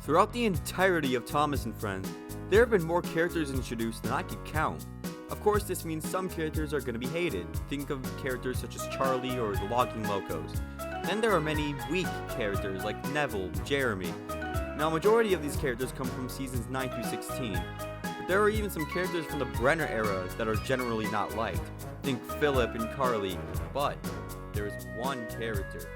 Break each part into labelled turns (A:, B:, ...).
A: Throughout the entirety of Thomas and Friends, there have been more characters introduced than I could count. Of course, this means some characters are going to be hated. Think of characters such as Charlie or the Logging Locos. Then there are many weak characters like Neville, Jeremy. Now, a majority of these characters come from seasons 9 through 16. But there are even some characters from the Brenner era that are generally not liked. Think Philip and Carly. But there is one character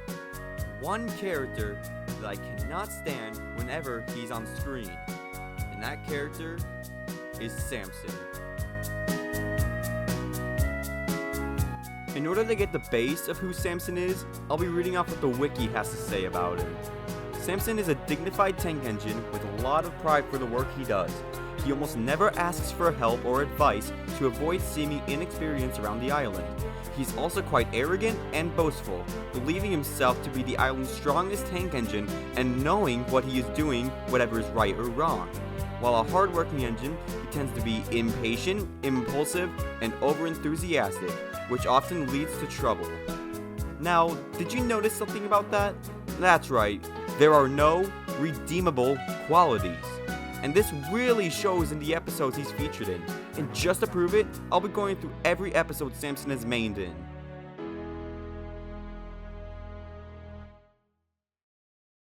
A: that I cannot stand whenever he's on screen. And that character is Samson. In order to get the base of who Samson is, I'll be reading off what the wiki has to say about him. Samson is a dignified tank engine with a lot of pride for the work he does. He almost never asks for help or advice to avoid seeming inexperienced around the island. He's also quite arrogant and boastful, believing himself to be the island's strongest tank engine and knowing what he is doing, whatever is right or wrong. While a hard-working engine, he tends to be impatient, impulsive, and over-enthusiastic, which often leads to trouble. Now, did you notice something about that? That's right, there are no redeemable qualities. And this really shows in the episodes he's featured in. And just to prove it, I'll be going through every episode Samson has mained in.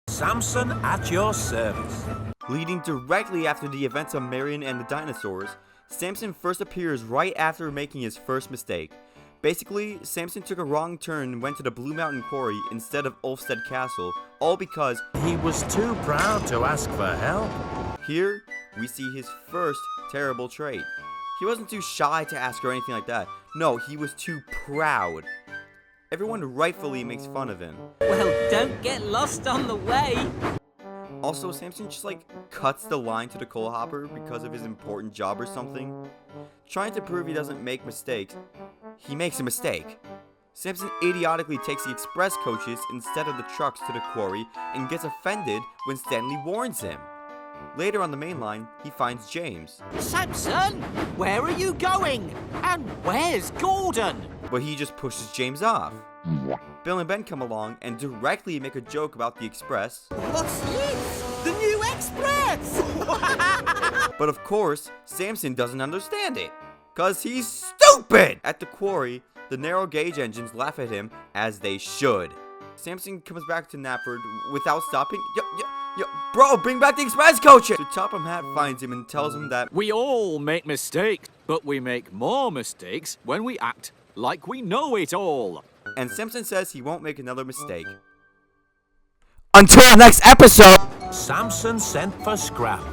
B: Samson at your service.
A: Leading directly after the events of Marion and the dinosaurs, Samson first appears right after making his first mistake. Basically, Samson took a wrong turn and went to the Blue Mountain Quarry instead of Ulfstead Castle, all because
B: he was too proud to ask for help.
A: Here, we see his first terrible trait. He wasn't too shy to ask or anything like that. No, he was too proud. Everyone rightfully makes fun of him.
C: Well, don't get lost on the way.
A: Also, Samson just cuts the line to the coal hopper because of his important job or something. Trying to prove he doesn't make mistakes, he makes a mistake. Samson idiotically takes the express coaches instead of the trucks to the quarry and gets offended when Stanley warns him. Later on the main line, he finds James.
C: Samson, where are you going? And where's Gordon?
A: But he just pushes James off. Bill and Ben come along and directly make a joke about the express.
C: What's this? The new express!
A: But of course, Samson doesn't understand it, cause he's stupid! At the quarry, the narrow gauge engines laugh at him, as they should. Samson comes back to Knapford without stopping. Yo, bro, bring back the express coaches! So Topham Hatt finds him and tells him that
D: we all make mistakes, but we make more mistakes when we act like we know it all.
A: And Samson says he won't make another mistake. Until next episode!
B: Samson sent for scrap.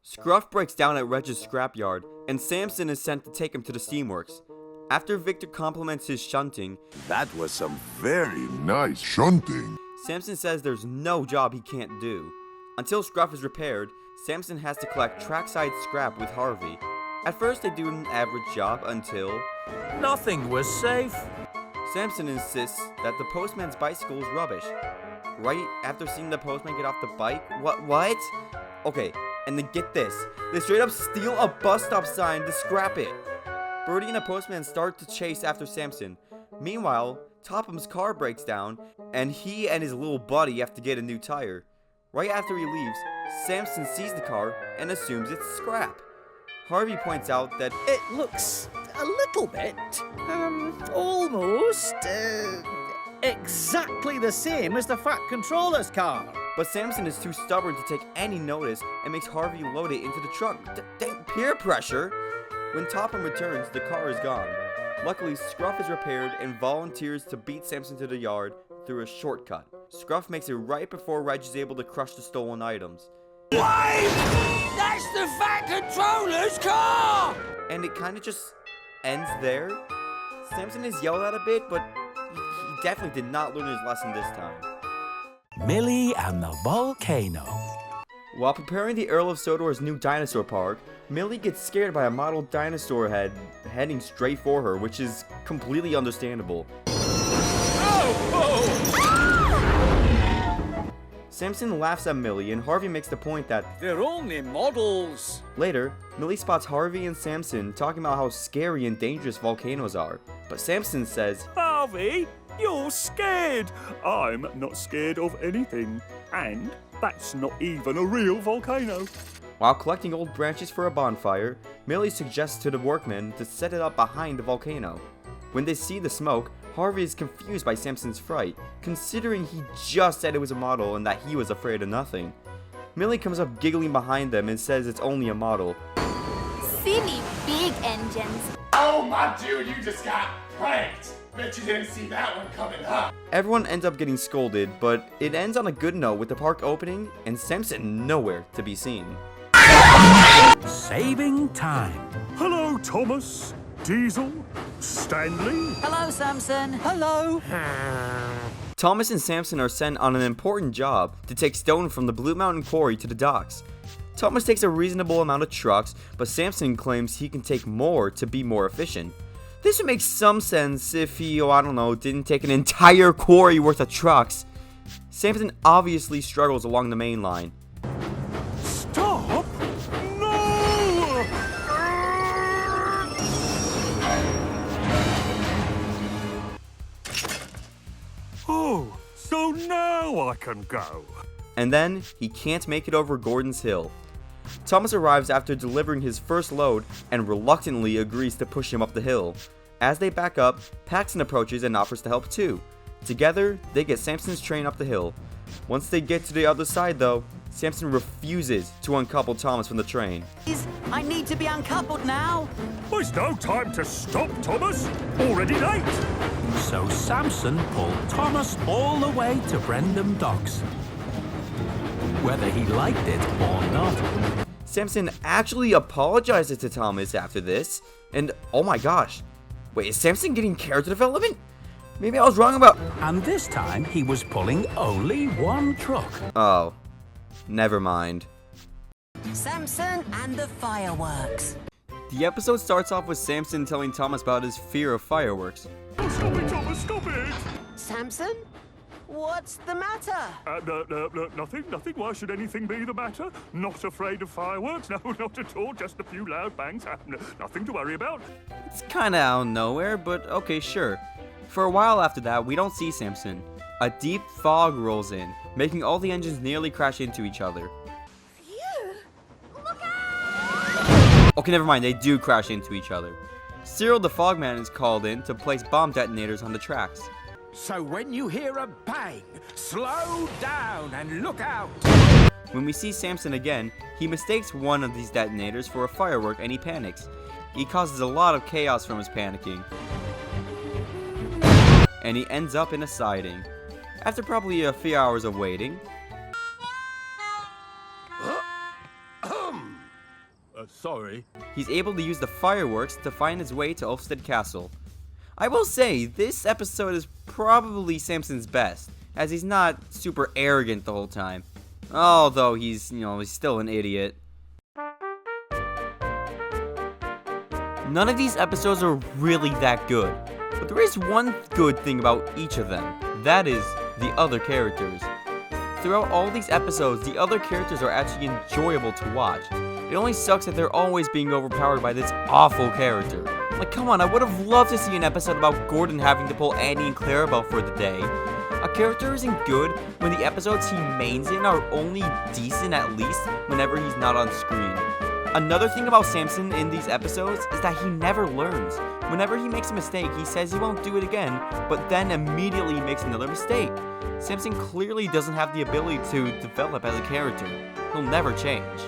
A: Scruff breaks down at Reg's scrapyard, and Samson is sent to take him to the steamworks. After Victor compliments his shunting,
E: that was some very nice shunting.
A: Samson says there's no job he can't do. Until Scruff is repaired, Samson has to collect trackside scrap with Harvey. At first they do an average job until
B: nothing was safe.
A: Samson insists that the postman's bicycle is rubbish. Right after seeing the postman get off the bike? What? Okay, and then get this. They straight up steal a bus stop sign to scrap it. Birdie and the postman start to chase after Samson. Meanwhile, Topham's car breaks down, and he and his little buddy have to get a new tire. Right after he leaves, Samson sees the car and assumes it's scrap. Harvey points out that
C: it looks a little bit, almost, exactly the same as the Fat Controller's car.
A: But Samson is too stubborn to take any notice and makes Harvey load it into the truck. Dang peer pressure! When Topham returns, the car is gone. Luckily, Scruff is repaired and volunteers to beat Samson to the yard through a shortcut. Scruff makes it right before Reg is able to crush the stolen items.
C: Wait! That's the Fat Controller's car!
A: And it kind of just ends there. Samson is yelled at a bit, but he definitely did not learn his lesson this time.
B: Millie and the Volcano.
A: While preparing the Earl of Sodor's new dinosaur park, Millie gets scared by a model dinosaur head heading straight for her, which is completely understandable. Samson laughs at Millie, and Harvey makes the point that
D: they're only models.
A: Later, Millie spots Harvey and Samson talking about how scary and dangerous volcanoes are. But Samson says,
F: Harvey, you're scared. I'm not scared of anything. And That's not even a real volcano.
A: While collecting old branches for a bonfire, Millie suggests to the workmen to set it up behind the volcano. When they see the smoke, Harvey is confused by Samson's fright, considering he just said it was a model and that he was afraid of nothing. Millie comes up giggling behind them and says it's only a model.
G: Silly big engines.
H: Oh my dude, you just got pranked. Bet you didn't see that one coming, huh?
A: Everyone ends up getting scolded, but it ends on a good note with the park opening and Samson nowhere to be seen.
B: Saving time.
F: Hello, Thomas, Diesel, Stanley.
C: Hello, Samson. Hello.
A: Thomas and Samson are sent on an important job to take stone from the Blue Mountain Quarry to the docks. Thomas takes a reasonable amount of trucks, but Samson claims he can take more to be more efficient. This would make some sense if he, didn't take an entire quarry worth of trucks. Samson obviously struggles along the main line.
F: Stop! No! Oh, so now I can go.
A: And then, he can't make it over Gordon's Hill. Thomas arrives after delivering his first load and reluctantly agrees to push him up the hill. As they back up, Paxton approaches and offers to help too. Together, they get Samson's train up the hill. Once they get to the other side though, Samson refuses to uncouple Thomas from the train.
C: I need to be uncoupled now.
F: There's no time to stop, Thomas. Already late.
B: So Samson pulled Thomas all the way to Brendam Docks. Whether he liked it or not.
A: Samson actually apologizes to Thomas after this, and oh my gosh, wait, is Samson getting character development? Maybe I was wrong about...
B: And this time he was pulling only one truck.
A: Oh, never mind.
C: Samson and the fireworks.
A: The episode starts off with Samson telling Thomas about his fear of fireworks.
F: Oh, stop it, Thomas, stop it.
C: Samson? What's the matter?
F: Nothing. Why should anything be the matter? Not afraid of fireworks? No, not at all. Just a few loud bangs. Nothing to worry about.
A: It's kinda out of nowhere, but okay, sure. For a while after that, we don't see Samson. A deep fog rolls in, making all the engines nearly crash into each other.
G: Phew! Look out!
A: Okay, never mind, they do crash into each other. Cyril the Fogman is called in to place bomb detonators on the tracks.
I: So when you hear a bang, slow down and look out.
A: When we see Samson again, he mistakes one of these detonators for a firework and he panics. He causes a lot of chaos from his panicking. And he ends up in a siding. After probably a few hours of waiting,
F: Sorry.
A: he's able to use the fireworks to find his way to Ulfstead Castle. I will say, this episode is probably Samson's best, as he's not super arrogant the whole time. Although he's still an idiot. None of these episodes are really that good, but there is one good thing about each of them. That is, the other characters. Throughout all these episodes, the other characters are actually enjoyable to watch. It only sucks that they're always being overpowered by this awful character. Like, come on, I would have loved to see an episode about Gordon having to pull Annie and Clarabelle for the day. A character isn't good when the episodes he mains in are only decent at least whenever he's not on screen. Another thing about Samson in these episodes is that he never learns. Whenever he makes a mistake, he says he won't do it again, but then immediately makes another mistake. Samson clearly doesn't have the ability to develop as a character. He'll never change.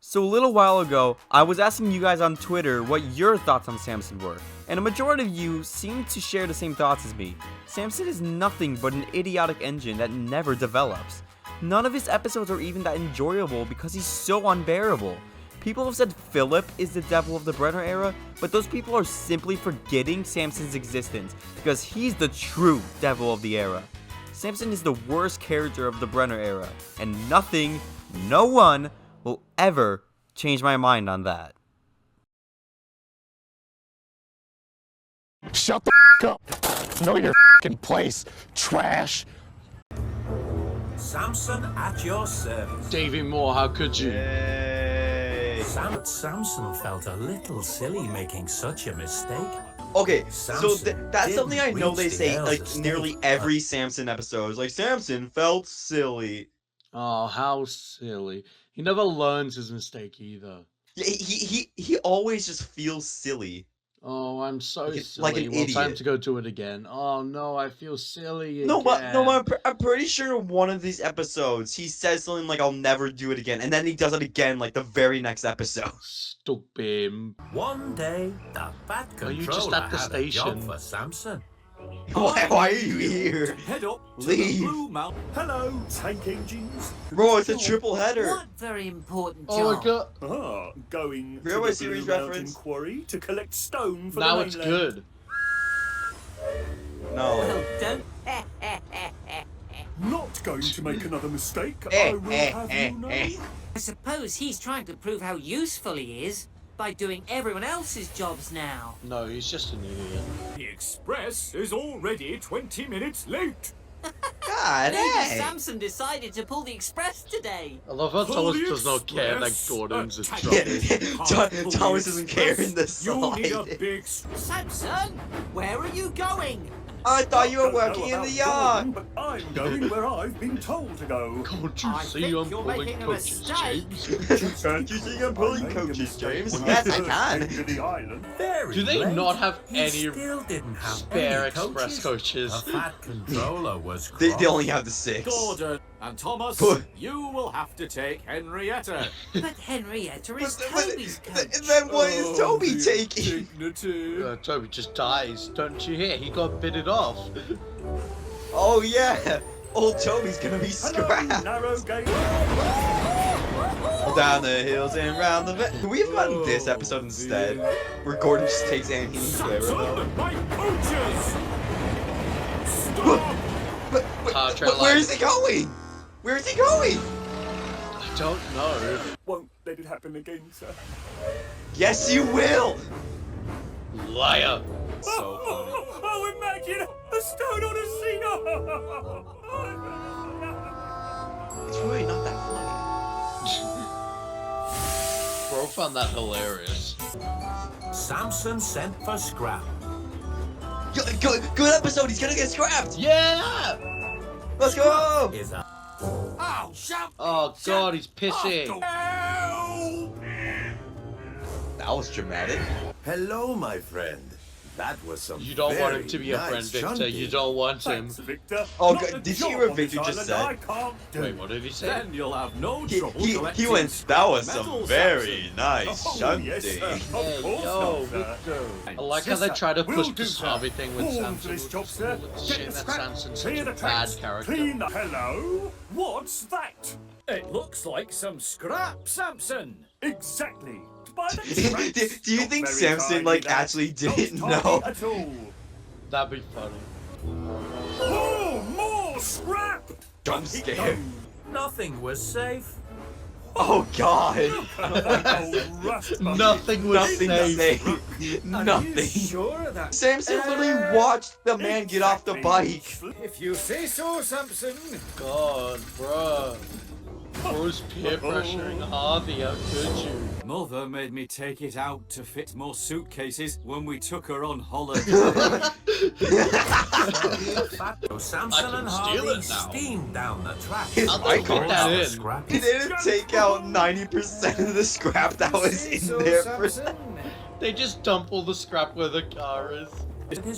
A: So a little while ago, I was asking you guys on Twitter what your thoughts on Samson were, and a majority of you seemed to share the same thoughts as me. Samson is nothing but an idiotic engine that never develops. None of his episodes are even that enjoyable because he's so unbearable. People have said Philip is the devil of the Brenner era, but those people are simply forgetting Samson's existence because he's the true devil of the era. Samson is the worst character of the Brenner era, and nothing, no one, will ever change my mind on that.
H: Shut the up. Know your place, trash.
B: Samson at your service.
J: Davy Moore, how could you?
B: Samson felt a little silly making such a mistake.
A: Okay, so
B: Samson
A: that's something I
B: didn't
A: know
B: reach
A: they
B: the
A: say
B: Earl's
A: like
B: estate,
A: nearly every Samson episode. It's like Samson felt silly.
J: Oh, how silly. He never learns his mistake either.
A: Yeah, he always just feels silly.
J: Oh, I'm so
A: Like
J: silly.
A: an
J: Well, time
A: idiot.
J: to go do it again. Oh no, I feel silly
A: No,
J: again.
A: I'm pretty sure in one of these episodes he says something like "I'll never do it again," and then he does it again like the very next episode.
J: Stupid.
B: One day, the Fat
J: Are you
B: Controller
J: just at the
B: had a job
J: station?
B: for Samson.
A: Why are you here?
D: Head up to
A: Leave.
D: the Blue Mountain.
F: Hello, tank engines.
A: Bro, it's a triple header.
C: What very important job?
J: Oh my god.
F: Ah, going
A: Railway
F: to the
A: series
F: Blue Mountain
A: reference.
F: quarry to collect stone for
J: Now
F: the
J: it's
F: mainland.
J: good.
A: No.
C: Well, don't.
F: Not going to make another mistake,
A: Eh,
F: I will
A: eh,
F: have
A: eh,
F: you know.
A: eh.
C: I suppose he's trying to prove how useful he is by doing everyone else's jobs now.
J: No, he's just an idiot.
D: The express is already 20 minutes late.
A: God,
C: Maybe
A: hey.
C: Samson decided to pull the express today.
J: I love how
D: Pull
J: Thomas
D: the
J: does not care that
D: express.
J: Gordon's a
D: Attack.
J: job.
A: Thomas doesn't care in the
D: You need a
A: slightest.
D: big...
C: Samson, where are you going?
A: I thought you were
F: Don't know
A: working in
F: about
A: the yard.
F: going, but I'm going where I've been told to go.
J: Can't you
C: I
J: see
C: think
J: I'm
C: you're
J: pulling
C: making a
J: coaches,
C: mistake.
J: James?
A: Can't you see I'm pulling
F: I made a
A: coaches,
F: mistake
A: James?
F: when
A: Yes, I
F: first
A: can.
F: came to the island.
B: Very
J: Do they
B: late.
J: not have
B: He
J: any
B: still didn't have
J: spare
B: any
J: express coaches?
B: The Fat Controller was
A: They
B: cross.
A: only have the 6.
D: Gordon and Thomas,
A: But-
D: you will have to take Henrietta.
C: But Henrietta is Toby's coach.
A: Then what is Toby taking?
D: Dignity.
J: Toby just dies. Don't you hear? He got bitted off.
A: Oh yeah, old Toby's gonna be
F: Hello,
A: scrapped.
F: narrow gauge.
A: Down the hills and round the bend. Can we have gotten this episode instead? Where Gordon just takes Annie and Clara
D: Samson,
A: though.
D: my coaches! Stop!
J: Trailer
A: Where
J: line.
A: is he going? Where is he going?
J: I don't know.
F: Won't let it happen again, sir.
A: Yes, you will.
J: Liar.
A: So funny.
F: Oh, imagine a stone on a cedar.
A: It's really not that funny.
J: Bro found that hilarious.
B: Samson sent for scrap.
A: Good episode. He's gonna get scrapped.
J: Yeah!
A: Let's go.
B: Is a
C: Oh, shut
J: Oh god, he's pissing.
A: That was dramatic.
K: Hello, my friend. That was some
J: You don't want him
K: very
J: to be a
K: nice
J: friend, Victor.
K: shunting.
J: You don't want him.
F: Thanks, Victor.
A: Oh,
F: Not
A: God,
F: a
A: did you
F: job
A: hear what
F: on this
A: Victor just
F: island
A: said?
F: I can't do.
J: Wait, what did he say?
D: Then you'll have no
A: He
D: trouble
A: he
D: collecting
A: went. That was some
D: metal,
A: very
D: Samson.
A: nice
F: Oh,
A: shunting.
F: yes, sir. Of
J: Hey,
F: course
J: yo,
F: not, sir.
J: Victor. I like how they
F: Yes,
J: try to
F: sir.
J: push
F: Will
J: the
F: do, sir.
J: Harvey thing with
F: Born for
J: Samson.
F: this job,
J: It's
F: sir.
J: a
F: Get
J: shame
F: the
J: that
F: scraps,
J: Samson's such
F: clear
J: a
F: the
J: bad
F: tracks,
J: character.
F: clean the- Hello? What's that?
D: It looks like some scrap, Samson.
F: Exactly. By the
A: do,
F: tracks.
A: do you
F: Not
A: think
F: very
A: Samson
F: tiny,
A: like
F: that.
A: actually
F: Not
A: didn't
F: tiny
A: know?
F: at all.
J: That'd be funny.
F: Oh, more scrap!
A: Jump
F: Keep
A: scare.
F: going.
B: nothing was safe.
A: Oh God.
F: Old rust bucket.
J: Nothing was
A: Nothing to
J: safe.
A: say.
D: Are
A: Nothing.
D: you sure of that?
A: Samson literally watched the man get off the bike.
D: If you say so, Samson.
J: God, bruh. Bro's peer pressuring Harvey, how could you?
D: Mother made me take it out to fit more suitcases when we took her on holiday.
B: So Samson
J: I can
B: and
J: steal
B: Harvey
J: it now.
B: steamed down the track.
A: His
J: I'll
A: bike
J: put
A: horse.
J: that
B: The
J: in.
B: scrap.
A: He didn't take out 90% of the scrap that was in there.
J: They just dump all the scrap where the car is.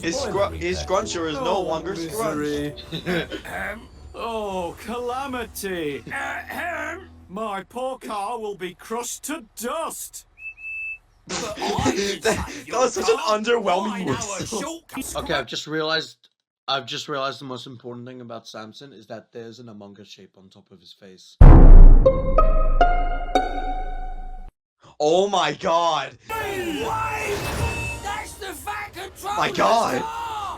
A: His scruncher is no longer scrunched.
D: Oh, calamity! My poor car will be crushed to dust.
A: That was such an underwhelming whistle.
J: Okay, I've just realized the most important thing about Samson is that there's an Among Us shape on top of his face.
A: Oh my God.
C: That's the Fat Controller!
A: My God.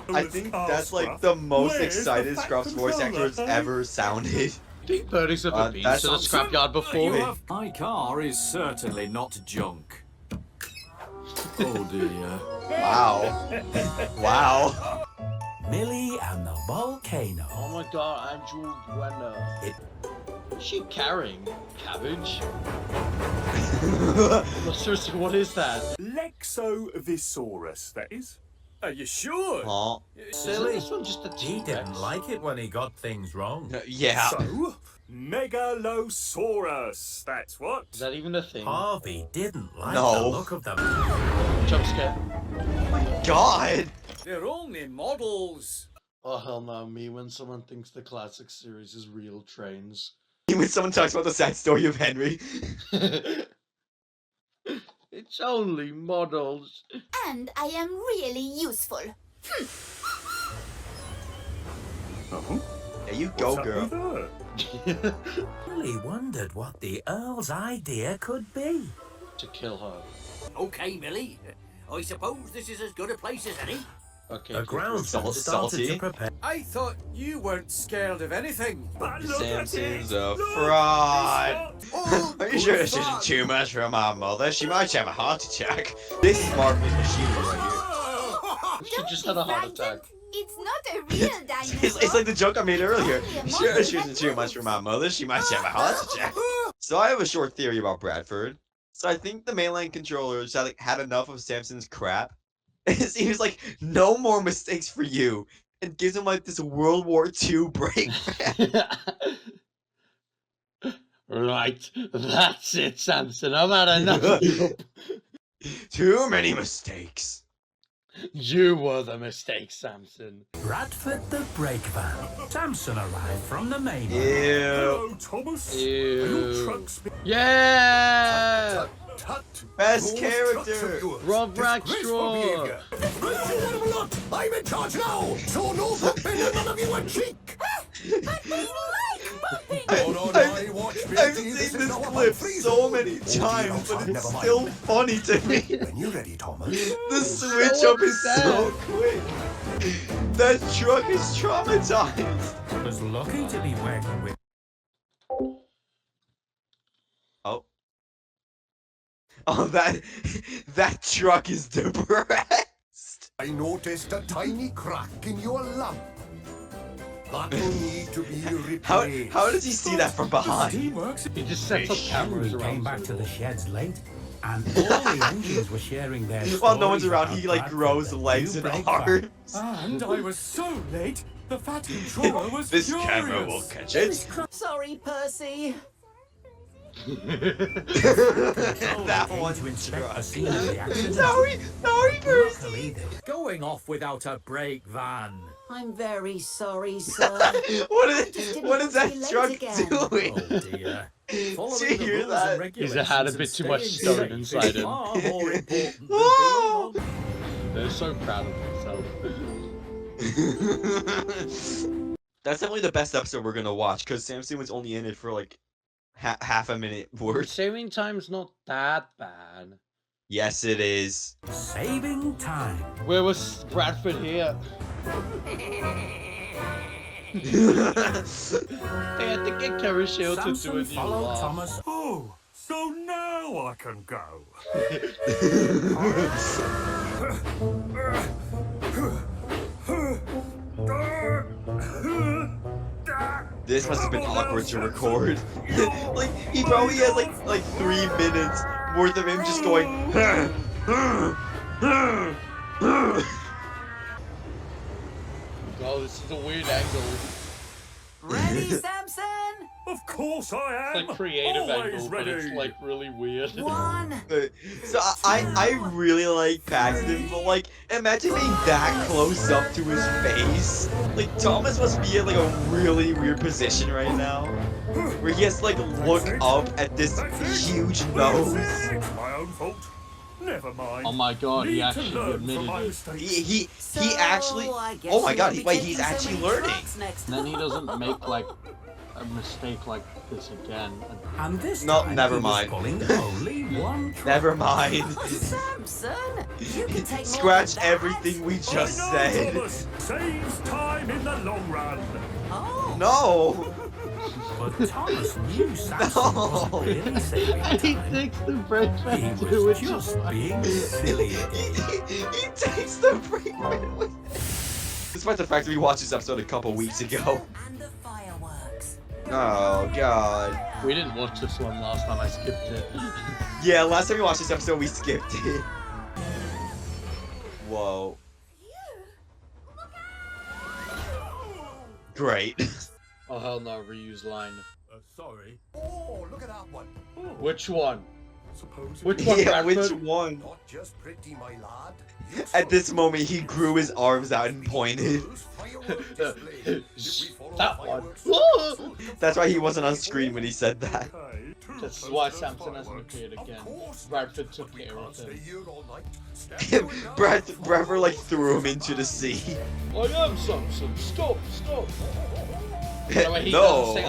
A: I
F: Where's
A: think
F: Carl
A: that's like
F: Scruff?
A: the most
F: Where's the
A: excited
F: Fat
A: Scruff's voice actor has
F: Controller, huh?
A: ever sounded.
J: Think Birdie's ever been
A: that's
J: to the
A: Samson?
J: scrapyard before?
D: My car is certainly not junk. Oh dear.
A: Wow. Wow.
B: Millie and the Volcano.
J: Oh my God, Andrew Brenner. What's she carrying? Cabbage? No, seriously, what is that?
F: Lexovisaurus, that is.
I: Are you sure?
J: Aw.
L: Silly.
J: This one just a
L: He didn't like it when he got things wrong.
J: Yeah.
F: So, Megalosaurus, that's what.
J: Is that even a thing?
L: Harvey didn't like
J: No.
L: the look of them.
J: Jump scare. God!
I: They're only models.
J: Oh hell no, me when someone thinks the classic series is real trains.
A: When someone talks about the sad story of Henry.
J: It's only models.
G: And I am really useful.
A: There you go,
F: What's
A: girl.
F: happening there?
L: Really wondered what the Earl's idea could be.
J: To kill her.
C: Okay, Millie. I suppose this is as good a place as any.
J: Okay.
L: The groundsman started
A: salty.
L: to prepare.
I: I thought you weren't scared of anything.
F: But look at
A: Samson's
F: it.
A: a
F: Look,
A: fraud.
F: it's not-
A: Are you sure this isn't too much for my mother? She might have a heart attack. This is Marvel's machinery right
J: She just had a heart attack.
G: It's not a real dinosaur.
A: here. It's like the joke I made earlier.
G: Only a
A: You sure this
G: model
A: isn't too much for my mother? She might have a heart attack. So I have a short theory about Bradford. So I think the mainline controllers had enough of Samson's crap. It seems like no more mistakes for you. It gives him like this World War II break.
J: Right, that's it, Samson. I've had enough.
A: Too many mistakes.
J: You were the mistake, Samson.
L: Bradford the brake van. Samson arrived from the mainland.
A: Ew.
F: Hello, Thomas. Are your
J: Ew.
F: trucks
J: Yeah!
F: Tut.
A: Best
F: Those
A: character.
F: trucks of yours.
J: Rob
F: Disgraceful
J: Rackstraw.
F: behavior. I'm in charge now, so no bumping and none of you a cheek.
A: I've seen this clip so many times, but it's still funny to me.
F: When you're ready, Thomas.
A: The switch up is so quick. That truck is traumatized.
L: Was lucky to be working with.
A: Oh, that truck is depressed.
F: I noticed a tiny crack in your lump. That will need to be replaced.
A: How does he see that from behind?
J: He just sets up cameras
L: Henry
J: around.
L: came back to the sheds late, and all the engines were sharing their
A: While no one's
L: stories
A: around,
L: about
A: he like
L: Bradford,
A: grows
L: the
A: legs
L: new
A: and
L: brake van.
A: arms.
I: And I was so late, the fat controller was
A: This
I: furious.
A: camera will catch it.
G: Sorry, Percy.
A: That
L: Came
A: one.
L: to inspect the scene of the accident.
A: Sorry, Percy.
L: Luckily, they were
I: Going off without a brake van.
G: I'm very sorry, sir.
A: What is that truck doing?
I: Oh dear. Following
A: you
I: the
A: hear
I: rules
A: that?
I: and regulations
J: had a
I: and
J: bit too much
I: staying
J: stone
I: safe
J: inside
I: is
J: him.
I: far more important than being
A: Oh.
I: on.
J: They're so proud of themselves.
A: That's definitely the best episode we're gonna watch, because Samson was only in it for like half a minute worth.
J: Saving time's not that bad.
A: Yes, it is.
L: saving time.
J: Where was Bradford here? They had to get Carishale to do a
L: Samson
J: new
L: followed
J: laugh.
L: Thomas.
F: Oh, so now I can go.
A: This must have been awkward to record. Like he probably has like 3 minutes worth of him just going.
J: Oh, this is a weird angle.
G: Ready, Samson?
F: Of course I
J: It's
F: am.
J: like creative
F: Always
J: angle, but it's
F: ready.
J: like really weird.
G: One.
A: So I really like Paxton, but like imagine being that close up to his face. Like Thomas must be in like a really weird position right now, where he has to like look up at this huge nose.
F: It's my own fault. Never mind.
J: Oh my god, he
F: Need to
J: actually
F: learn from
J: admitted
F: my
J: it.
F: mistakes.
A: He actually. Oh my god! Wait, he's actually learning.
J: And then he doesn't make like a mistake like this again.
L: And this
A: No,
L: time
A: never
L: he was
A: mind.
L: pulling only one truck.
A: Never mind.
G: Samson, you can take
A: Scratch
G: more than that.
A: everything we just
F: I know,
A: said.
F: Thomas. Saves time in the long run.
G: Oh.
A: No.
L: But Thomas knew Samson wasn't really saving
J: And he
L: time.
J: takes the break
L: He
J: back to
L: was
J: it.
L: just being silly
A: He
L: again.
A: takes the break. Despite the fact that we watched this episode a couple weeks ago.
G: And the fireworks.
A: Oh god.
J: We didn't watch this one last time, I skipped it.
A: Yeah, last time we watched this episode, we skipped it. Whoa.
M: Great.
J: Oh hell no, reuse line.
F: Sorry.
K: Oh, look at that one.
J: Which one?
F: Suppose
J: Which one,
M: Yeah, which
J: Bradford?
M: one?
K: Not just pretty, my lad.
M: At this moment, he grew his arms out and pointed.
J: That one.
M: That's why he wasn't on screen when he said that.
J: That's why Samson hasn't appeared again. Bradford took care of him.
M: Bradford like threw him into the sea.
J: I am Samson. Stop, stop. No, he
M: No.
J: doesn't say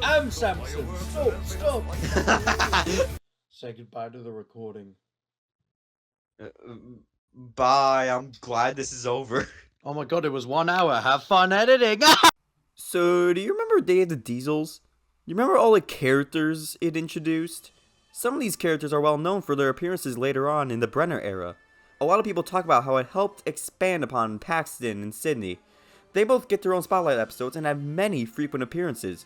J: I am Samson. Stop, stop. Say goodbye to the recording.
M: Bye. I'm glad this is over.
J: Oh my god, it was 1 hour. Have fun editing.
A: So, do you remember Day of the Diesels? You remember all the characters it introduced? Some of these characters are well known for their appearances later on in the Brenner era. A lot of people talk about how it helped expand upon Paxton and Sydney. They both get their own spotlight episodes and have many frequent appearances.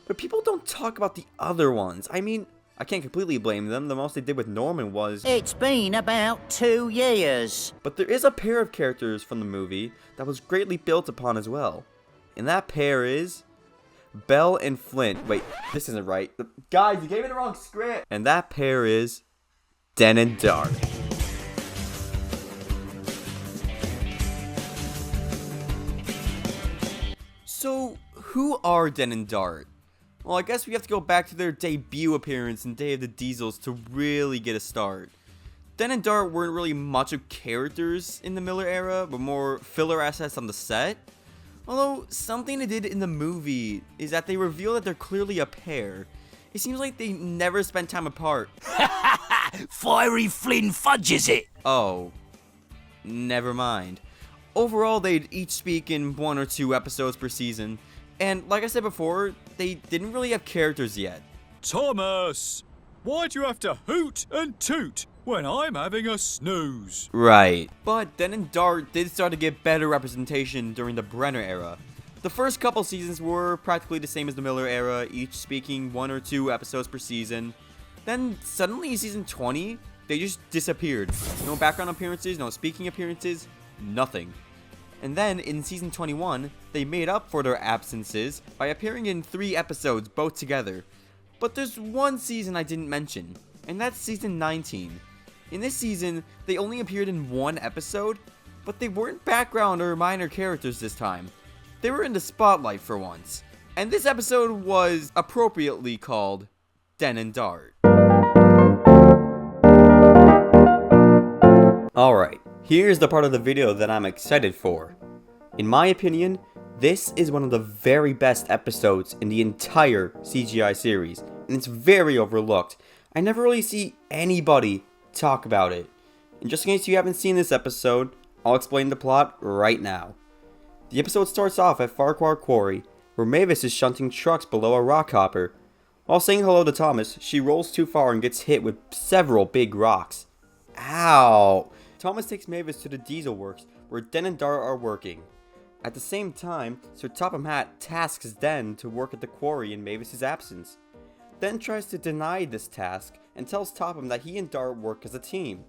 A: But people don't talk about the other ones. I mean, I can't completely blame them. The most they did with Norman was...
L: It's been about 2 years.
A: But there is a pair of characters from the movie that was greatly built upon as well. And that pair is... Belle and Flint. Wait, this isn't right. Guys, you gave me the wrong script. And that pair is... Den and Dart. So, who are Den and Dart? Well, I guess we have to go back to their debut appearance in Day of the Diesels to really get a start. Den and Dart weren't really much of characters in the Miller era, but more filler assets on the set. Although, something they did in the movie is that they reveal that they're clearly a pair. It seems like they never spent time apart.
L: Fiery Flynn fudges it.
A: Oh, never mind. Overall, they'd each speak in 1 or 2 episodes per season, and like I said before, they didn't really have characters yet.
D: Thomas! Why do you have to hoot and toot when I'm having a snooze?
A: Right. But Den and Dart did start to get better representation during the Brenner era. The first couple seasons were practically the same as the Miller era, each speaking 1 or 2 episodes per season. Then suddenly in season 20, they just disappeared. No background appearances, no speaking appearances, nothing. And then in season 21, they made up for their absences by appearing in 3 episodes both together. But there's one season I didn't mention, and that's season 19. In this season, they only appeared in 1 episode, but they weren't background or minor characters this time. They were in the spotlight for once. And this episode was appropriately called Den and Dart. Alright, here's the part of the video that I'm excited for. In my opinion, this is one of the very best episodes in the entire CGI series, and it's very overlooked. I never really see anybody talk about it. And just in case you haven't seen this episode, I'll explain the plot right now. The episode starts off at Farquhar Quarry, where Mavis is shunting trucks below a rock hopper. While saying hello to Thomas, she rolls too far and gets hit with several big rocks. Ow! Thomas takes Mavis to the diesel works, where Den and Dart are working. At the same time, Sir Topham Hatt tasks Den to work at the quarry in Mavis's absence. Den tries to deny this task and tells Topham that he and Dart work as a team,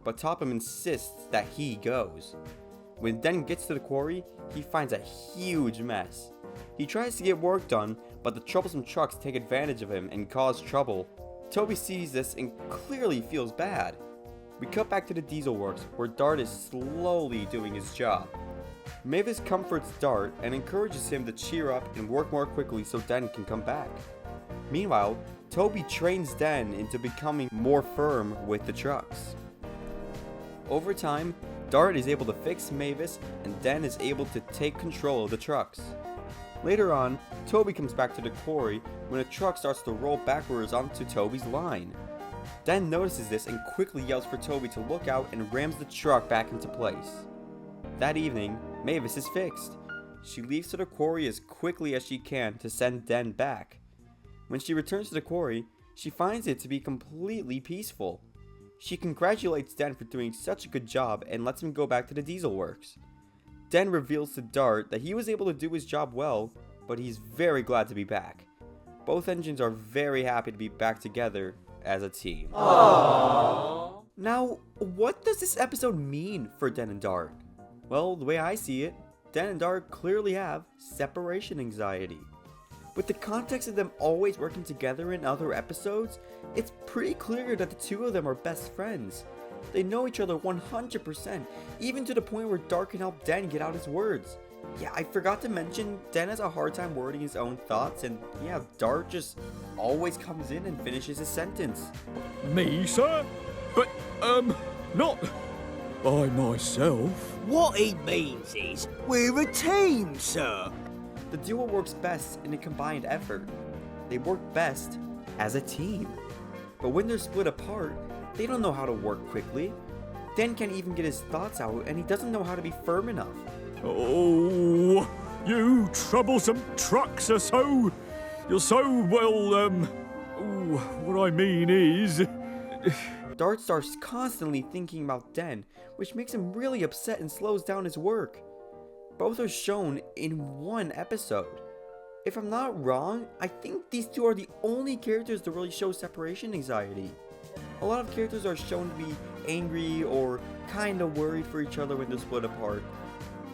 A: but Topham insists that he goes. When Den gets to the quarry, he finds a huge mess. He tries to get work done, but the troublesome trucks take advantage of him and cause trouble. Toby sees this and clearly feels bad. We cut back to the diesel works, where Dart is slowly doing his job. Mavis comforts Dart and encourages him to cheer up and work more quickly so Den can come back. Meanwhile, Toby trains Den into becoming more firm with the trucks. Over time, Dart is able to fix Mavis and Den is able to take control of the trucks. Later on, Toby comes back to the quarry when a truck starts to roll backwards onto Toby's line. Den notices this and quickly yells for Toby to look out and rams the truck back into place. That evening, Mavis is fixed. She leaves to the quarry as quickly as she can to send Den back. When she returns to the quarry, she finds it to be completely peaceful. She congratulates Den for doing such a good job and lets him go back to the diesel works. Den reveals to Dart that he was able to do his job well, but he's very glad to be back. Both engines are very happy to be back together as a team. Aww. Now, what does this episode mean for Den and Dart? Well, the way I see it, Dan and Dart clearly have separation anxiety. With the context of them always working together in other episodes, it's pretty clear that the two of them are best friends. They know each other 100%, even to the point where Dart can help Dan get out his words. Yeah, I forgot to mention, Dan has a hard time wording his own thoughts, and yeah, Dart just always comes in and finishes his sentence.
I: Me, sir? But, not by myself.
N: What he means is, we're a team, sir.
A: The duo works best in a combined effort. They work best as a team. But when they're split apart, they don't know how to work quickly. Dan can't even get his thoughts out, and he doesn't know how to be firm enough.
F: Oh, you troublesome trucks are so... You're so, well, what I mean is...
A: Dart starts constantly thinking about Dan, which makes him really upset and slows down his work. Both are shown in one episode. If I'm not wrong, I think these two are the only characters to really show separation anxiety. A lot of characters are shown to be angry or kinda worried for each other when they're split apart.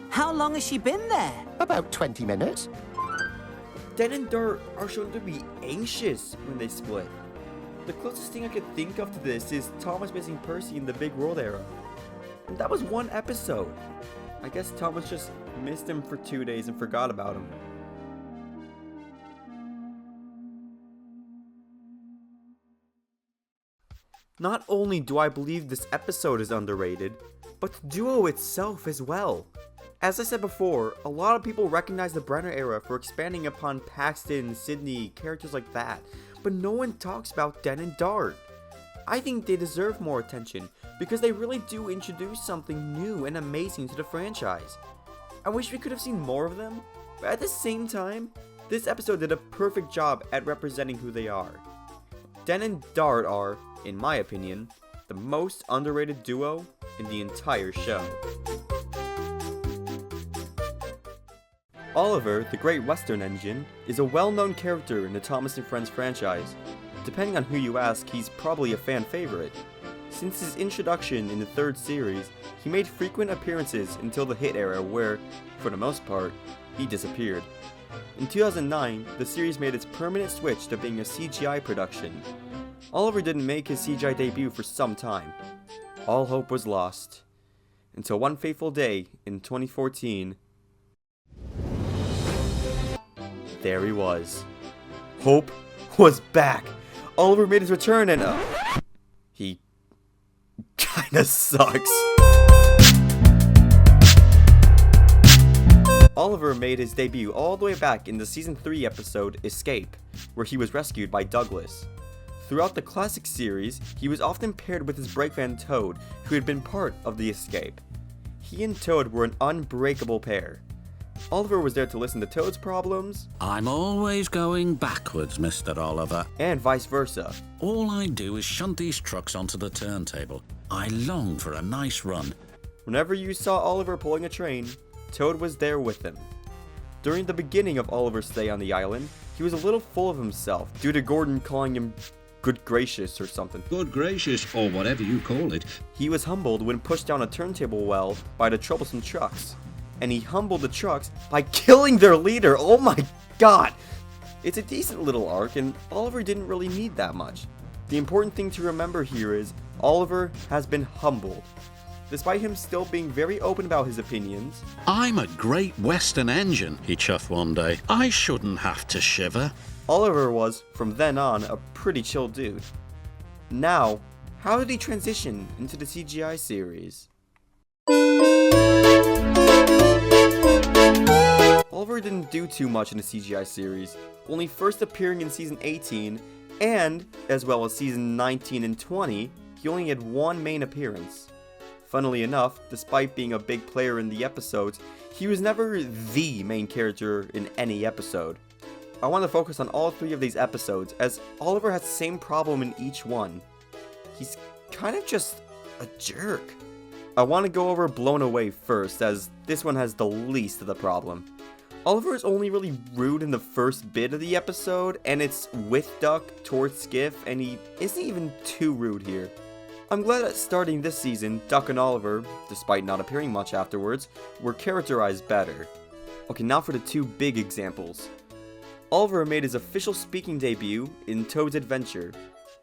N: How long has she been there?
K: About 20 minutes.
A: Dan and Dart are shown to be anxious when they split. The closest thing I could think of to this is Thomas missing Percy in the Big World era. And that was one episode. I guess Thomas just missed him for 2 days and forgot about him. Not only do I believe this episode is underrated, but the duo itself as well. As I said before, a lot of people recognize the Brenner era for expanding upon Paxton, Sydney, characters like that, but no one talks about Dan and Dart. I think they deserve more attention because they really do introduce something new and amazing to the franchise. I wish we could have seen more of them, but at the same time, this episode did a perfect job at representing who they are. Dan and Dart are, in my opinion, the most underrated duo in the entire show. Oliver, the Great Western Engine, is a well-known character in the Thomas & Friends franchise. Depending on who you ask, he's probably a fan favorite. Since his introduction in the third series, he made frequent appearances until the hit era where, for the most part, he disappeared. In 2009, the series made its permanent switch to being a CGI production. Oliver didn't make his CGI debut for some time. All hope was lost. Until one fateful day in 2014, there he was. Hope was back. Oliver made his return and he kinda sucks. Oliver made his debut all the way back in the season 3 episode Escape, where he was rescued by Douglas. Throughout the classic series, he was often paired with his brakeman Toad, who had been part of the Escape. He and Toad were an unbreakable pair. Oliver was there to listen to Toad's problems.
B: I'm always going backwards, Mr. Oliver.
A: And vice versa.
B: All I do is shunt these trucks onto the turntable. I long for a nice run.
A: Whenever you saw Oliver pulling a train, Toad was there with him. During the beginning of Oliver's stay on the island, he was a little full of himself due to Gordon calling him good gracious or something.
B: Good gracious, or whatever you call it.
A: He was humbled when pushed down a turntable well by the troublesome trucks. And he humbled the trucks by killing their leader. Oh my god! It's a decent little arc, and Oliver didn't really need that much. The important thing to remember here is, Oliver has been humbled. Despite him still being very open about his opinions.
B: I'm a Great Western Engine, he chuffed one day. I shouldn't have to shiver.
A: Oliver was, from then on, a pretty chill dude. Now, how did he transition into the CGI series? Oliver didn't do too much in the CGI series, only first appearing in season 18, and, as well as season 19 and 20, he only had one main appearance. Funnily enough, despite being a big player in the episodes, he was never the main character in any episode. I want to focus on all 3 of these episodes, as Oliver has the same problem in each one. He's kind of just a jerk. I want to go over Blown Away first, as this one has the least of the problem. Oliver is only really rude in the first bit of the episode, and it's with Duck towards Skiff, and he isn't even too rude here. I'm glad that starting this season, Duck and Oliver, despite not appearing much afterwards, were characterized better. Okay, now for the two big examples. Oliver made his official speaking debut in Toad's Adventure.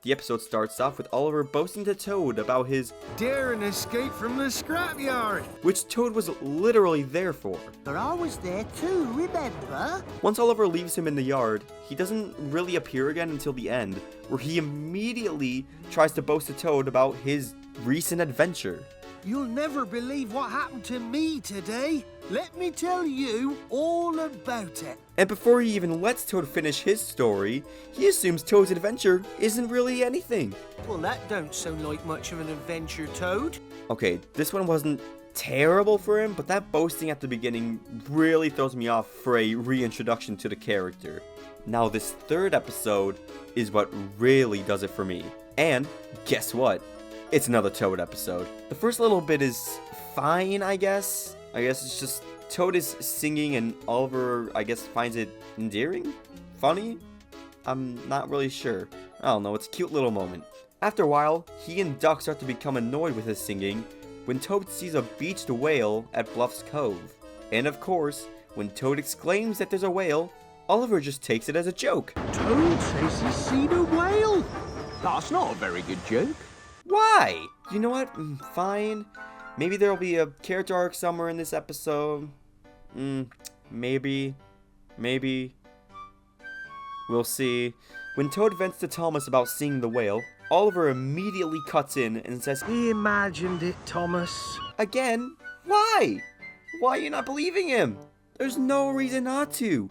A: The episode starts off with Oliver boasting to Toad about his
N: daring escape from the scrapyard,
A: which Toad was literally there for.
N: But I was there too, remember?
A: Once Oliver leaves him in the yard, he doesn't really appear again until the end, where he immediately tries to boast to Toad about his recent adventure.
N: You'll never believe what happened to me today. Let me tell you all about it.
A: And before he even lets Toad finish his story, he assumes Toad's adventure isn't really anything.
N: Well, that don't sound like much of an adventure, Toad.
A: Okay, this one wasn't terrible for him, but that boasting at the beginning really throws me off for a reintroduction to the character. Now this third episode is what really does it for me. And guess what? It's another Toad episode. The first little bit is fine, I guess. It's just Toad is singing and Oliver, I guess, finds it endearing? Funny? I'm not really sure. I don't know, it's a cute little moment. After a while, he and Duck start to become annoyed with his singing when Toad sees a beached whale at Bluff's Cove. And of course, when Toad exclaims that there's a whale, Oliver just takes it as a joke.
N: Toad says he's seen a whale.
I: That's not a very good joke.
A: Why? You know what? Fine. Maybe there'll be a character arc somewhere in this episode. Maybe. We'll see. When Toad vents to Thomas about seeing the whale, Oliver immediately cuts in and says,
N: He imagined it, Thomas.
A: Again? Why? Why are you not believing him? There's no reason not to.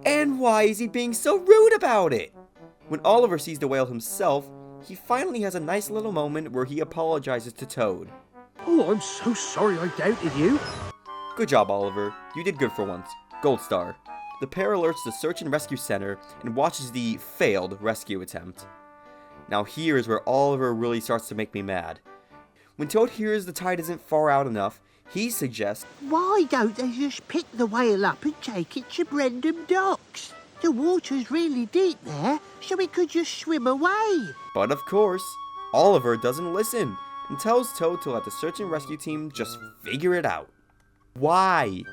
A: And why is he being so rude about it? When Oliver sees the whale himself, he finally has a nice little moment where he apologizes to Toad.
N: Oh, I'm so sorry I doubted you.
A: Good job, Oliver. You did good for once. Gold star. The pair alerts the search and rescue center and watches the failed rescue attempt. Now here is where Oliver really starts to make me mad. When Toad hears the tide isn't far out enough, he suggests,
N: Why don't they just pick the whale up and take it to Brenham Docks? The water's really deep there, so we could just swim away.
A: But of course, Oliver doesn't listen and tells Toad to let the search and rescue team just figure it out. Why?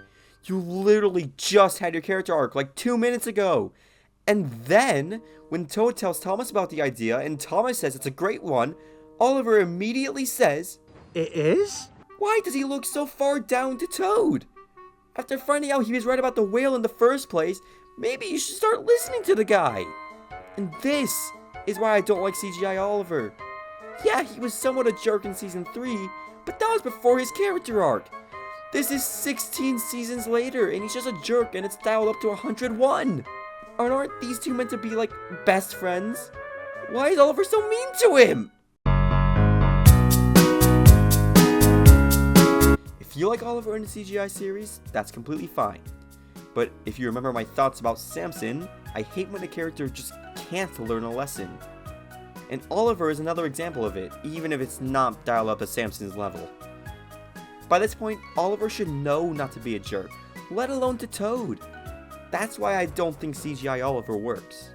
A: You literally just had your character arc like 2 minutes ago. And then, when Toad tells Thomas about the idea and Thomas says it's a great one, Oliver immediately says,
N: It is?
A: Why does he look so far down to Toad? After finding out he was right about the whale in the first place, maybe you should start listening to the guy. And this is why I don't like CGI Oliver. Yeah, he was somewhat a jerk in Season 3, but that was before his character arc. This is 16 seasons later, and he's just a jerk, and it's dialed up to 101. Aren't these two meant to be, like, best friends? Why is Oliver so mean to him? If you like Oliver in the CGI series, that's completely fine. But if you remember my thoughts about Samson, I hate when a character just can't learn a lesson. And Oliver is another example of it, even if it's not dialed up to Samson's level. By this point, Oliver should know not to be a jerk, let alone to Toad. That's why I don't think CGI Oliver works.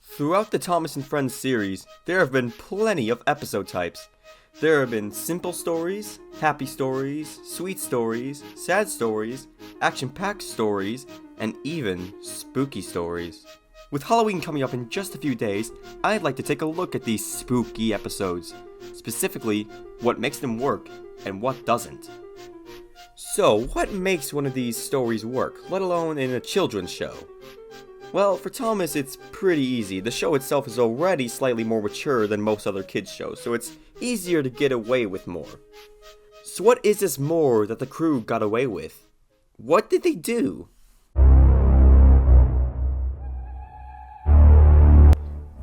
A: Throughout the Thomas and Friends series, there have been plenty of episode types. There have been simple stories, happy stories, sweet stories, sad stories, action-packed stories, and even spooky stories. With Halloween coming up in just a few days, I'd like to take a look at these spooky episodes. Specifically, what makes them work and what doesn't. So, what makes one of these stories work, let alone in a children's show? Well, for Thomas, it's pretty easy. The show itself is already slightly more mature than most other kids' shows, so it's easier to get away with more. So what is this more that the crew got away with? What did they do?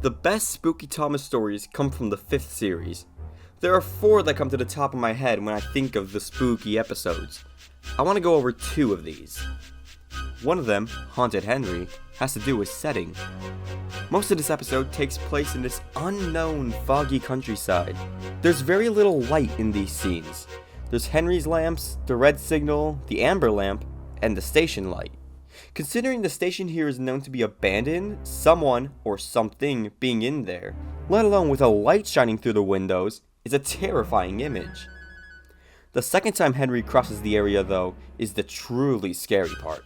A: The best spooky Thomas stories come from the 5th series. There are 4 that come to the top of my head when I think of the spooky episodes. I want to go over 2 of these. One of them, Haunted Henry, has to do with setting. Most of this episode takes place in this unknown, foggy countryside. There's very little light in these scenes. There's Henry's lamps, the red signal, the amber lamp, and the station light. Considering the station here is known to be abandoned, someone or something being in there, let alone with a light shining through the windows, is a terrifying image. The second time Henry crosses the area though, is the truly scary part.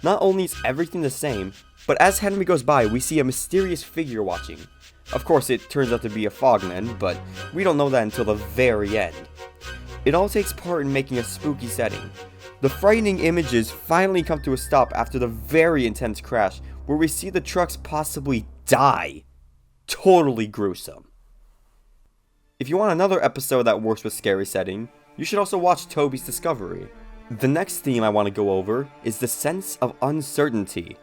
A: Not only is everything the same, but as Henry goes by we see a mysterious figure watching. Of course it turns out to be a fogman, but we don't know that until the very end. It all takes part in making a spooky setting. The frightening images finally come to a stop after the very intense crash, where we see the trucks possibly die. Totally gruesome. If you want another episode that works with scary setting, you should also watch Toby's Discovery. The next theme I want to go over is the sense of uncertainty.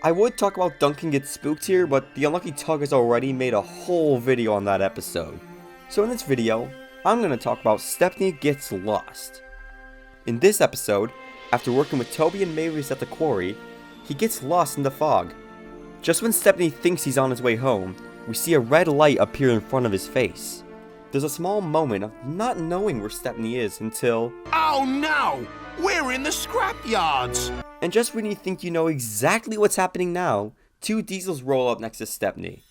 A: I would talk about Duncan gets spooked here, but the Unlucky Tug has already made a whole video on that episode. So in this video, I'm going to talk about Stepney Gets Lost. In this episode, after working with Toby and Mavis at the quarry, he gets lost in the fog. Just when Stepney thinks he's on his way home, we see a red light appear in front of his face. There's a small moment of not knowing where Stepney is until...
I: Oh no! We're in the scrapyards!
A: And just when you think you know exactly what's happening now, two diesels roll up next to Stepney.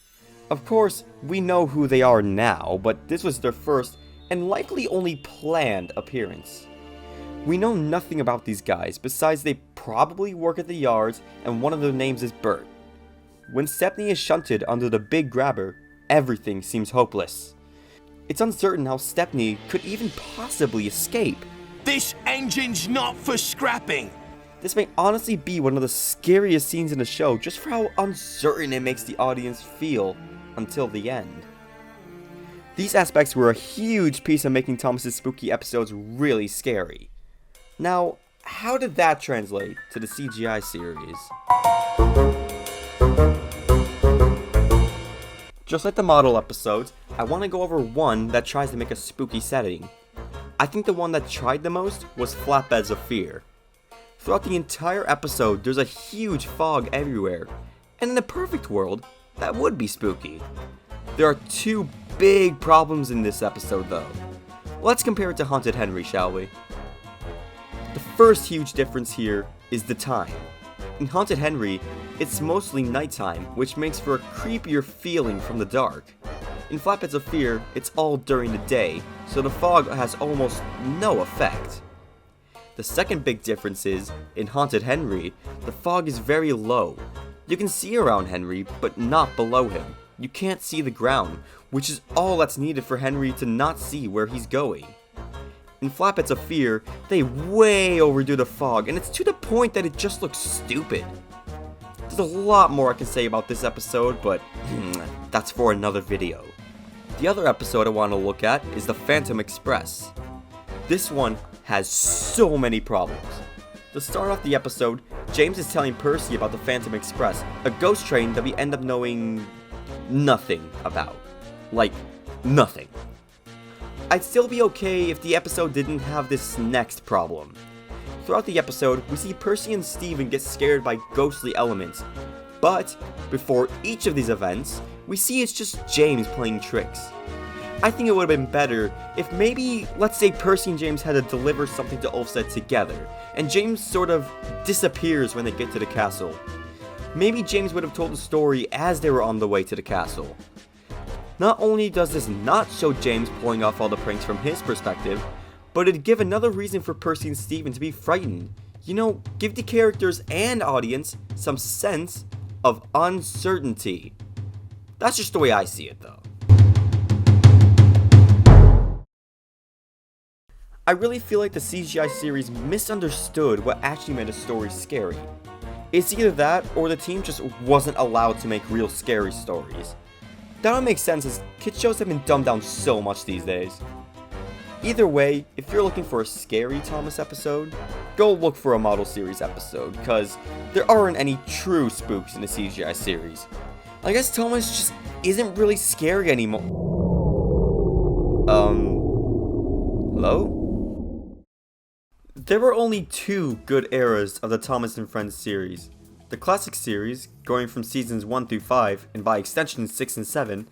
A: Of course, we know who they are now, but this was their first and likely only planned appearance. We know nothing about these guys besides they probably work at the yards and one of their names is Bert. When Stepney is shunted under the big grabber, everything seems hopeless. It's uncertain how Stepney could even possibly escape.
I: This engine's not for scrapping!
A: This may honestly be one of the scariest scenes in the show just for how uncertain it makes the audience feel until the end. These aspects were a huge piece of making Thomas's spooky episodes really scary. Now, how did that translate to the CGI series? Just like the model episodes, I want to go over one that tries to make a spooky setting. I think the one that tried the most was Flatbeds of Fear. Throughout the entire episode, there's a huge fog everywhere, and in a perfect world, that would be spooky. There are two big problems in this episode though. Let's compare it to Haunted Henry, shall we? The first huge difference here is the time. In Haunted Henry, it's mostly nighttime, which makes for a creepier feeling from the dark. In Flatbeds of Fear, it's all during the day, so the fog has almost no effect. The second big difference is, in Haunted Henry, the fog is very low. You can see around Henry, but not below him. You can't see the ground, which is all that's needed for Henry to not see where he's going. In Flatbeds of Fear, they way overdo the fog, and it's to the point that it just looks stupid. There's a lot more I can say about this episode, but that's for another video. The other episode I want to look at is the Phantom Express. This one has so many problems. To start off the episode, James is telling Percy about the Phantom Express, a ghost train that we end up knowing nothing about. Like, nothing. I'd still be okay if the episode didn't have this next problem. Throughout the episode, we see Percy and Steven get scared by ghostly elements, but before each of these events, we see it's just James playing tricks. I think it would have been better if maybe, let's say Percy and James had to deliver something to Ulfsted together, and James sort of disappears when they get to the castle. Maybe James would have told the story as they were on the way to the castle. Not only does this not show James pulling off all the pranks from his perspective, but it'd give another reason for Percy and Steven to be frightened. You know, give the characters and audience some sense of uncertainty. That's just the way I see it though. I really feel like the CGI series misunderstood what actually made a story scary. It's either that, or the team just wasn't allowed to make real scary stories. That would make sense as kids shows have been dumbed down so much these days. Either way, if you're looking for a scary Thomas episode, go look for a model series episode, cause there aren't any true spooks in the CGI series. I guess Thomas just isn't really scary anymore. Hello? There were only two good eras of the Thomas and Friends series. The classic series, going from seasons 1 through 5, and by extension 6 and 7,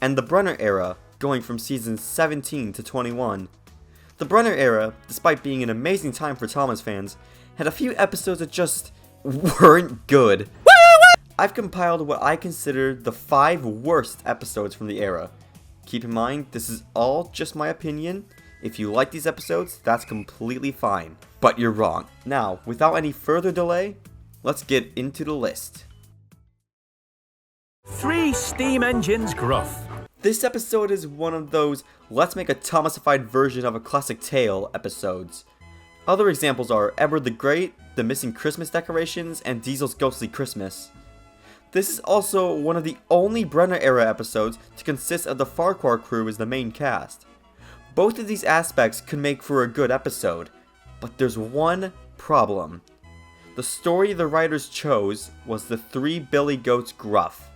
A: and the Brenner era, going from seasons 17 to 21. The Brenner era, despite being an amazing time for Thomas fans, had a few episodes that just weren't good. I've compiled what I consider the 5 worst episodes from the era. Keep in mind, this is all just my opinion. If you like these episodes, that's completely fine. But you're wrong. Now, without any further delay, let's get into the list.
L: 3 steam engines gruff.
A: This episode is one of those let's make a Thomasified version of a classic tale episodes. Other examples are Edward the Great, The Missing Christmas Decorations, and Diesel's Ghostly Christmas. This is also one of the only Brenner era episodes to consist of the Farquhar crew as the main cast. Both of these aspects could make for a good episode, but there's one problem. The story the writers chose was the 3 Billy Goats Gruff.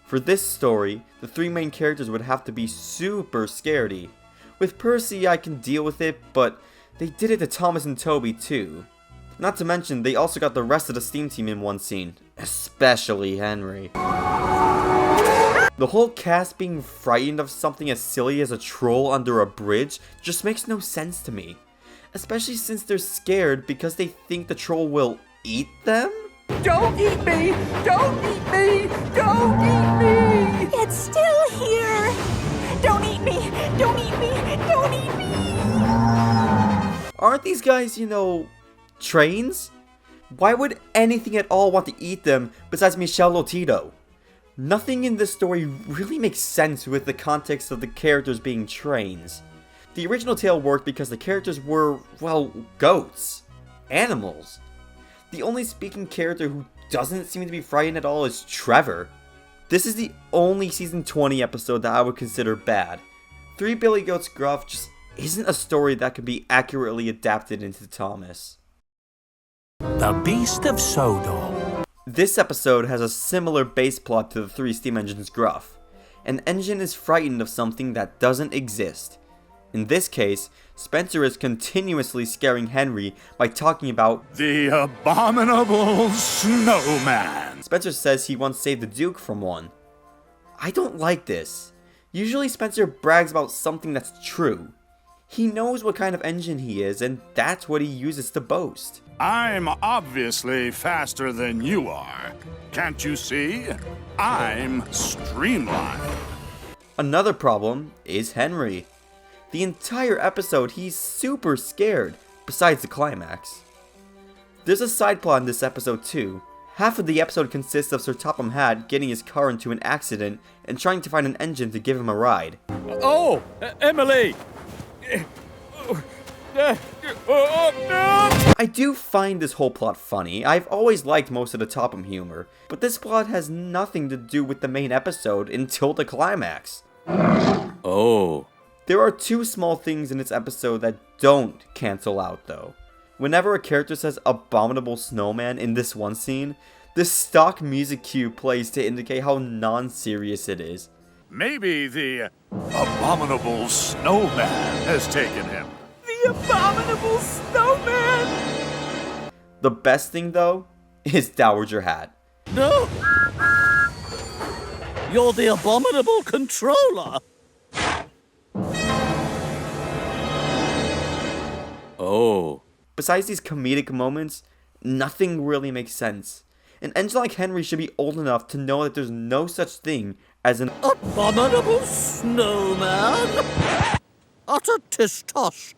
A: For this story, the 3 main characters would have to be super scaredy. With Percy I can deal with it, but they did it to Thomas and Toby too. Not to mention, they also got the rest of the steam team in one scene, especially Henry. The whole cast being frightened of something as silly as a troll under a bridge just makes no sense to me. Especially since they're scared because they think the troll will eat them?
L: Don't eat me! Don't eat me! Don't eat me!
O: It's still here! Don't eat me! Don't eat me! Don't eat me!
A: Aren't these guys, trains? Why would anything at all want to eat them besides Michelle Lotito? Nothing in this story really makes sense with the context of the characters being trains. The original tale worked because the characters were, well, goats. Animals. The only speaking character who doesn't seem to be frightened at all is Trevor. This is the only season 20 episode that I would consider bad. 3 Billy Goats Gruff just isn't a story that could be accurately adapted into Thomas.
L: The Beast of Sodor.
A: This episode has a similar base plot to the 3 steam engines Gruff. An engine is frightened of something that doesn't exist. In this case, Spencer is continuously scaring Henry by talking about
F: the abominable snowman.
A: Spencer says he once saved the Duke from one. I don't like this. Usually Spencer brags about something that's true. He knows what kind of engine he is, and that's what he uses to boast.
F: I'm obviously faster than you are. Can't you see? I'm streamlined.
A: Another problem is Henry. The entire episode, he's super scared, besides the climax. There's a side plot in this episode too. Half of the episode consists of Sir Topham Hatt getting his car into an accident and trying to find an engine to give him a ride.
D: Oh, Emily!
A: I do find this whole plot funny. I've always liked most of the Topham humor, but this plot has nothing to do with the main episode until the climax.
D: Oh.
A: There are 2 small things in this episode that don't cancel out though. Whenever a character says abominable snowman in this one scene, this stock music cue plays to indicate how non-serious it is.
F: Maybe the abominable snowman has taken him.
L: The abominable snowman!
A: The best thing though is Dowager Hat.
L: No! You're the abominable controller!
D: Oh.
A: Besides these comedic moments, nothing really makes sense. An engine like Henry should be old enough to know that there's no such thing as an
L: abominable snowman. Utter tis-tosh.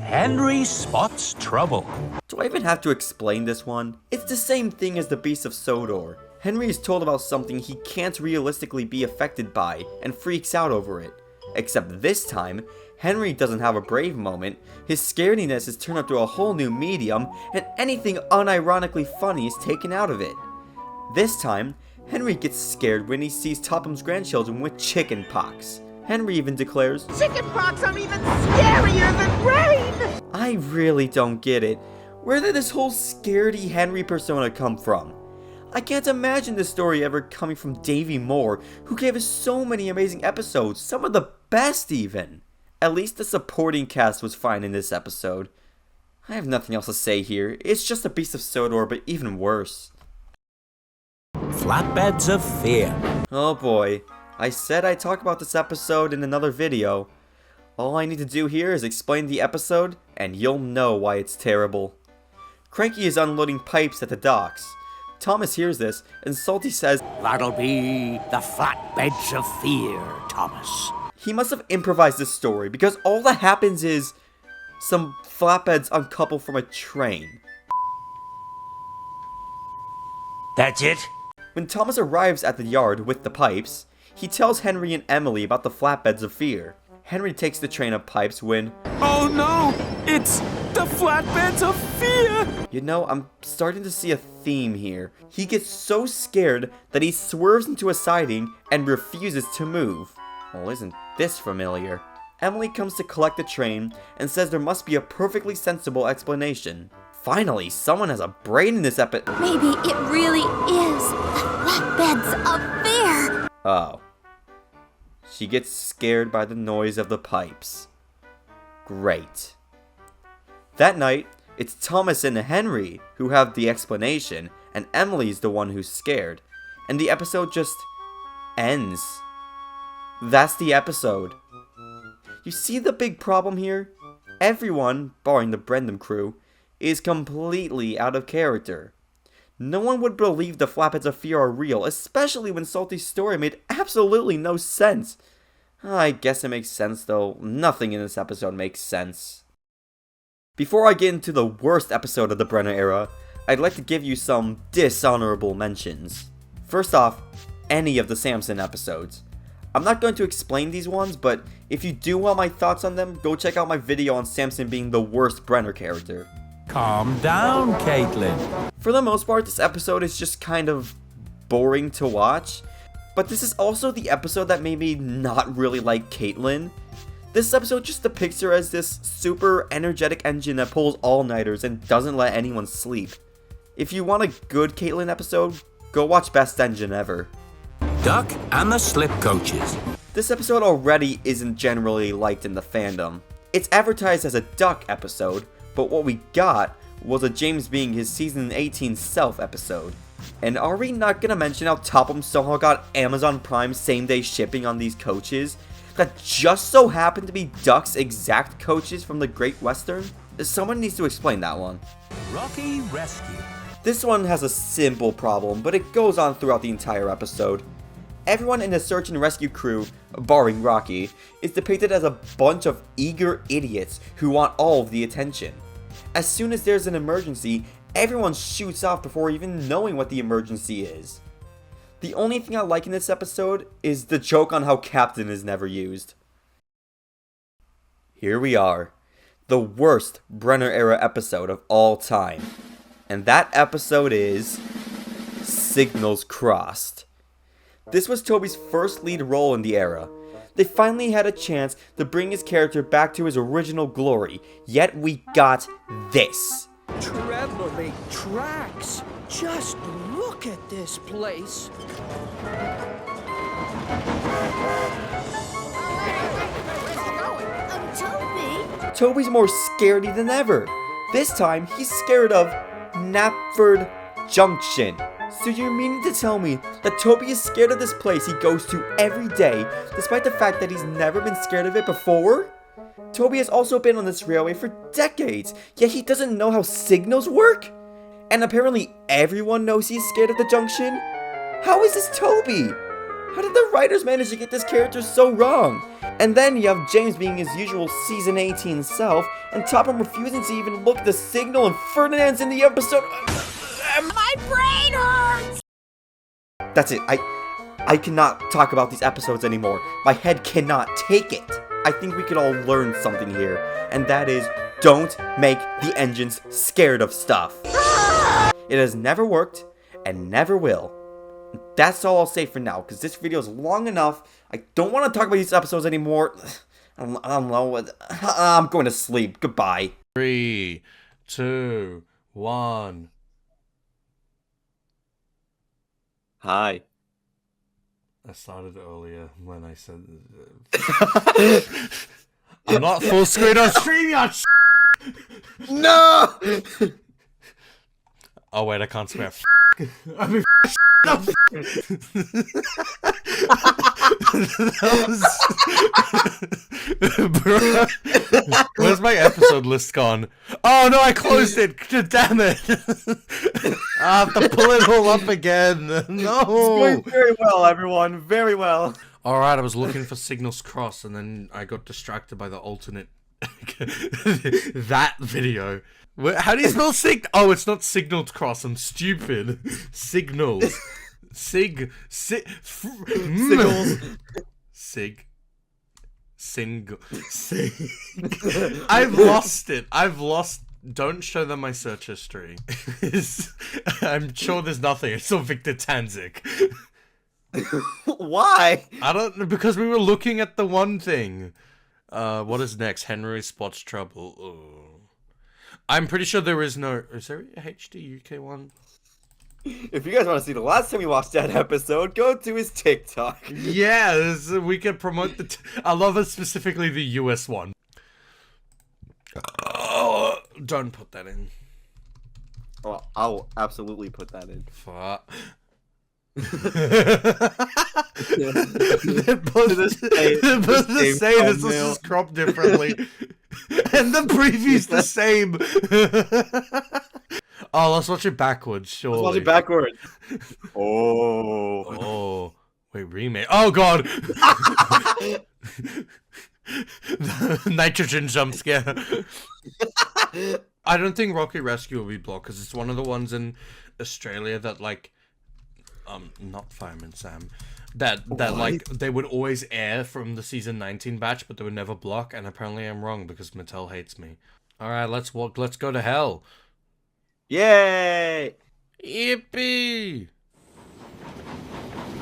B: Henry spots trouble.
A: Do I even have to explain this one? It's the same thing as the Beast of Sodor. Henry is told about something he can't realistically be affected by and freaks out over it. Except this time, Henry doesn't have a brave moment, his scarediness is turned up to a whole new medium, and anything unironically funny is taken out of it. This time, Henry gets scared when he sees Topham's grandchildren with chicken pox. Henry even declares,
N: "Chickenpox are even scarier than rain!"
A: I really don't get it. Where did this whole scaredy Henry persona come from? I can't imagine this story ever coming from Davey Moore, who gave us so many amazing episodes, some of the best even. At least the supporting cast was fine in this episode. I have nothing else to say here. It's just a Beast of Sodor, but even worse.
B: Flatbeds of Fear.
A: Oh boy. I said I'd talk about this episode in another video. All I need to do here is explain the episode, and you'll know why it's terrible. Cranky is unloading pipes at the docks. Thomas hears this, and Salty says,
I: That'll be the flatbeds of fear, Thomas.
A: He must have improvised this story, because all that happens is some flatbeds uncouple from a train.
I: That's it?
A: When Thomas arrives at the yard with the pipes, he tells Henry and Emily about the flatbeds of fear. Henry takes the train of pipes when...
B: Oh no! It's the flatbeds of fear!
A: You know, I'm starting to see a theme here. He gets so scared that he swerves into a siding and refuses to move. Well, isn't this familiar? Emily comes to collect the train and says there must be a perfectly sensible explanation. Finally, someone has a brain in this episode.
O: Maybe it really is the flatbeds of fear.
A: Oh. She gets scared by the noise of the pipes. Great. That night, it's Thomas and Henry who have the explanation, and Emily's the one who's scared. And the episode just ends. That's the episode. You see the big problem here? Everyone, barring the Brendan crew, is completely out of character. No one would believe the flatbeds of fear are real, especially when Salty's story made absolutely no sense. I guess it makes sense though. Nothing in this episode makes sense. Before I get into the worst episode of the Brenner era, I'd like to give you some dishonorable mentions. First off, any of the Samson episodes. I'm not going to explain these ones, but if you do want my thoughts on them, go check out my video on Samson being the worst Brenner character.
B: Calm down, Caitlin.
A: For the most part, this episode is just kind of boring to watch, but this is also the episode that made me not really like Caitlin. This episode just depicts her as this super energetic engine that pulls all-nighters and doesn't let anyone sleep. If you want a good Caitlin episode, go watch Best Engine Ever.
B: Duck and the Slip Coaches.
A: This episode already isn't generally liked in the fandom. It's advertised as a Duck episode, but what we got was a James being his season 18 self episode. And are we not gonna mention how Topham somehow got Amazon Prime same day shipping on these coaches that just so happened to be Duck's exact coaches from the Great Western? Someone needs to explain that one.
B: Rocky Rescue.
A: This one has a simple problem, but it goes on throughout the entire episode. Everyone in the search and rescue crew, barring Rocky, is depicted as a bunch of eager idiots who want all of the attention. As soon as there's an emergency, everyone shoots off before even knowing what the emergency is. The only thing I like in this episode is the joke on how Captain is never used. Here we are, the worst Brenner era episode of all time. And that episode is Signals Crossed. This was Toby's first lead role in the era. They finally had a chance to bring his character back to his original glory, yet we got this.
I: Trebly tracks. Just look at this place.
O: Toby?
A: Toby's more scaredy than ever. This time, he's scared of Knapford Junction. So you're meaning to tell me that Toby is scared of this place he goes to every day, despite the fact that he's never been scared of it before? Toby has also been on this railway for decades, yet he doesn't know how signals work? And apparently everyone knows he's scared of the junction? How is this Toby? How did the writers manage to get this character so wrong? And then you have James being his usual season 18 self, and Topham refusing to even look at the signal, and Ferdinand's in the episode.
O: My brain hurts!
A: That's it. I cannot talk about these episodes anymore. My head cannot take it. I think we could all learn something here, and that is, don't make the engines scared of stuff. It has never worked, and never will. That's all I'll say for now, because this video is long enough. I don't want to talk about these episodes anymore. I don't know. I'm going to sleep. Goodbye.
P: 3, 2, 1.
A: Hi.
P: I started earlier when I said... I'm not full screen on StreamYard!
A: No!
P: Oh wait, I can't swear. I mean, Bruh. Where's my episode list gone? Oh no, I closed it. Damn it. I have to pull it all up again. No.
A: It's going very well, everyone. Very well.
P: Alright, I was looking for Signals Cross and then I got distracted by the alternate that video. How do you spell sig? Oh, it's not Signals Cross. I'm stupid. Signals. Signals. I've lost it. Don't show them my search history. I'm sure there's nothing. It's all Victor Tanzik.
A: Why?
P: I don't know, because we were looking at the one thing. What is next? Henry spots trouble. Oh. I'm pretty sure there is no... Is there a HD UK one?
A: If you guys want to see the last time we watched that episode, go to his TikTok.
P: Yeah, we can promote the... I love it, specifically the US one. Oh, don't put that in.
A: Oh, I'll absolutely put that in.
P: Fuck.
A: They're both
P: the same. This is just cropped differently. And the preview's the same. Oh, let's watch it backwards, surely.
A: Let's watch it backwards. Oh.
P: Wait, remake. Oh, God. The nitrogen jump scare. I don't think Rocket Rescue will be blocked, because it's one of the ones in Australia that, like... not Fireman Sam. That like they would always air from the season 19 batch, but they would never block. And apparently I'm wrong because Mattel hates me. All right, let's go to hell.
A: Yay!
P: Yippee!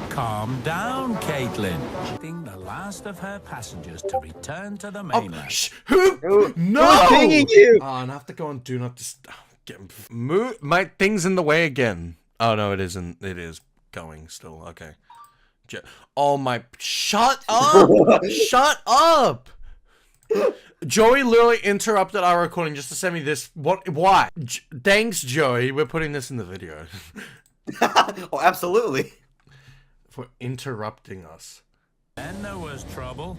B: Calm down, Caitlin. The last of her passengers to return to the mainland.
P: Who? No!
A: Who's pinging you?
P: Oh, and I have to go on Do Not Disturb. My thing's in the way again. Oh no, it isn't. It is going still. Okay. Oh my! Shut up! Shut up! Joey literally interrupted our recording just to send me this. What? Why? Thanks, Joey. We're putting this in the video.
A: Oh, absolutely.
P: For interrupting us.
B: Then there was trouble.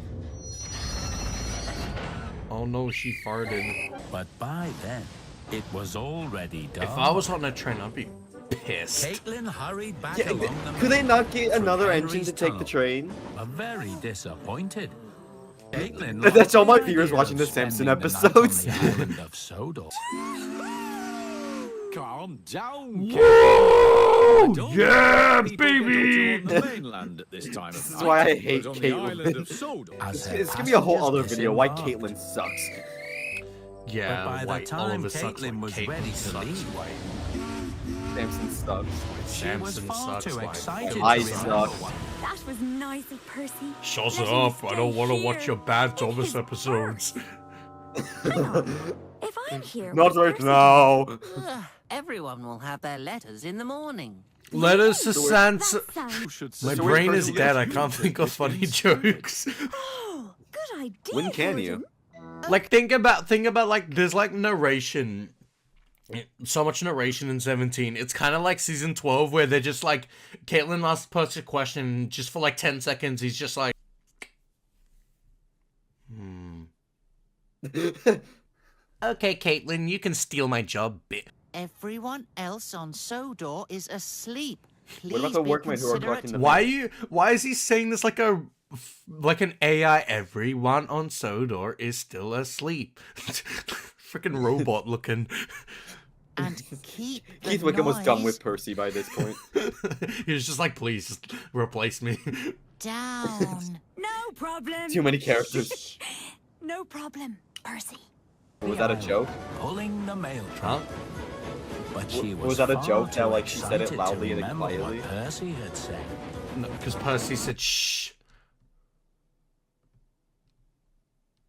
P: Oh no, she farted.
B: But by then, it was already done.
P: If I was on a train, I'd be pissed.
B: Caitlin hurried back
A: Yeah,
B: along the
A: could they not get another
B: Henry's
A: engine to take the
B: tunnel,
A: train?
B: but very disappointed. Caitlin
A: That's all my
B: loved the
A: viewers
B: idea
A: watching
B: of
A: the Samson
B: spending the night
A: episodes.
B: on the island of Sodor. Calm down,
P: Whoa! Yeah, baby!
A: This is why I hate Caitlin. It's gonna be a whole other video why Caitlin sucks.
P: Yeah,
B: But by the time
P: Oliver sucks,
B: Caitlin was ready to
P: sucks,
B: leave,
P: white.
A: Samson sucks.
B: she was
P: Samson
B: far
P: sucks,
B: too
P: white.
B: excited
A: I
B: to
A: suck.
B: remember what
O: That was nice of Percy.
P: Shut
O: Letting me
P: up! I don't
O: stay
P: want to watch
O: here
P: your bad
O: in
P: Thomas
O: his
P: episodes.
O: Hang on. If I'm here,
A: Not
O: with
A: right
O: Percy-
A: now.
C: Ugh, everyone will have their letters in the morning.
P: Letters to
O: That
P: Sansa.
O: sounds-
P: My
A: So
P: brain
A: where's
P: is
A: Percy?
P: dead. I can't think of funny jokes.
O: Oh, good idea.
A: When can you?
O: Jordan.
P: Like think about like there's like narration. So much narration in 17. It's kind of like season 12 where they're just like Caitlin asks Percy a question and just for like 10 seconds he's just like Okay, Caitlin, you can steal my job, bit.
G: Everyone else on Sodor is asleep. Please
A: What about the
G: be
A: workmen who are
G: considerate.
A: collecting the
P: Why is he saying this like an AI? Everyone on Sodor is still asleep. Freaking robot looking.
G: And keep the
A: Keith Wickham was done
G: noise
A: with Percy by this point.
P: He was just like, please, just replace me.
G: down.
O: No problem.
A: Too many characters.
O: No problem, Percy.
A: Was that a joke?
B: pulling the mail
P: Huh?
B: truck. But she
A: Was that a
B: far
A: joke
B: too
A: that, like, she said it
B: excited to
A: loudly and
B: remember what
A: quietly?
B: Percy had said.
P: No, because Percy said shh.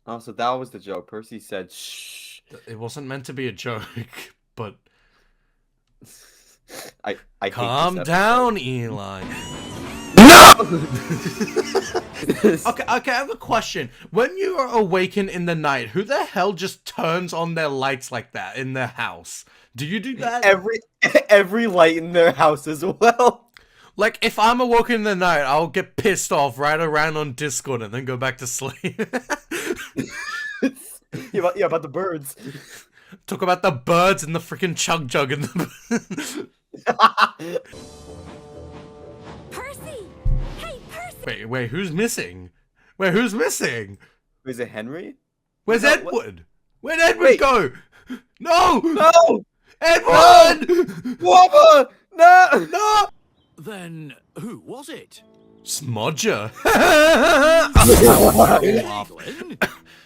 A: Oh, so that was the joke. Percy said shh.
P: It wasn't meant to be a joke, but
A: I hate
P: calm
A: this
P: down, Eli. Okay, I have a question. When you are awakened in the night, who the hell just turns on their lights like that in their house? Do you do that?
A: Every light in their house as well.
P: Like, if I'm awoken in the night, I'll get pissed off, ride around on Discord, and then go back to sleep.
A: Yeah, about the birds.
P: Talk about the birds and the freaking chug jug and the...
O: Percy! Hey, Percy!
P: Wait, who's missing? Wait, who's missing?
A: Is it Henry?
P: Where's Edward? Where'd Edward go? No!
A: No!
P: Edward!
A: Wobber! No! No!
I: Then who was it?
P: Smodger.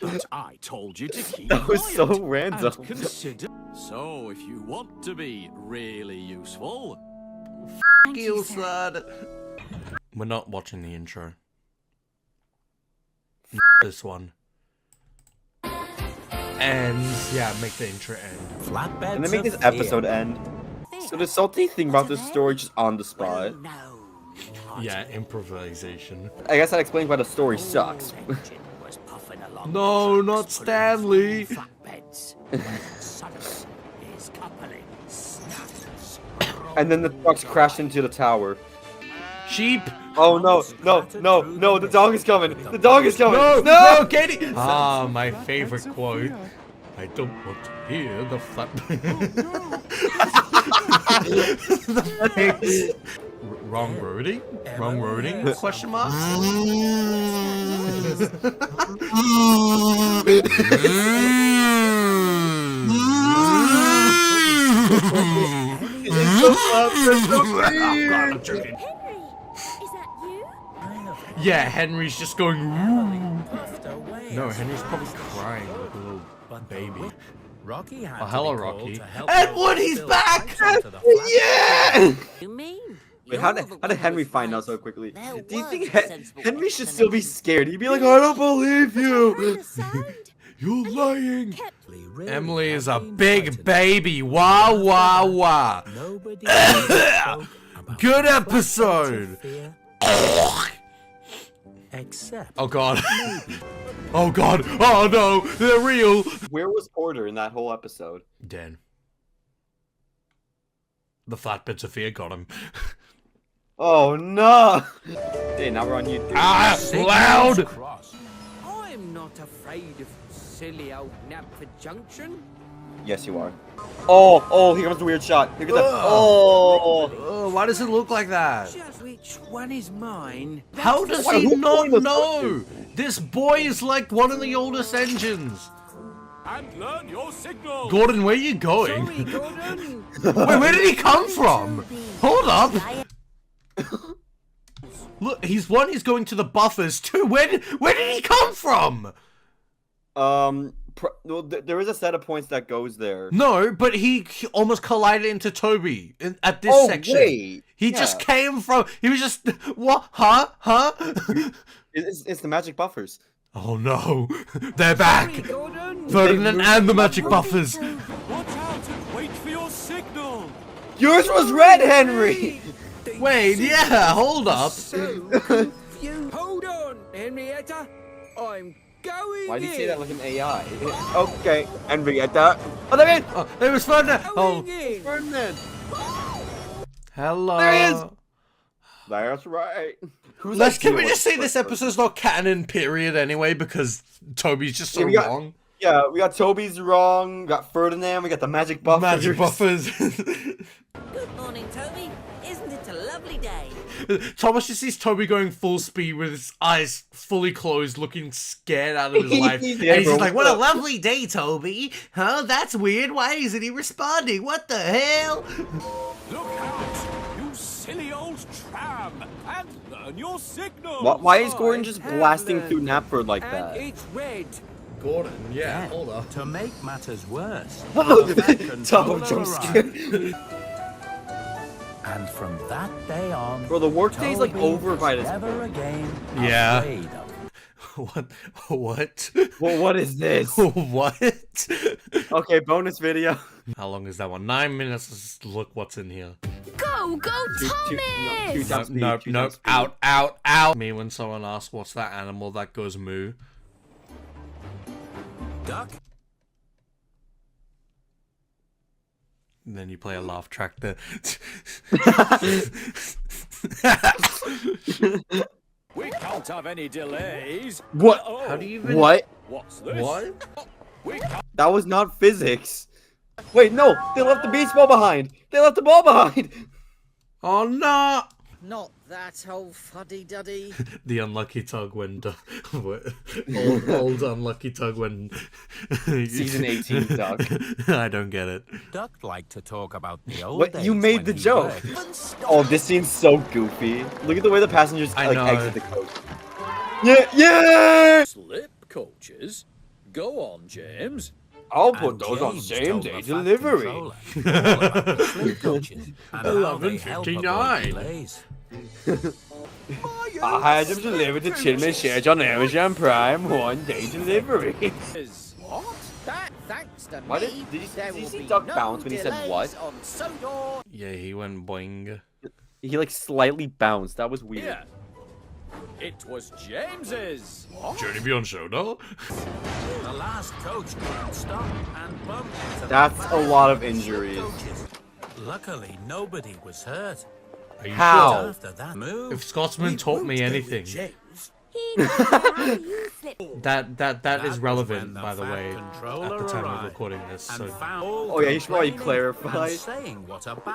I: But I told you to keep
A: That was
I: quiet
A: so random.
I: and consider. So, if you want to be really useful,
P: F you, son. We're not watching the intro. This one. And yeah, make the intro end.
I: Flatbeds
A: And then make this episode end. So the salty thing about this story just on the spot.
P: Yeah, improvisation.
A: I guess that explains why the story sucks.
P: No, not Stanley.
A: And then the trucks crash into the tower.
P: Sheep.
A: Oh no, the dog is coming. The dog is coming.
P: No, Katie. Ah, my favorite quote. I don't want to hear the flat. Wrong roading? Wrong roading? Question mark? Yeah, Henry's just going. No, Henry's probably crying like a little baby.
B: Rocky had
P: oh, hello, Rocky.
A: Edward, he's back! Yeah!
C: You mean?
A: Wait, how did Henry find out so quickly? Do you think Henry should still be scared? He'd be like, I don't believe you! You're lying!
P: Emily is a big baby. Wah, wah, wah. Good episode!
B: Except.
P: Oh god. Oh god. Oh no. They're real.
A: Where was Porter in that whole episode?
P: Dead. The Flatbeds of Fear got him.
A: Oh no. Hey, now we're on YouTube.
P: Ah, loud.
L: I'm not afraid of silly old Napford Junction.
A: Yes, you are. Oh, here comes the weird shot. Look at that. Oh,
P: why does it look like that?
L: Just which one is mine?
P: How does he not know? This boy is like one of the oldest engines.
F: And learn your signal.
P: Gordon, where are you going?
L: Sorry, Gordon.
P: Wait, where did he come from? Hold up. Look, he's going to the buffers too. Where did he come from?
A: Well, there is a set of points that goes there.
P: No, but he almost collided into Toby at this section.
A: Wait.
P: He just came from. He was just what? Huh?
A: It's the magic buffers.
P: Oh no, they're back. Ferdinand and the magic buffers.
F: Watch out and wait for your signal.
A: Yours was red, Henry.
P: Wait, yeah, hold up.
L: Hold on, Henrietta. I'm going.
A: Why did you say that like an AI? Okay, Henrietta. Oh, there it is.
P: Oh, there was Ferdinand. Oh,
A: Ferdinand.
P: Hello.
A: There he is. That's right.
P: Can we just say this episode's not canon, period, anyway, because Toby's just so wrong?
A: Yeah, we got Toby's wrong, we got Ferdinand, we got the magic buffers.
P: Magic buffers.
C: Good morning, Toby. Isn't it a lovely day?
P: Thomas just sees Toby going full speed with his eyes fully closed, looking scared out of his life. And he's just like, what a lovely day, Toby. Huh? That's weird. Why isn't he responding? What the hell?
F: Look out, you silly old tram, and learn your signal.
A: Why is Gordon just blasting through Napford like that?
L: It's red.
P: Gordon, yeah, hold up.
B: To make matters worse,
A: Double jump scare.
B: And from that day on,
A: bro, the workday's like over by this
B: never again.
P: Yeah. What?
A: Well, what is this?
P: What?
A: Okay, bonus video.
P: How long is that one? 9 minutes. Let's look what's in here.
O: Go, Thomas!
P: Nope. Out. Me when someone asks what's that animal that goes moo.
B: Duck.
P: And then you play a laugh track there.
I: We can't have any delays.
A: What?
P: How do you even...
A: What?
I: What's this?
P: What?
A: That was not physics. Wait, no! They left the beach ball behind! They left the ball behind!
P: Oh no!
Q: Not that old fuddy-duddy.
P: The unlucky tug when... old unlucky tug when...
A: Season 18 Duck.
P: I don't get it.
B: Duck like to talk about the old
A: What?
B: days
A: You made
B: when
A: the
B: he
A: joke!
B: worked.
A: Oh, this scene's so goofy. Look at the way the passengers
P: I
A: like
P: know.
A: exit the coach. Yeah, yeah!
I: Slip coaches. Go on, James.
A: I'll put
B: And
A: those on
B: James
A: same
B: told
A: day
B: the Fat
A: delivery.
B: Controller all about the slip coaches and how they help avoid
P: 11:59.
B: delays.
A: I had them delivered to Chilman Shares on Amazon Prime 1 day delivery.
Q: What? Thanks to
A: Why
Q: me,
A: did you
Q: there will
A: see
Q: be
A: Duck
Q: no
A: bounce when he said what?
Q: delays on Sodor.
P: Yeah, he went boing.
A: He like slightly bounced. That was weird.
I: Yeah. It was James's.
P: Journey beyond Sodor?
B: The last coach couldn't stop and bumped into
A: That's
B: the
A: a
B: back
A: lot of
B: the
A: injuries.
B: coaches. Luckily, nobody was hurt.
P: Are you
A: How?
P: sure?
B: After that move,
P: If Scotsman taught me anything, that is relevant, by the way, at the time of recording this. So.
A: Oh yeah, you should probably clarify.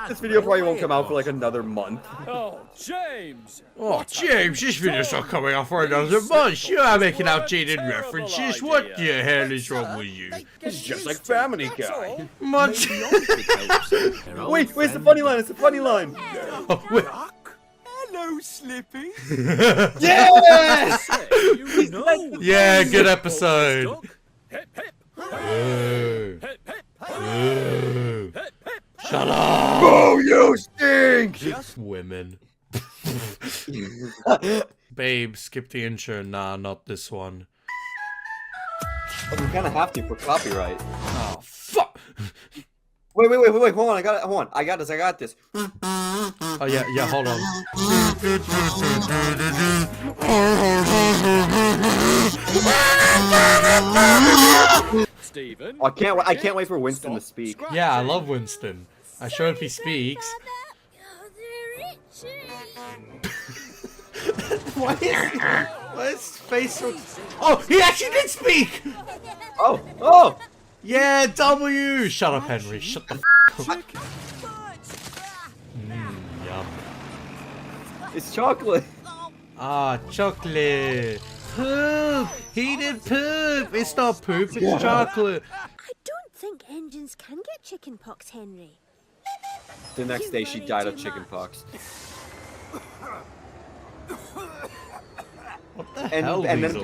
A: This video probably won't come out for like another month.
I: Oh, James.
P: Oh, James, this video's not coming out for another month. You are making outdated references. What the hell is wrong with you?
A: It's just like Family Guy.
P: Much.
A: Wait, it's the funny line. It's the funny line.
P: Oh, wait.
I: Hello, Slippy.
A: Yes!
P: Yeah, good episode.
I: Hip, hip.
P: Ooh.
I: Hip, hip.
P: Ooh. Shut up!
A: Oh, you stink!
P: Women. Babe, skip the intro. Nah, not this one.
A: Oh, we kind of have to for copyright.
P: Oh, fuck!
A: Wait, hold on, I got this.
P: Oh, yeah, hold on.
I: Stephen.
A: I can't wait for Winston to speak.
P: Yeah, I love Winston. I sure hope he speaks. Why is his face so... Oh, he actually did speak!
A: Oh!
P: Yeah, W! Shut up, Henry. Shut the f up. Yum.
A: It's chocolate.
P: Ah, chocolate. Poop! He did poop! It's not poop, it's chocolate.
R: I don't think engines can get chicken pox, Henry.
A: The next day, she died of chickenpox.
P: What the hell,
A: And
P: Weasel?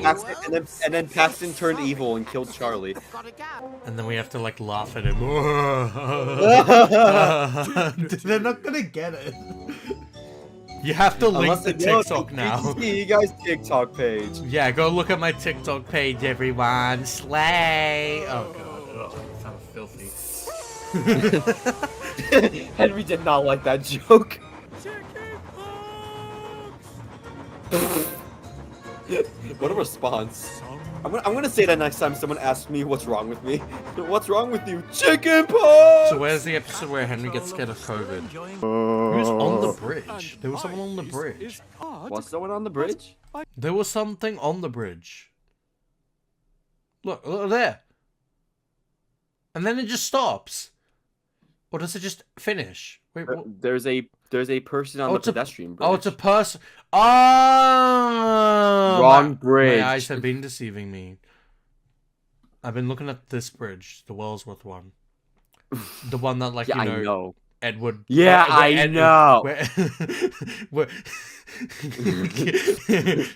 A: then Paxton turned evil and killed Charlie.
P: And then we have to like laugh at him. They're not gonna get it. You have to link the TikTok now.
A: You guys' TikTok page.
P: Yeah, go look at my TikTok page, everyone. Slay! Oh god, sounds filthy.
A: Henry did not like that joke. What a response. I'm gonna say that next time someone asks me what's wrong with me. What's wrong with you? Chickenpox!
P: So where's the episode where Henry gets scared of COVID? Who's on the bridge? There was someone on the bridge.
A: Was someone on the bridge?
P: There was something on the bridge. Look there. And then it just stops. Or does it just finish? Wait, what?
A: There's a person on the pedestrian bridge.
P: Oh, it's a person. Oh!
A: Wrong bridge.
P: My eyes have been deceiving me. I've been looking at this bridge, the Wellsworth one. The one that, like,
A: yeah,
P: you know,
A: I know.
P: Edward.
A: Yeah, I know.
P: Where...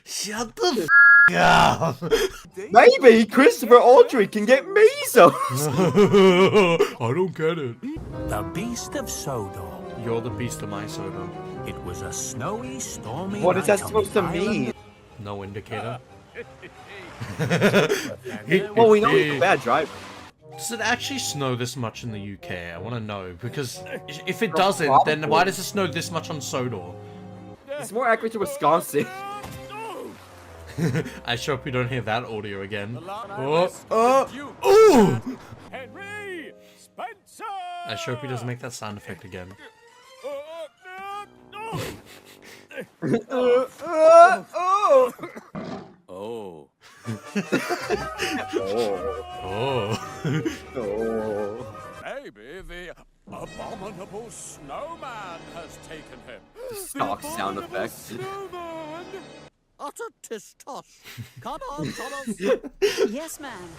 P: Shut the f up.
A: Maybe Christopher Aldrich can get measles.
P: I don't get it.
B: The Beast of Sodor.
P: You're the beast of my Sodor.
B: It was a snowy, stormy
A: What is that
B: night on
A: supposed
B: the
A: to mean?
P: No indicator.
A: Well, we know he's a bad driver.
P: Does it actually snow this much in the UK? I want to know, because if it doesn't, then why does it snow this much on Sodor?
A: It's more accurate to Wisconsin.
P: I sure hope we don't hear that audio again. Ooh!
I: Henry! Spencer!
P: I sure hope he doesn't make that sound effect again.
I: Oh. Maybe the abominable snowman has taken him.
A: Stock sound effect.
Q: Utter tis tosh. Come on, Thomas.
O: Yes, ma'am.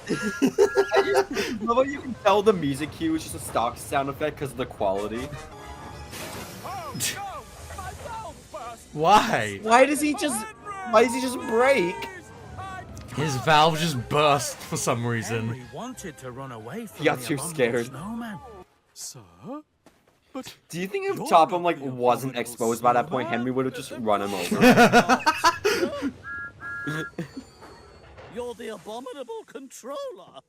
A: Although you can tell the music cue is just a stock sound effect because of the quality.
P: Why?
A: Why does he just break?
P: His valve just burst for some reason.
I: Henry wanted to run away from
A: He got
I: the
A: too
I: abominable
A: scared.
I: Snowman. Sir? But
A: Do you think if Topham like wasn't exposed by that point, Henry would have just run him over?
Q: You're the abominable controller.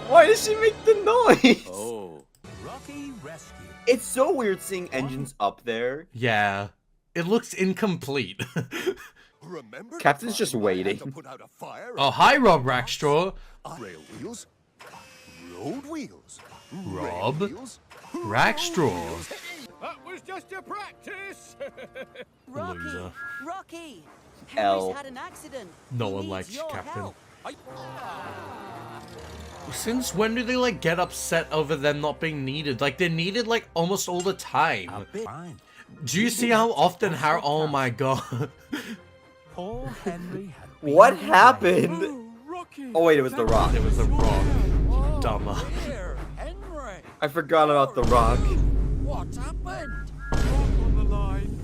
A: Why does she make the noise?
I: Oh. Rocky Rescue.
A: It's so weird seeing engines up there.
P: Yeah. It looks incomplete.
K: Remember
A: Captain's just waiting.
P: Oh, hi, Rob Rackstraw.
K: Rail wheels, road wheels,
P: Rob
K: rail wheels,
P: Rackstraw.
I: That was just a practice.
P: Loser.
O: Rocky!
A: L.
O: Henry's had an accident.
P: No
O: He
P: one
O: needs
P: likes
O: your
P: Captain.
O: help.
P: Since when do they like get upset over them not being needed? Like they're needed like almost all the time. Do you see how often Harry? Oh my god.
I: Poor Henry had
A: What happened? Oh wait, it was the Rock.
P: It was the Rock. Dumber.
I: Here, Henry.
A: I forgot about the Rock.
Q: What happened?
I: On the line.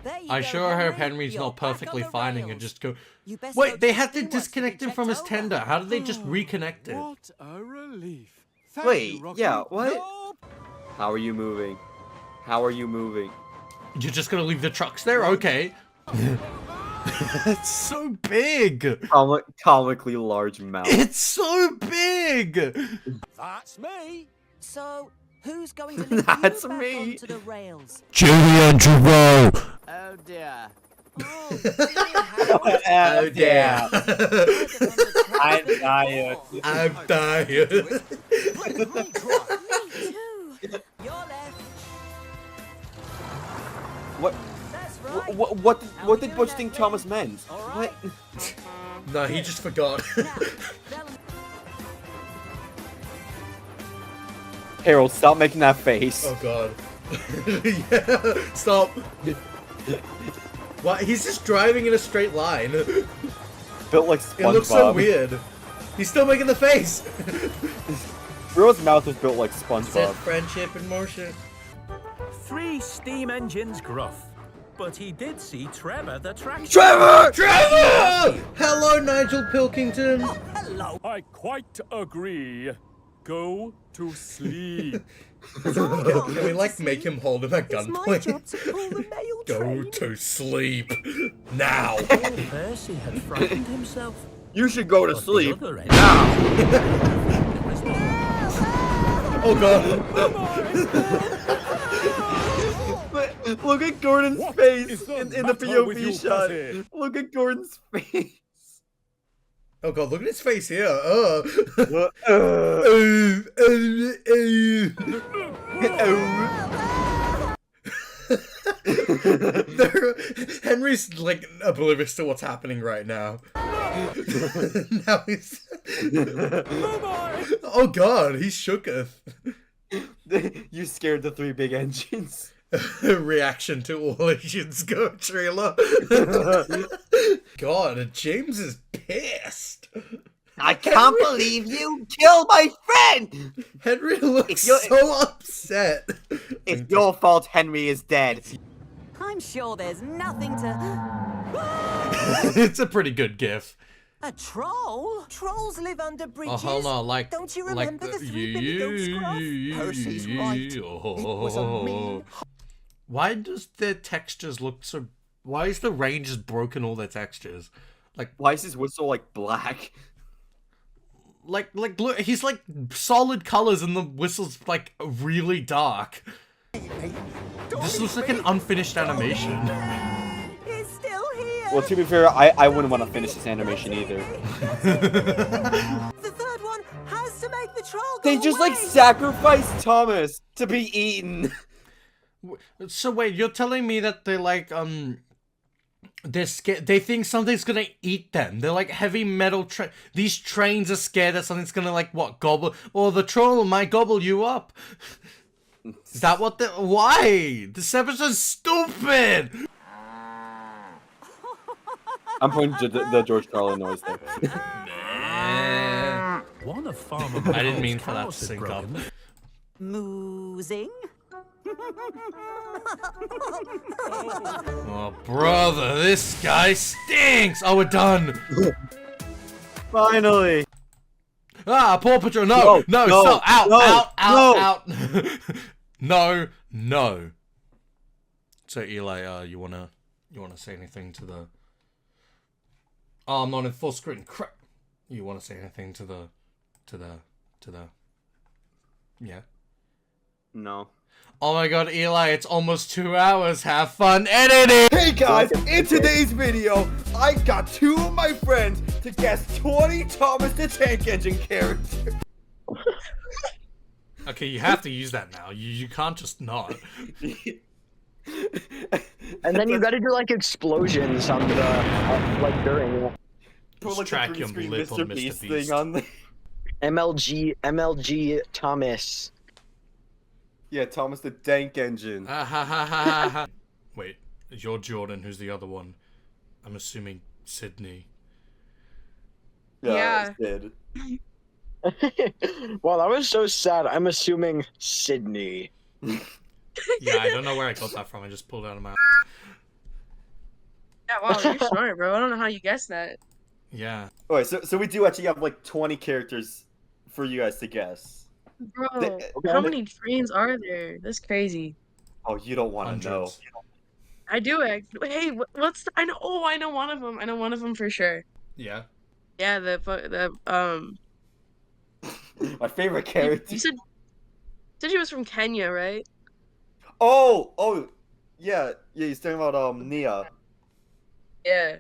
O: There you
P: I
O: go,
P: sure hope
O: Henry.
P: Henry's
O: You're
P: not
O: back on
P: perfectly
O: the
P: fine and
O: rails.
P: just go.
O: You best go
P: Wait, they
O: to
P: had to
O: Stewart's to
P: disconnect
O: be
P: him from his
O: checked over.
P: tender. How did they just reconnect it?
I: What a relief. Thank
A: Wait,
I: you, Rocky.
A: yeah, what?
I: No.
A: How are you moving? How are you moving?
P: You're just gonna leave the trucks there? Okay. It's so big.
A: Comically large mouth.
P: It's so big.
I: That's me.
O: So, who's going to lift
A: That's
O: you back
A: me.
O: onto the rails?
P: Julian Giroux.
Q: Oh dear.
O: Oh, dear,
A: Oh dear.
O: I'm
A: tired.
P: I'm tired.
O: Me too. You're left.
A: What?
O: That's right.
A: What did Butch think Thomas meant? What?
P: No, he just forgot.
A: Harold, stop making that face.
P: Oh god. Yeah, stop. What? He's just driving in a straight line.
A: Built like SpongeBob.
P: It looks so weird. He's still making the face.
A: Rio's mouth was built like
P: Set
A: SpongeBob.
P: friendship in motion.
I: 3 steam engines gruff. But he did see Trevor the tractor.
A: Trevor!
P: Trevor! Hello, Nigel Pilkington.
O: Oh, hello.
F: I quite agree. Go to sleep.
P: Can we like make him hold him at
O: It's my
P: gunpoint?
O: job to pull the mail
P: Go
O: train.
P: to sleep now.
I: Percy had frightened himself.
A: You should go to
I: But the
A: sleep
I: other end-
A: now.
P: Oh god.
A: Look at Gordon's face
F: is the
A: in the
F: matter with you,
A: POV shot.
F: Percy?
A: Look at Gordon's face.
P: Oh god, look at his face here. Henry's like oblivious to what's happening right now. Now he's. Oh god, he's shooketh.
A: You scared the 3 big engines.
P: Reaction to all Asians go trailer. God, James is pissed.
A: I can't believe you killed my friend!
P: Henry looks
A: you're-
P: so upset.
A: It's your fault Henry is dead.
O: I'm sure there's nothing to...
P: It's a pretty good gif.
O: A troll? Trolls live under bridges.
P: Oh, hold on, like,
O: Don't you
P: like
O: remember the 3 billy goats, Gruff?
K: Percy's right. It was a mean...
P: Why does their textures look so? Why is the range just broken all their textures? Like,
A: Why is his whistle like black?
P: like look, he's like solid colors and the whistle's like really dark. This looks like an unfinished animation.
O: He's still here.
A: Well, to be fair, I wouldn't want to finish this animation either.
O: The third one has to make the troll go
A: They just
O: away.
A: like sacrificed Thomas to be eaten.
P: So wait, you're telling me that they like they're scared. They think something's gonna eat them. They're like heavy metal train. These trains are scared that something's gonna like what gobble, or the troll might gobble you up. Is that what the? Why? This episode's stupid.
A: I'm putting the George Carlin noise there.
I: One of Farmer
P: I didn't mean
I: Brown's
P: for that to
I: cows had
P: sync up.
I: broken.
O: Moozing.
P: Oh, brother, this guy stinks! Oh, we're done!
A: Finally!
P: Ah, Paw Patrol, no, stop! Out! No. So, Eli, you wanna say anything to the... Oh, I'm not in full screen, crap! You wanna say anything to the... Yeah?
A: No.
P: Oh my god, Eli, it's almost 2 hours. Have fun editing!
A: Hey guys, in today's video, I got 2 of my friends to guess 20 Thomas the Tank Engine characters.
P: Okay, you have to use that now. You can't just not.
S: And then you gotta do like explosions on the like during it.
A: Put like
P: track
A: a green
P: your
A: screen
P: lip on
A: Mr.
P: Mr.
A: Beast
P: Beast.
A: thing on the...
S: MLG Thomas.
A: Yeah, Thomas the Tank Engine.
P: Wait, you're Jordan, who's the other one? I'm assuming Sydney.
R: Yeah.
A: Sid.
S: Wow, that was so sad. I'm assuming Sydney.
P: Yeah, I don't know where I got that from. I just pulled it out of my...
R: Yeah, wow, you're smart, bro. I don't know how you guessed that.
P: Yeah.
A: Alright, so we do actually have like 20 characters for you guys to guess.
R: Bro, how many trains are there? That's crazy.
A: Oh, you don't want to know.
R: I do actually. Hey, what's the... I know. Oh, I know one of them. I know one of them for sure.
P: Yeah.
R: Yeah,
A: My favorite character.
R: You said he was from Kenya, right?
A: Oh, yeah, he's talking about Nia.
R: Yeah.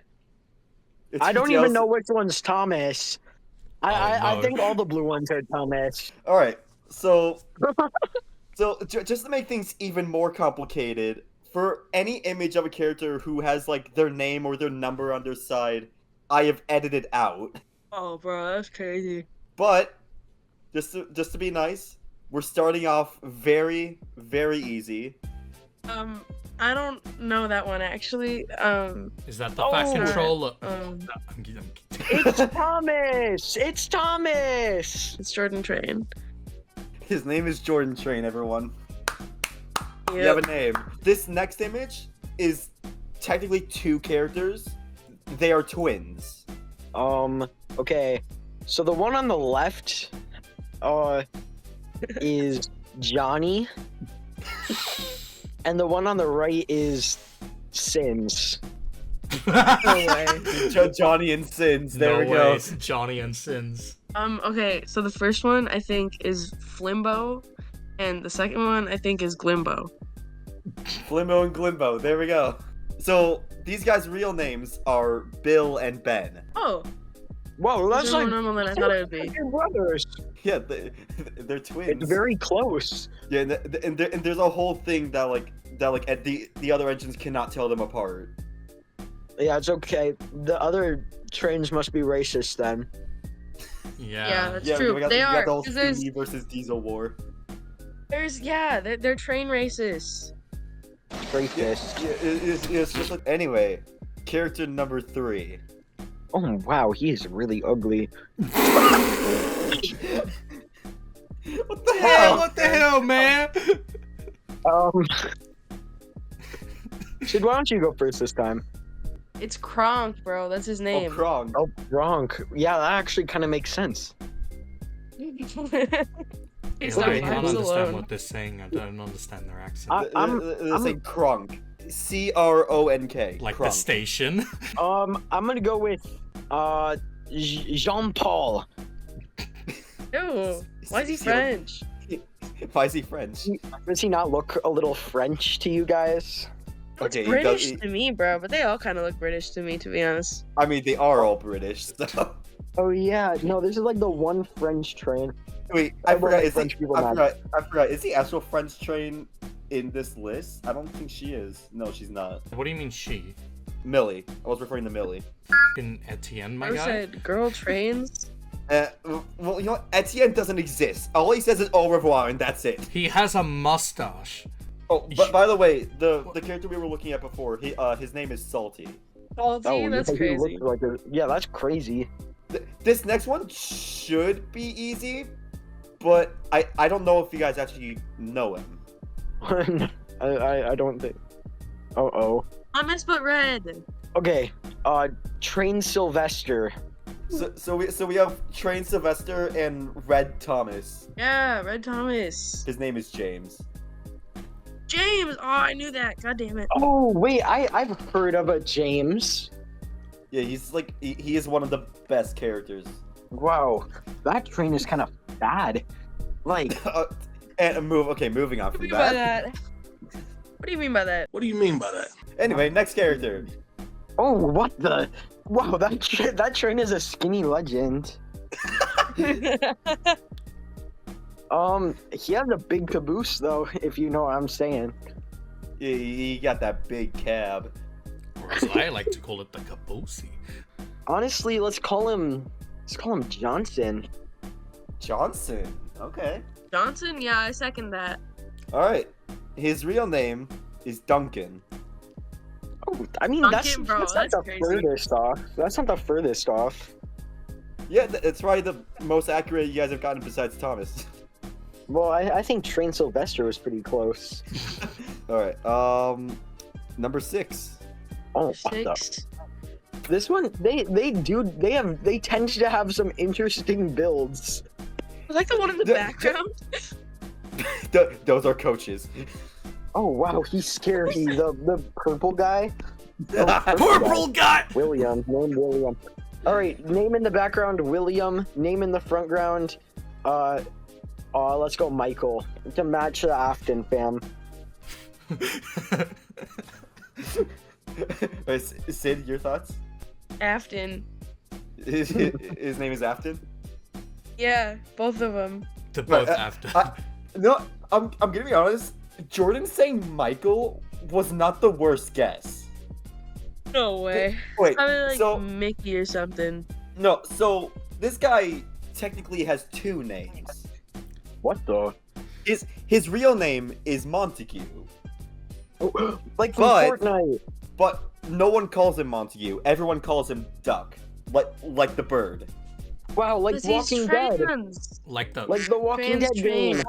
S: I don't even know which one's Thomas. I think all the blue ones are Thomas.
A: All right, so just to make things even more complicated, for any image of a character who has like their name or their number on their side, I have edited out.
R: Oh, bro, that's crazy.
A: But just to be nice, we're starting off very, very easy.
R: I don't know that one actually.
P: Is that the fat controller?
S: It's Thomas! It's Thomas!
R: It's Jordan Train.
A: His name is Jordan Train, everyone.
R: Yep.
A: You have a name. This next image is technically 2 characters. They are twins.
S: Okay. So the one on the left, is Johnny. And the one on the right is Sins.
R: No way.
A: Johnny and Sins. There we go.
P: Johnny and Sins.
R: Okay, so the first one I think is Flimbo, and the second one I think is Glimbo.
A: Flimbo and Glimbo. There we go. So these guys' real names are Bill and Ben.
R: Oh.
S: Whoa, that's
R: more
S: like
R: normal than I thought it would be.
S: brothers.
A: Yeah, they're twins.
S: It's very close.
A: Yeah, and there's a whole thing that the other engines cannot tell them apart.
S: Yeah, it's okay. The other trains must be racist then.
R: Yeah, that's true.
A: We got
R: They are.
A: the whole
R: 'cause there's
A: Steamy versus Diesel war.
R: they're train racists.
S: Racist.
A: Yeah, it's just like, anyway, character number 3.
S: Oh wow, he is really ugly.
A: What the hell?
P: What the hell, man?
S: Sid, why don't you go first this time?
R: It's Kronk, bro. That's his name.
A: Oh, Kronk.
S: Oh, Kronk. Yeah, that actually kind of makes sense.
R: He's
P: I
R: not
P: don't
R: vibes
P: understand
R: alone.
P: what they're saying. I don't understand their accent.
A: They say Kronk. Cronk.
P: Like
A: Kronk.
P: the station.
S: I'm gonna go with Jean-Paul.
R: Ew. Why is he French?
A: Why is he French?
S: Does he not look a little French to you guys?
R: It's
A: Okay,
R: British to me, bro, but they all kind of look British to me, to be honest.
A: I mean, they are all British, so...
S: Oh yeah, no, this is like the one French train.
A: Wait, I forgot.
S: French people matter.
A: I forgot. Is the actual French train in this list. I don't think she is. No, she's not.
P: What do you mean she?
A: Millie. I was referring to Millie.
P: In Etienne, my
R: I
P: guy.
R: said girl trains.
A: Well, you know what? Etienne doesn't exist. All he says is au revoir, and that's it.
P: He has a mustache.
A: Oh, but by the way, the character we were looking at before, his name is Salty.
R: Salty? That's crazy.
S: Yeah, that's crazy.
A: This next one should be easy, but I don't know if you guys actually know him.
S: I don't think. Uh-oh.
R: Thomas but red.
S: Okay, Train Sylvester.
A: So we have Train Sylvester and Red Thomas.
R: Yeah, Red Thomas.
A: His name is James.
R: James! Oh, I knew that. God damn it.
S: Oh, wait, I've heard of a James.
A: Yeah, he's like, he is one of the best characters.
S: Wow, that train is kind of bad. Like...
A: moving on from that.
R: What do you mean by that?
H: What do you mean by that?
A: Anyway, next character.
S: Oh, what the? Wow, that train is a skinny legend. He has a big caboose though, if you know what I'm saying.
A: Yeah, he got that big cab.
P: Or as I like to call it, the caboose.
S: Honestly, let's call him Johnson.
A: Johnson. Okay.
R: Johnson? Yeah, I second that.
A: All right. His real name is Duncan.
S: Oh, I mean
R: Duncan,
S: that's not the
R: crazy.
S: furthest off. That's not the furthest off.
A: Yeah, it's probably the most accurate you guys have gotten besides Thomas.
S: Well, I think Train Sylvester was pretty close.
A: All right. Number 6.
S: Oh,
R: Six.
S: This one, they tend to have some interesting builds.
R: I like the one in the background.
A: Those are coaches.
S: Oh wow, he's scary. The purple guy.
P: Purple guy.
S: William. Name William. All right, name in the background William. Name in the front ground. Let's go Michael to match the Afton fam.
A: Sid, your thoughts?
R: Afton.
A: His name is Afton?
R: Yeah, both of them.
P: They're both Afton.
A: No, I'm gonna be honest. Jordan saying Michael was not the worst guess.
R: No way.
A: Wait,
R: Probably like
A: so
R: Mickey or something.
A: No, so this guy technically has 2 names.
S: What the?
A: His real name is Montague.
S: Oh, like from Fortnite.
A: But no one calls him Montague. Everyone calls him Duck, like the bird.
S: Wow, like Walking Dead.
P: Like the
S: Walking Dead game.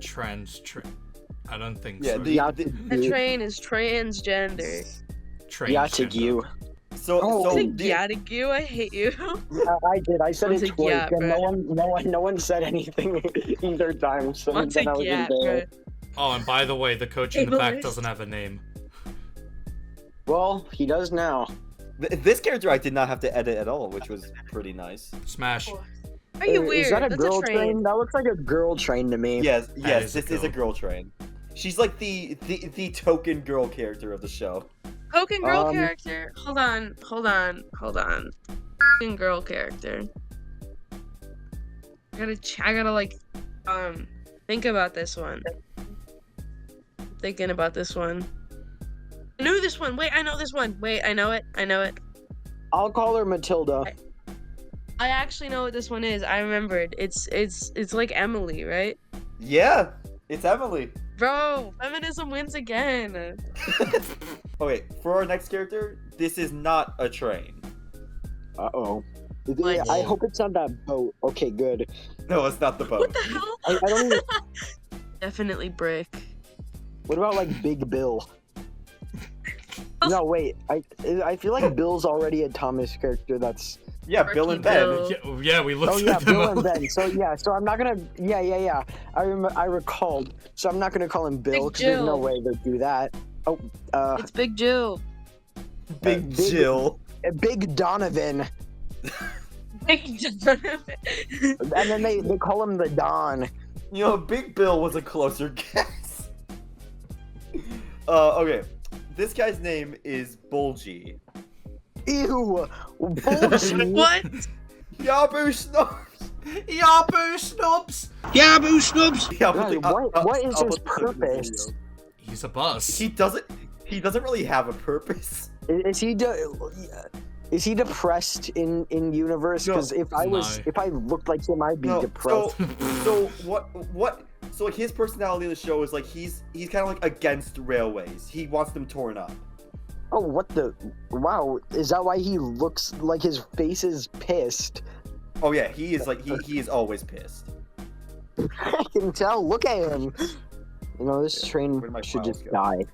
R: Train.
P: I don't think
A: Yeah,
P: so.
R: The train is transgender.
S: Yatagu.
R: Yatagu, I hate you.
S: I did. I said it twice,
R: yeah,
S: and no one said anything either time. So then I was in there.
P: Oh, and by the way, the coach in the back doesn't have a name.
S: Well, he does now.
A: This character I did not have to edit at all, which was pretty nice.
P: Smash.
R: Are you weird?
S: Is that a
R: That's
S: girl
R: a train.
S: That looks like a girl train to me.
A: This is a girl train. She's like the token girl character of the show.
R: Token girl character? Hold on. Token girl character. I gotta like, think about this one. Thinking about this one. I knew this one. Wait, I know this one. Wait, I know it.
S: I'll call her Matilda.
R: I actually know what this one is. I remembered. It's like Emily, right?
A: Yeah, it's Emily.
R: Bro, feminism wins again.
A: Okay, for our next character, this is not a train.
S: Uh-oh. I hope it's not that boat. Okay, good.
A: No, it's not the boat.
R: What the hell?
S: I don't even...
R: Definitely brick.
S: What about like Big Bill? No, wait. I feel like Bill's already a Thomas character. That's
A: Bill and Ben.
P: Yeah, we looked.
S: Oh yeah,
P: at them
S: Bill
P: all.
S: and Ben. So I'm not gonna. Yeah. I recalled. So I'm not gonna call him Bill because there's no way they'd do that. Oh,
R: it's Big Jill.
A: Big Jill.
S: Big Donovan.
R: Big Donovan.
S: And then they call him the Don.
A: You know, Big Bill was a closer guess. Okay. This guy's name is Bulgy.
S: Ew! Bulgy?
R: What?
A: Yabu snores!
P: Yaboo snubs!
A: Yaboo snubs!
S: What is his purpose?
P: He's a bus.
A: He doesn't really have a purpose.
S: Is he depressed in universe? Because if I looked like him, I'd be depressed.
A: So what? So like his personality in the show is like he's kind of like against railways. He wants them torn up.
S: Oh, what the? Wow, is that why he looks like his face is pissed?
A: Oh yeah, he is like he is always pissed.
S: I can tell. Look at him. You know, this train should just die.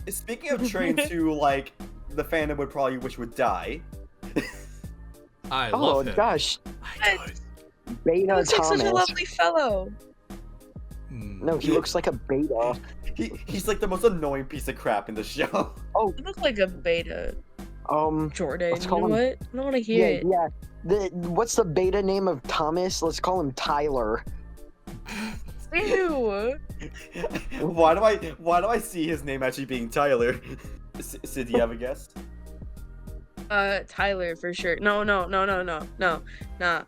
A: Speaking of trains who like the fandom would probably wish would die.
P: I love him.
S: Oh gosh. Beta
R: He looks like
S: Thomas.
R: such a lovely fellow.
S: No, he looks like a beta.
A: He's like the most annoying piece of crap in the show.
S: Oh,
R: You look like a beta. Jordan,
S: let's
R: you
S: call
R: know
S: him-
R: what? I don't want to hear it.
S: Yeah. What's the beta name of Thomas? Let's call him Tyler.
R: Ew.
A: Why do I see his name actually being Tyler? Sid, do you have a guess?
R: Tyler for sure. No. Nah.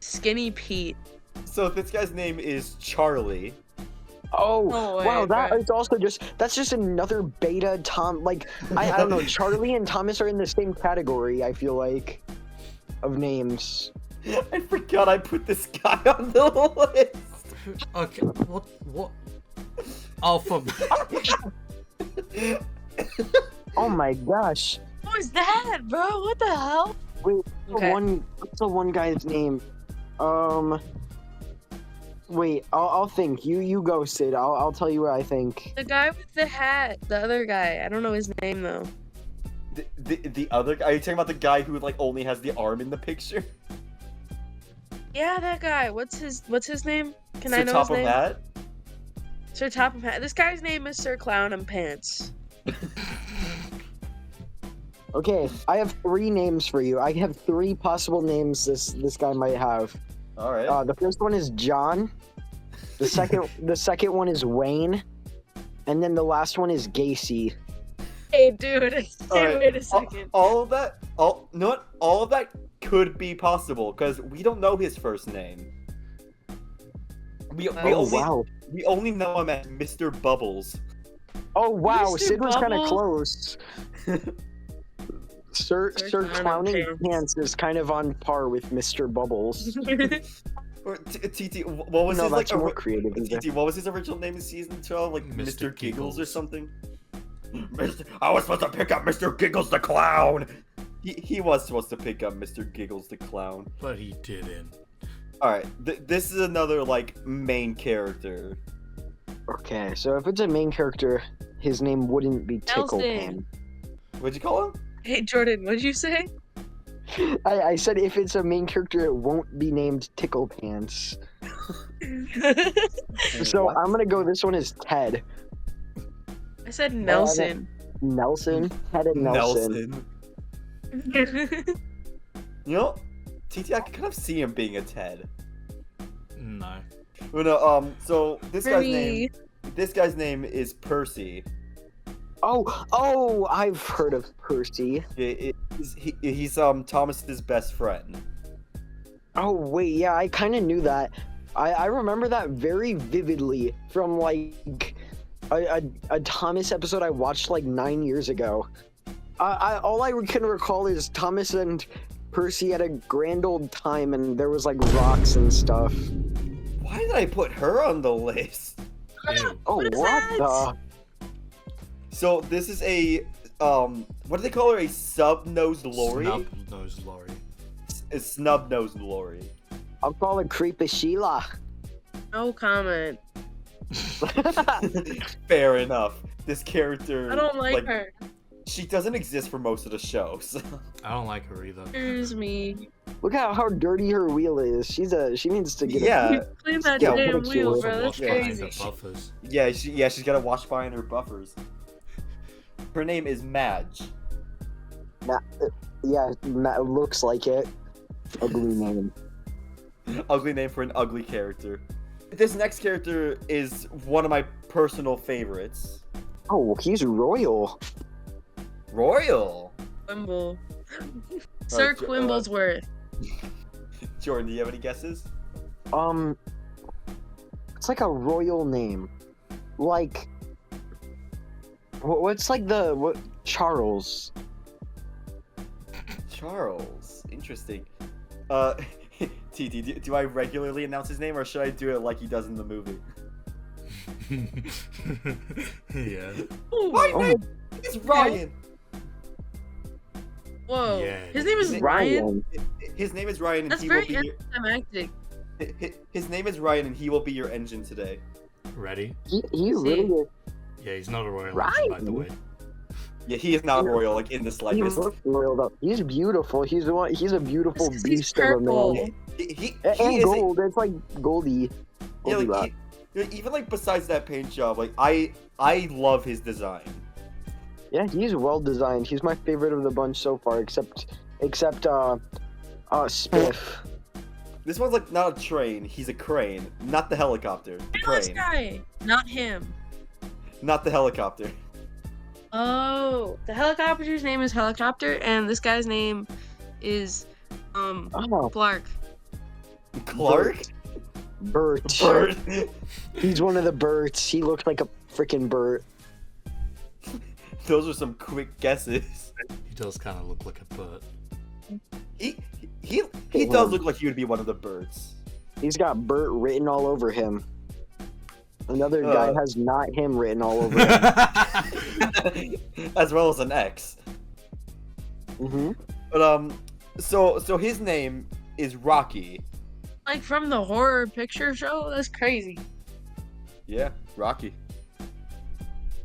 R: Skinny Pete.
A: So this guy's name is Charlie.
S: Oh,
R: No way,
S: wow, that
R: bro.
S: is also that's just another beta Tom. Like, I don't know, Charlie and Thomas are in the same category, I feel like, of names.
A: I forgot I put this guy on the list.
P: Okay, what? Alpha.
S: Oh my gosh.
R: What was that, bro? What the hell?
S: Wait,
R: Okay.
S: what's the one guy's name? Wait, I'll think. You go, Sid. I'll tell you what I think.
R: The guy with the hat. The other guy. I don't know his name though.
A: The other guy? Are you talking about the guy who like only has the arm in the picture?
R: Yeah, that guy. What's his name? Can
A: Sir
R: I know
A: Top
R: his
A: of
R: name?
A: Hat?
R: Sir Top of Hat. This guy's name is Sir Clown and Pants.
S: Okay, I have 3 names for you. I have 3 possible names this guy might have.
A: All right.
S: The first one is John. The second one is Wayne, and then the last one is Gacy.
R: Hey, dude.
A: Alright,
R: Wait a second.
A: All of that could be possible because we don't know his first name. We only know him as Mr. Bubbles.
S: Oh wow,
R: Mr.
S: Sid was kind of
R: Bubbles?
S: close. Sir Clowning
R: Pants.
S: Pants is kind of on par with Mr. Bubbles.
A: Or TT, what was
S: No,
A: his like?
S: that's more creative, isn't
A: TT, what was his original name in season 12? Like Mr. Giggles or
P: Giggles.
A: something. I was supposed to pick up Mr. Giggles the clown. He was supposed to pick up Mr. Giggles the clown,
P: But he didn't.
A: All right, this is another like main character.
S: Okay, so if it's a main character, his name wouldn't be Tickle
R: Nelson.
S: Pan.
A: What'd you call him?
R: Hey, Jordan. What'd you say?
S: I said if it's a main character, it won't be named Tickle Pants. So I'm gonna go. This one is Ted.
R: I said Nelson.
S: Nelson. Ted and Nelson.
A: You know, TT, I can kind of see him being a Ted.
P: No.
A: Well, no, so this guy's
R: Really?
A: name is Percy.
S: Oh, I've heard of Percy.
A: He's Thomas's best friend.
S: Oh wait, yeah, I kind of knew that. I remember that very vividly from like a Thomas episode I watched like 9 years ago. All I can recall is Thomas and Percy had a grand old time, and there was like rocks and stuff.
A: Why did I put her on the list?
P: Ew.
S: Oh,
R: What is
S: what
R: that?
S: the?
A: So this is a what do they call her? A sub-nosed lorry?
P: Snub-nosed lorry.
A: A snub-nosed lorry.
S: I'll call her Creepy Sheila.
R: No comment.
A: Fair enough. This character,
R: I don't like her.
A: She doesn't exist for most of the show. So.
P: I don't like her either.
R: Excuse me.
S: Look at how dirty her wheel is. She needs to get
A: Yeah.
R: Clean that
S: Yeah,
R: damn
S: what a
R: wheel,
S: cute
R: bro. That's
P: Wash behind
R: crazy.
P: the buffers.
A: Yeah, she's got to wash behind her buffers. Her name is Madge.
S: Looks like it. Ugly name.
A: Ugly name for an ugly character. This next character is one of my personal favorites.
S: Oh, he's royal.
A: Royal.
R: Wimble. Sir Quimblesworth.
A: Jordan, do you have any guesses?
S: It's like a royal name. Like, what's like what? Charles.
A: Charles. Interesting. TT, do I regularly announce his name, or should I do it like he does in the movie?
P: Yeah.
A: My name is Ryan.
R: Whoa.
P: Yeah.
R: His name is Ryan?
A: His name is Ryan, and
R: That's
A: he
R: very
A: will be
R: anticlimactic.
A: His name is Ryan, and he will be your engine today.
P: Ready?
S: He really is.
P: Yeah, he's not a royal
S: Right.
P: engine, by the way.
A: Yeah, he is not royal, like, in the
S: He
A: slightest.
S: looks royal though. He's beautiful. He's a beautiful
R: He's
S: beast of a
R: purple.
S: man.
A: He
S: And
A: is
S: gold. It's like goldy.
A: Yeah,
S: Goldy
A: like, even like besides that paint job, like I love his design.
S: Yeah, he's well designed. He's my favorite of the bunch so far, except Spiff.
A: This one's like not a train, he's a crane, not the helicopter. The
R: This
A: crane,
R: guy, not him.
A: not the helicopter.
R: Oh, the helicopter's name is Helicopter, and this guy's name is Clark.
A: Clark?
S: Bert.
A: Bert.
S: He's one of the Berts. He looks like a freaking Bert.
A: Those are some quick guesses.
P: He does kind of look like a bird.
A: He does look like he would be one of the birds.
S: He's got Bert written all over him. Another guy has not him written all over him.
A: As well as an X.
S: Mm-hmm.
A: But so his name is Rocky.
R: Like from the horror picture show? That's crazy.
A: Yeah, Rocky.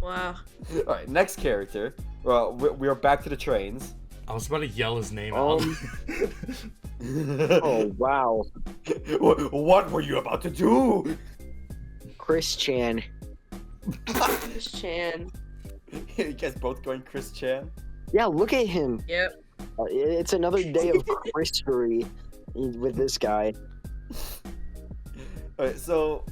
R: Wow.
A: All right, next character. Well, we are back to the trains.
P: I was about to yell his name out.
S: Oh wow.
A: What were you about to do?
S: Chris Chan.
R: Chris Chan.
A: You guys both going Chris Chan?
S: Yeah, look at him.
R: Yep.
S: It's another day of Christery with this guy.
A: All right, so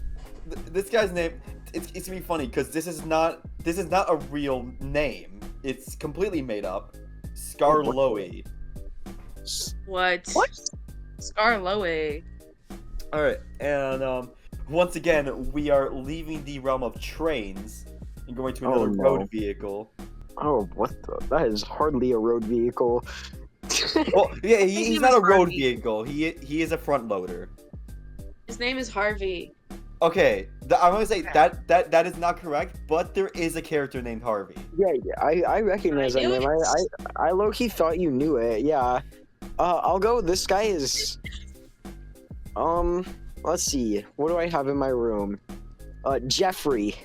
A: this guy's name. It's gonna be funny because this is not a real name. It's completely made up. Scarloey.
R: What? Scarloey.
A: All right, and once again we are leaving the realm of trains and going to another road vehicle.
S: Oh, what the? That is hardly a road vehicle.
A: Well, yeah, he's not a road vehicle. He is a front loader.
R: His name is Harvey.
A: Okay, I'm gonna say that is not correct, but there is a character named Harvey.
S: Yeah, I recognize that name. I low-key thought you knew it. Yeah. I'll go. This guy is. Let's see. What do I have in my room? Jeffrey.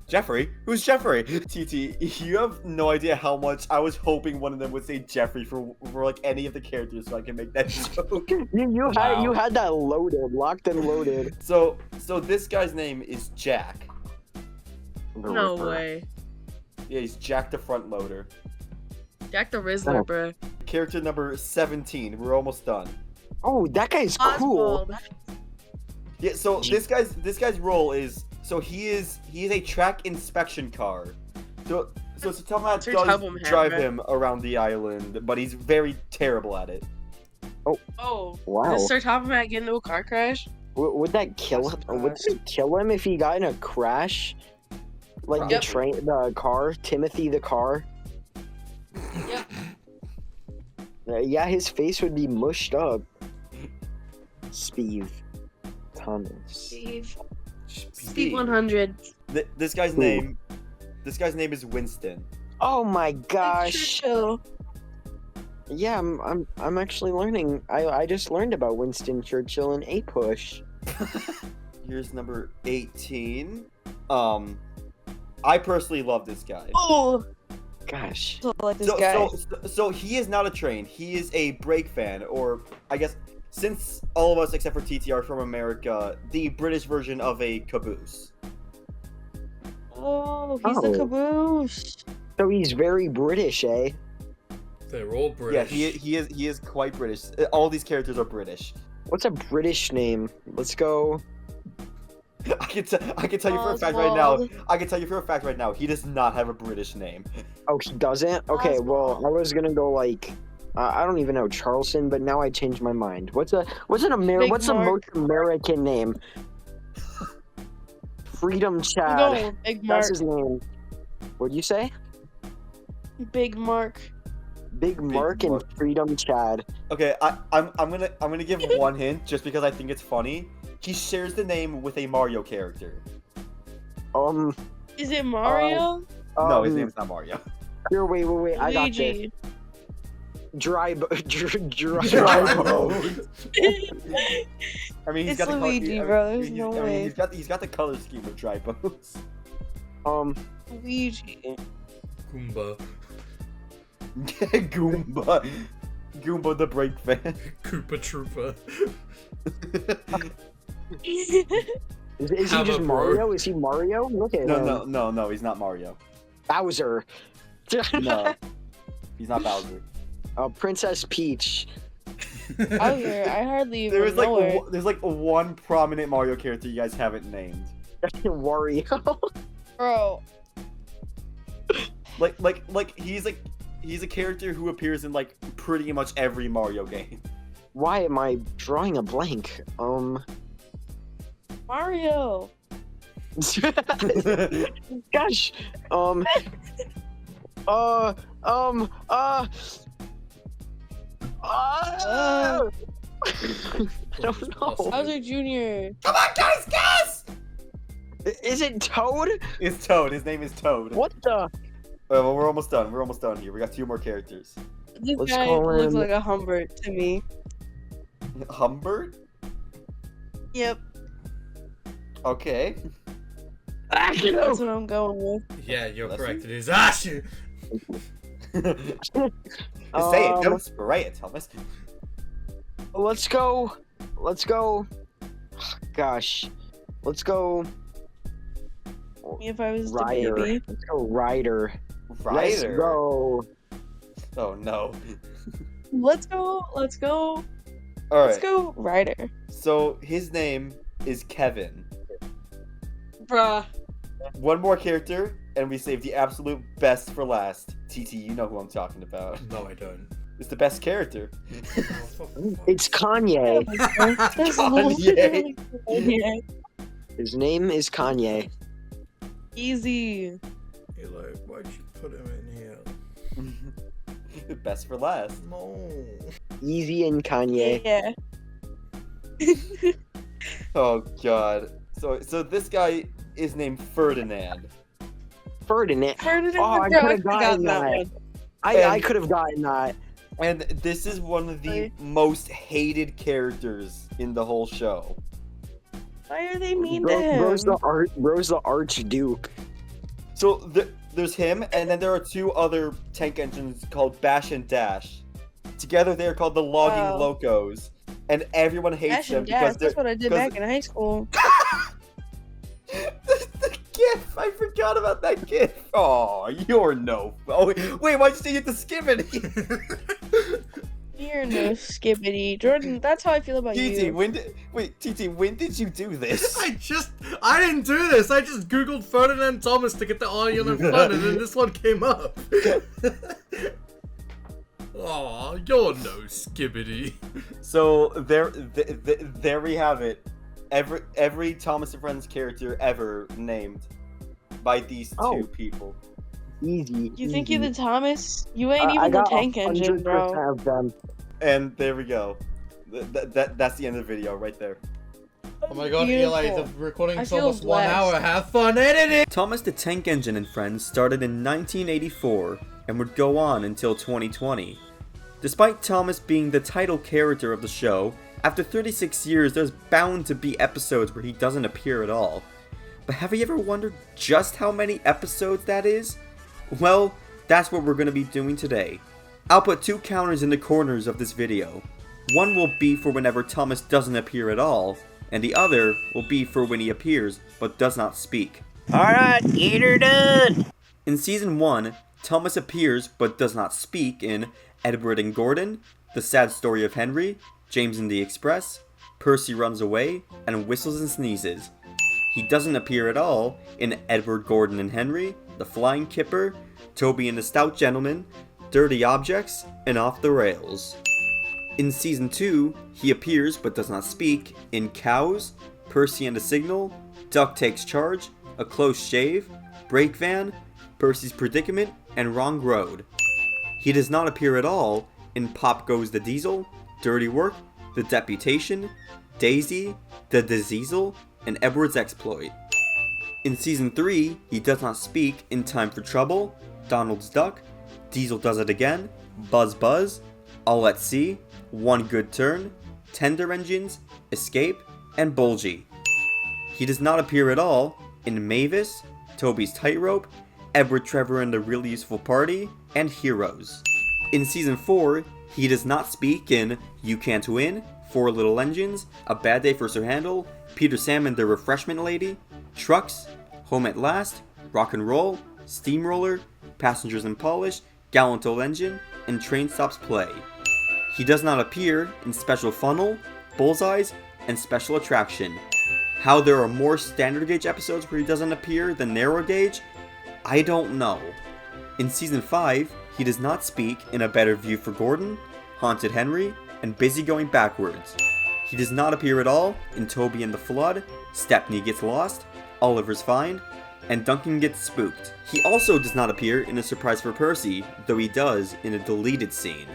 A: Jeffrey? Who's Jeffrey? TT, you have no idea how much I was hoping one of them would say Jeffrey for like any of the characters so I can make that joke.
S: You had that loaded, locked and loaded.
A: So this guy's name is Jack.
R: No way.
A: Yeah, he's Jack the front loader.
R: Jack the Rizzler, bruh.
A: Character number 17. We're almost done.
S: Oh, that guy's cool.
A: Yeah, so this guy's role is he is a track inspection car. So Tomat does drive him around the island, but he's very terrible at it.
R: Oh,
S: wow.
R: Did Sir Topomat get into a car crash?
S: Would that kill him? Would it kill him if he got in a crash? Like the car, Timothy the car.
R: Yep.
S: Yeah, his face would be mushed up. Thomas.
R: Steve 100.
A: This guy's name is Winston.
S: Oh my gosh.
R: Churchill.
S: Yeah, I'm actually learning. I just learned about Winston Churchill in A-Push.
A: Here's number 18. I personally love this guy.
R: Oh
S: gosh.
R: Like this guy.
A: So he is not a train. He is a brake fan, or I guess since all of us except for TT are from America, the British version of a caboose.
R: Oh, he's the caboose.
S: So he's very British, eh?
P: They're all British.
A: Yeah, he is quite British. All these characters are British.
S: What's a British name? Let's go.
A: I can tell you for a fact right now. I can tell you for a fact right now. He does not have a British name.
S: Oh, he doesn't? Okay, well, I was gonna go like I don't even know Charleston, but now I changed my mind. What's a most American name? Freedom Chad.
R: Going with Big Mark.
S: That's his name. What'd you say?
R: Big Mark.
S: Big Mark and Freedom Chad.
A: Okay, I'm gonna give one hint just because I think it's funny. He shares the name with a Mario character.
R: Is it Mario?
A: No, his name's not Mario.
S: Here, wait. I got this.
R: Luigi.
S: Dry boat.
A: I mean, he's
R: It's
A: got the
R: Luigi,
A: color,
R: bro. There's no way.
A: He's got the color scheme of dry boats.
R: Luigi.
P: Goomba.
A: Goomba the brake van.
P: Koopa Troopa.
S: Is he just Mario? Is he Mario? Look at him.
A: No, he's not Mario.
S: Bowser.
A: No, he's not Bowser.
S: Princess Peach.
R: Bowser, I hardly even know her.
A: There's like one prominent Mario character you guys haven't named.
S: Wario.
R: Bro.
A: Like he's a character who appears in like pretty much every Mario game.
S: Why am I drawing a blank?
R: Mario.
S: Gosh. I don't know.
R: Bowser Jr.
A: Come on, guys, guess!
S: Is it Toad?
A: It's Toad. His name is Toad.
S: What the?
A: Well, we're almost done. We're almost done here. We got 2 more characters.
R: This guy looks like a Humbert to me.
A: Humbert?
R: Yep.
A: Okay.
R: That's what I'm going with.
P: Yeah, you're correct. It is Ashu.
A: Say it. Don't spray it, Thomas.
S: Let's go. Gosh. Let's go.
R: If I was
S: Ryder.
R: the baby.
S: Let's go Ryder.
A: Ryder.
S: Let's go.
A: Oh no.
R: Let's go.
A: All
R: Let's
A: right.
R: go Ryder.
A: So his name is Kevin.
R: Bruh.
A: One more character, and we save the absolute best for last. TT, you know who I'm talking about.
P: No, I don't.
A: It's the best character.
S: It's Kanye.
A: Kanye.
S: His name is Kanye.
R: Easy.
P: Eli, why'd you put him in here?
A: Best for last.
P: No.
S: Easy and Kanye.
R: Yeah.
A: Oh god. So this guy is named Ferdinand.
S: Ferdinand.
R: Ferdinand.
S: Oh, I
R: Bro,
S: could
R: I
S: have gotten that.
R: one.
S: I could have gotten that.
A: And this is one of the most hated characters in the whole show.
R: Why are they mean to him?
S: Bro's the Archduke.
A: So there's him, and then there are 2 other tank engines called Bash and Dash. Together they're called the Logging Locos, and everyone hates
R: Dash
A: them
R: and
A: because
R: Dash, that's what I did back in high school.
A: the GIF! I forgot about that GIF. Oh, you're no. Oh wait, why'd you say you had to skip it?
R: You're no skippity, Jordan. That's how I feel about
A: TT,
R: you.
A: when did you do this?
P: I didn't do this. I just googled Ferdinand Thomas to get the audio and fun, and then this one came up. Aw, you're no skibbity.
A: So there we have it. Every Thomas and Friends character ever named by these 2 people.
S: Easy.
R: You think you're the Thomas? You ain't even the tank engine, bro.
S: Of them.
A: And there we go. That's the end of the video right there.
P: Oh my god,
R: Beautiful.
P: Eli, the recording's
R: I feel
P: almost 1
R: blessed.
P: hour. Have fun editing!
A: Thomas the Tank Engine and Friends started in 1984 and would go on until 2020. Despite Thomas being the title character of the show, after 36 years there's bound to be episodes where he doesn't appear at all. But have you ever wondered just how many episodes that is? Well, that's what we're going to be doing today. I'll put 2 counters in the corners of this video. One will be for whenever Thomas doesn't appear at all, and the other will be for when he appears but does not speak.
L: Alright, get her done!
A: In Season 1, Thomas appears but does not speak in Edward and Gordon, The Sad Story of Henry, James and the Express, Percy Runs Away, and Whistles and Sneezes. He doesn't appear at all in Edward, Gordon and Henry, The Flying Kipper, Toby and the Stout Gentleman, dirty objects, and off the rails. In Season 2, he appears but does not speak in Cows, Percy and the Signal, Duck Takes Charge, A Close Shave, Brake Van, Percy's Predicament, and Wrong Road. He does not appear at all in Pop Goes the Diesel, Dirty Work, The Deputation, Daisy, The Diseasel, and Edward's Exploit. In Season 3, he does not speak in Time for Trouble, Donald's Duck, Diesel Does It Again, Buzz Buzz, All at Sea, One Good Turn, Tender Engines, Escape, and Bulgy. He does not appear at all in Mavis, Toby's Tightrope, Edward Trevor and the Really Useful Party, and Heroes. In Season 4, he does not speak in You Can't Win, Four Little Engines, A Bad Day for Sir Handel, Peter Sam and the Refreshment Lady, Trucks, Home at Last, Rock and Roll, Steamroller, Passengers and Polish, Gallant Old Engine, and Train Stops Play. He does not appear in Special Funnel, Bullseyes, and Special Attraction. How there are more standard gauge episodes where he doesn't appear than narrow gauge, I don't know. In Season 5, he does not speak in A Better View for Gordon, Haunted Henry, and Busy Going Backwards. He does not appear at all in Toby and the Flood, Stepney Gets Lost, Oliver's Find, and Duncan Gets Spooked. He also does not appear in A Surprise for Percy, though he does in a deleted scene.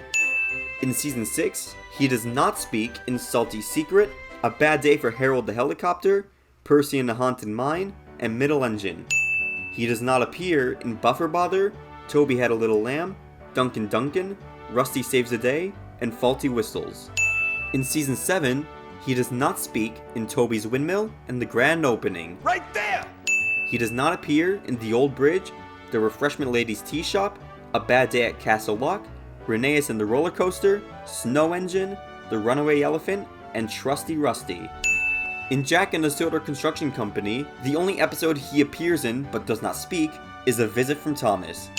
A: In Season 6, he does not speak in Salty Secret, A Bad Day for Harold the Helicopter, Percy and the Haunted Mine, and Middle Engine. He does not appear in Buffer Bother, Toby Had a Little Lamb, Duncan, Rusty Saves the Day, and Faulty Whistles. In Season 7, he does not speak in Toby's Windmill and The Grand Opening.
L: Right there!
A: He does not appear in The Old Bridge, The Refreshment Lady's Tea Shop, A Bad Day at Castle Lock, Rheneas and the Roller Coaster, Snow Engine, The Runaway Elephant, and Trusty Rusty. In Jack and the Sodor Construction Company, the only episode he appears in but does not speak is A Visit from Thomas.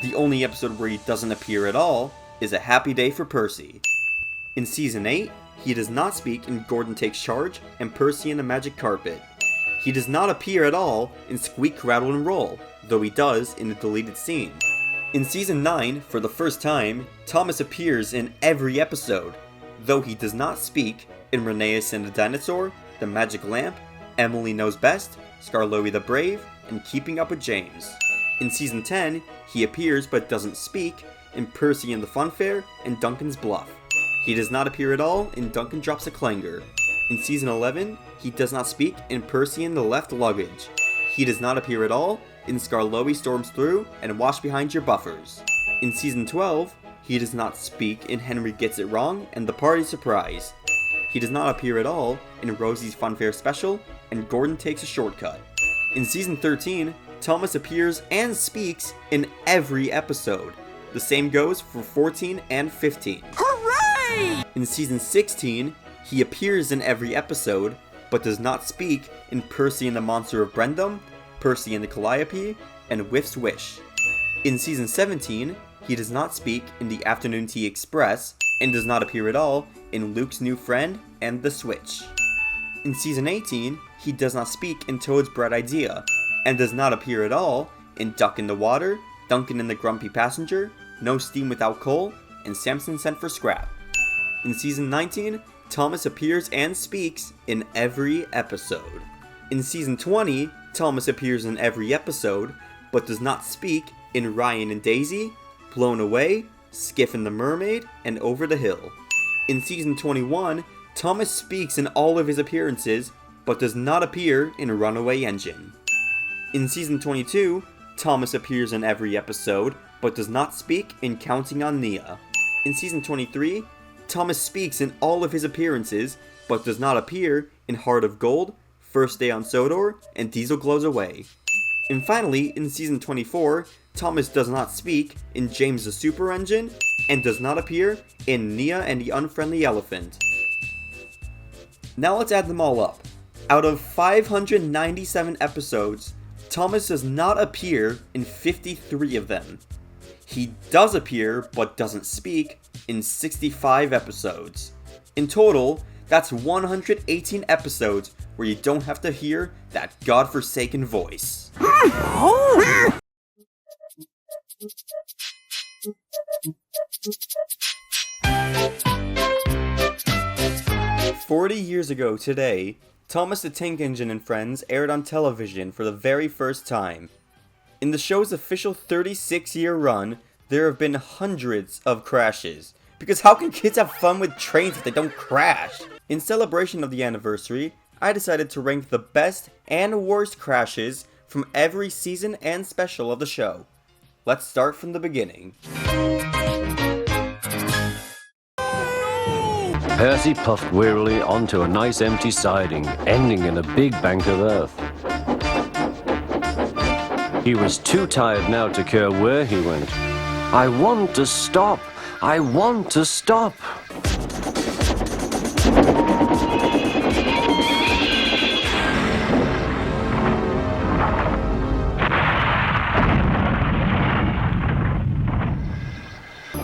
A: The only episode where he doesn't appear at all is A Happy Day for Percy. In Season 8, he does not speak in Gordon Takes Charge and Percy and the Magic Carpet. He does not appear at all in Squeak, Rattle, and Roll, though he does in a deleted scene. In Season 9, for the first time, Thomas appears in every episode, though he does not speak in Rheneas and the Dinosaur, The Magic Lamp, Emily Knows Best, Skarloey the Brave, and Keeping Up with James. In Season 10, he appears but doesn't speak in Percy and the Funfair and Duncan's Bluff. He does not appear at all in Duncan Drops a Clanger. In Season 11, he does not speak in Percy and the Left Luggage. He does not appear at all in Skarloey Storms Through and Wash Behind Your Buffers. In Season 12, he does not speak in Henry Gets It Wrong and The Party Surprise. He does not appear at all in Rosie's Funfair Special and Gordon Takes a Shortcut. In Season 13, Thomas appears and speaks in every episode. The same goes for 14 and 15.
L: Hooray!
A: In Season 16, he appears in every episode, but does not speak in Percy and the Monster of Brendam, Percy and the Calliope, and Whiff's Wish. In Season 17, he does not speak in the Afternoon Tea Express, and does not appear at all in Luke's New Friend and The Switch. In Season 18, he does not speak in Toad's Bright Idea, and does not appear at all in Duck in the Water, Duncan and the Grumpy Passenger, No Steam Without Coal, and Samson Sent for Scrap. In Season 19, Thomas appears and speaks in every episode. In Season 20, Thomas appears in every episode, but does not speak in Ryan and Daisy, Blown Away, Skiff and the Mermaid, and Over the Hill. In Season 21, Thomas speaks in all of his appearances, but does not appear in Runaway Engine. In Season 22, Thomas appears in every episode, but does not speak in Counting on Nia. In Season 23, Thomas speaks in all of his appearances, but does not appear in Heart of Gold, First Day on Sodor, and Diesel Glows Away. And finally, in Season 24, Thomas does not speak in James the Super Engine, and does not appear in Nia and the Unfriendly Elephant. Now let's add them all up. Out of 597 episodes, Thomas does not appear in 53 of them. He does appear, but doesn't speak, in 65 episodes. In total, that's 118 episodes where you don't have to hear that godforsaken voice. "40 years ago today, Thomas the Tank Engine and Friends aired on television for the very first time. In the show's official 36-year run, there have been hundreds of crashes. Because how can kids have fun with trains if they don't crash? In celebration of the anniversary, I decided to rank the best and worst crashes from every season and special of the show. Let's start from the beginning."
T: Percy puffed wearily onto a nice empty siding, ending in a big bank of earth. He was too tired now to care where he went. "I want to stop! I want to stop!"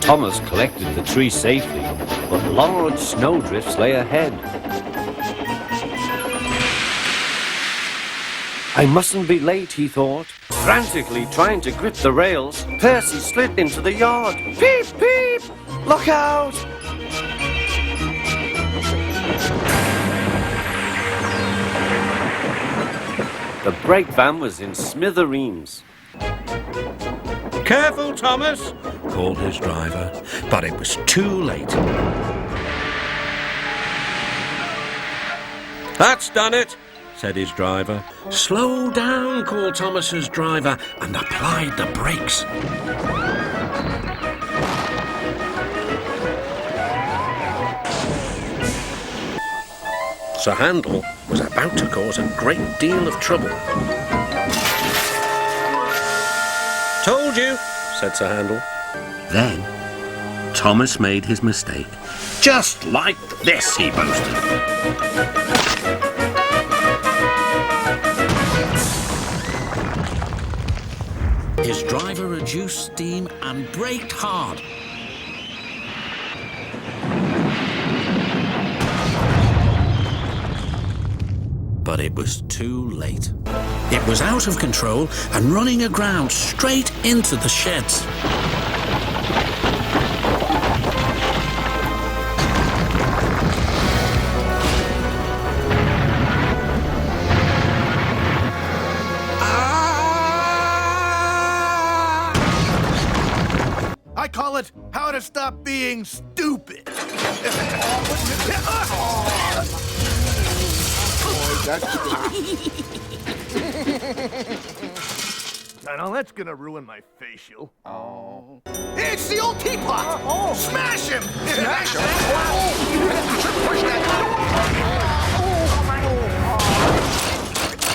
T: Thomas collected the tree safely, but long snowdrifts lay ahead. "I mustn't be late," he thought. Frantically trying to grip the rails, Percy slid into the yard. "Peep, peep! Look out!" The brake van was in smithereens.
B: "Careful, Thomas," called his driver, but it was too late. "That's done it," said his driver. "Slow down," called Thomas's driver, and applied the brakes. Sir Handel was about to cause a great deal of trouble. "Told you," said Sir Handel. Then Thomas made his mistake. "Just like this," he boasted. His driver reduced steam and braked hard. But it was too late. It was out of control and running aground straight into the sheds.
K: I call it how to stop being stupid. I know that's gonna ruin my facial. Oh. It's the old teapot! Oh. Smash him! Smash him? Push that!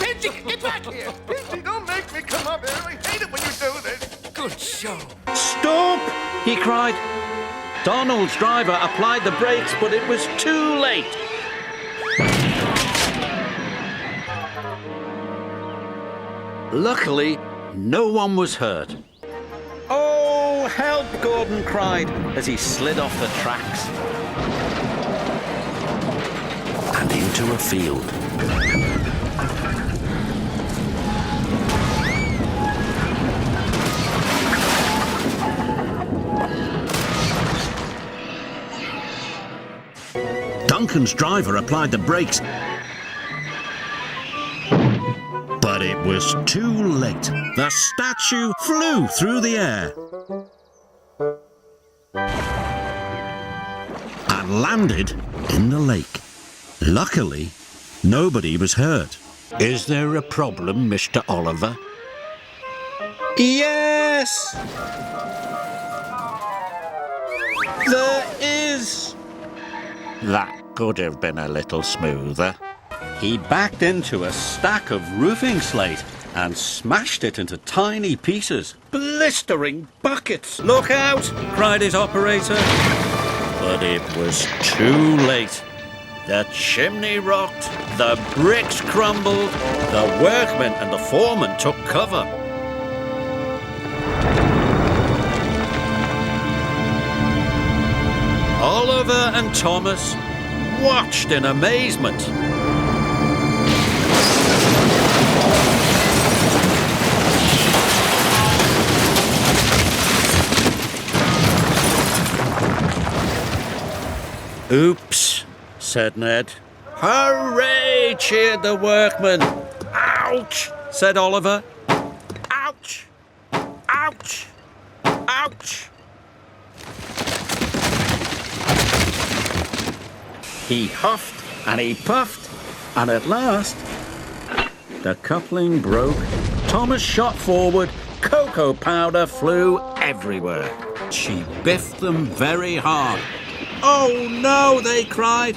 K: Pinchy, get back here! Pinchy, don't make me come up here. I hate it when you do this. Good show.
B: "Stop!" he cried. Donald's driver applied the brakes, but it was too late. Luckily, no one was hurt. "Oh, help!" Gordon cried as he slid off the tracks and into a field. Duncan's driver applied the brakes, but it was too late. The statue flew through the air and landed in the lake. Luckily, nobody was hurt. "Is there a problem, Mr. Oliver?" "Yes! There is!" That could have been a little smoother. He backed into a stack of roofing slate and smashed it into tiny pieces. Blistering buckets! "Look out!" cried his operator. But it was too late. The chimney rocked, the bricks crumbled, the workmen and the foreman took cover. Oliver and Thomas watched in amazement. Oops, said Ned. Hooray, cheered the workmen. Ouch, said Oliver. Ouch! Ouch! Ouch! He huffed and he puffed, and at last, the coupling broke. Thomas shot forward, cocoa powder flew everywhere. She biffed them very hard. Oh no, they cried,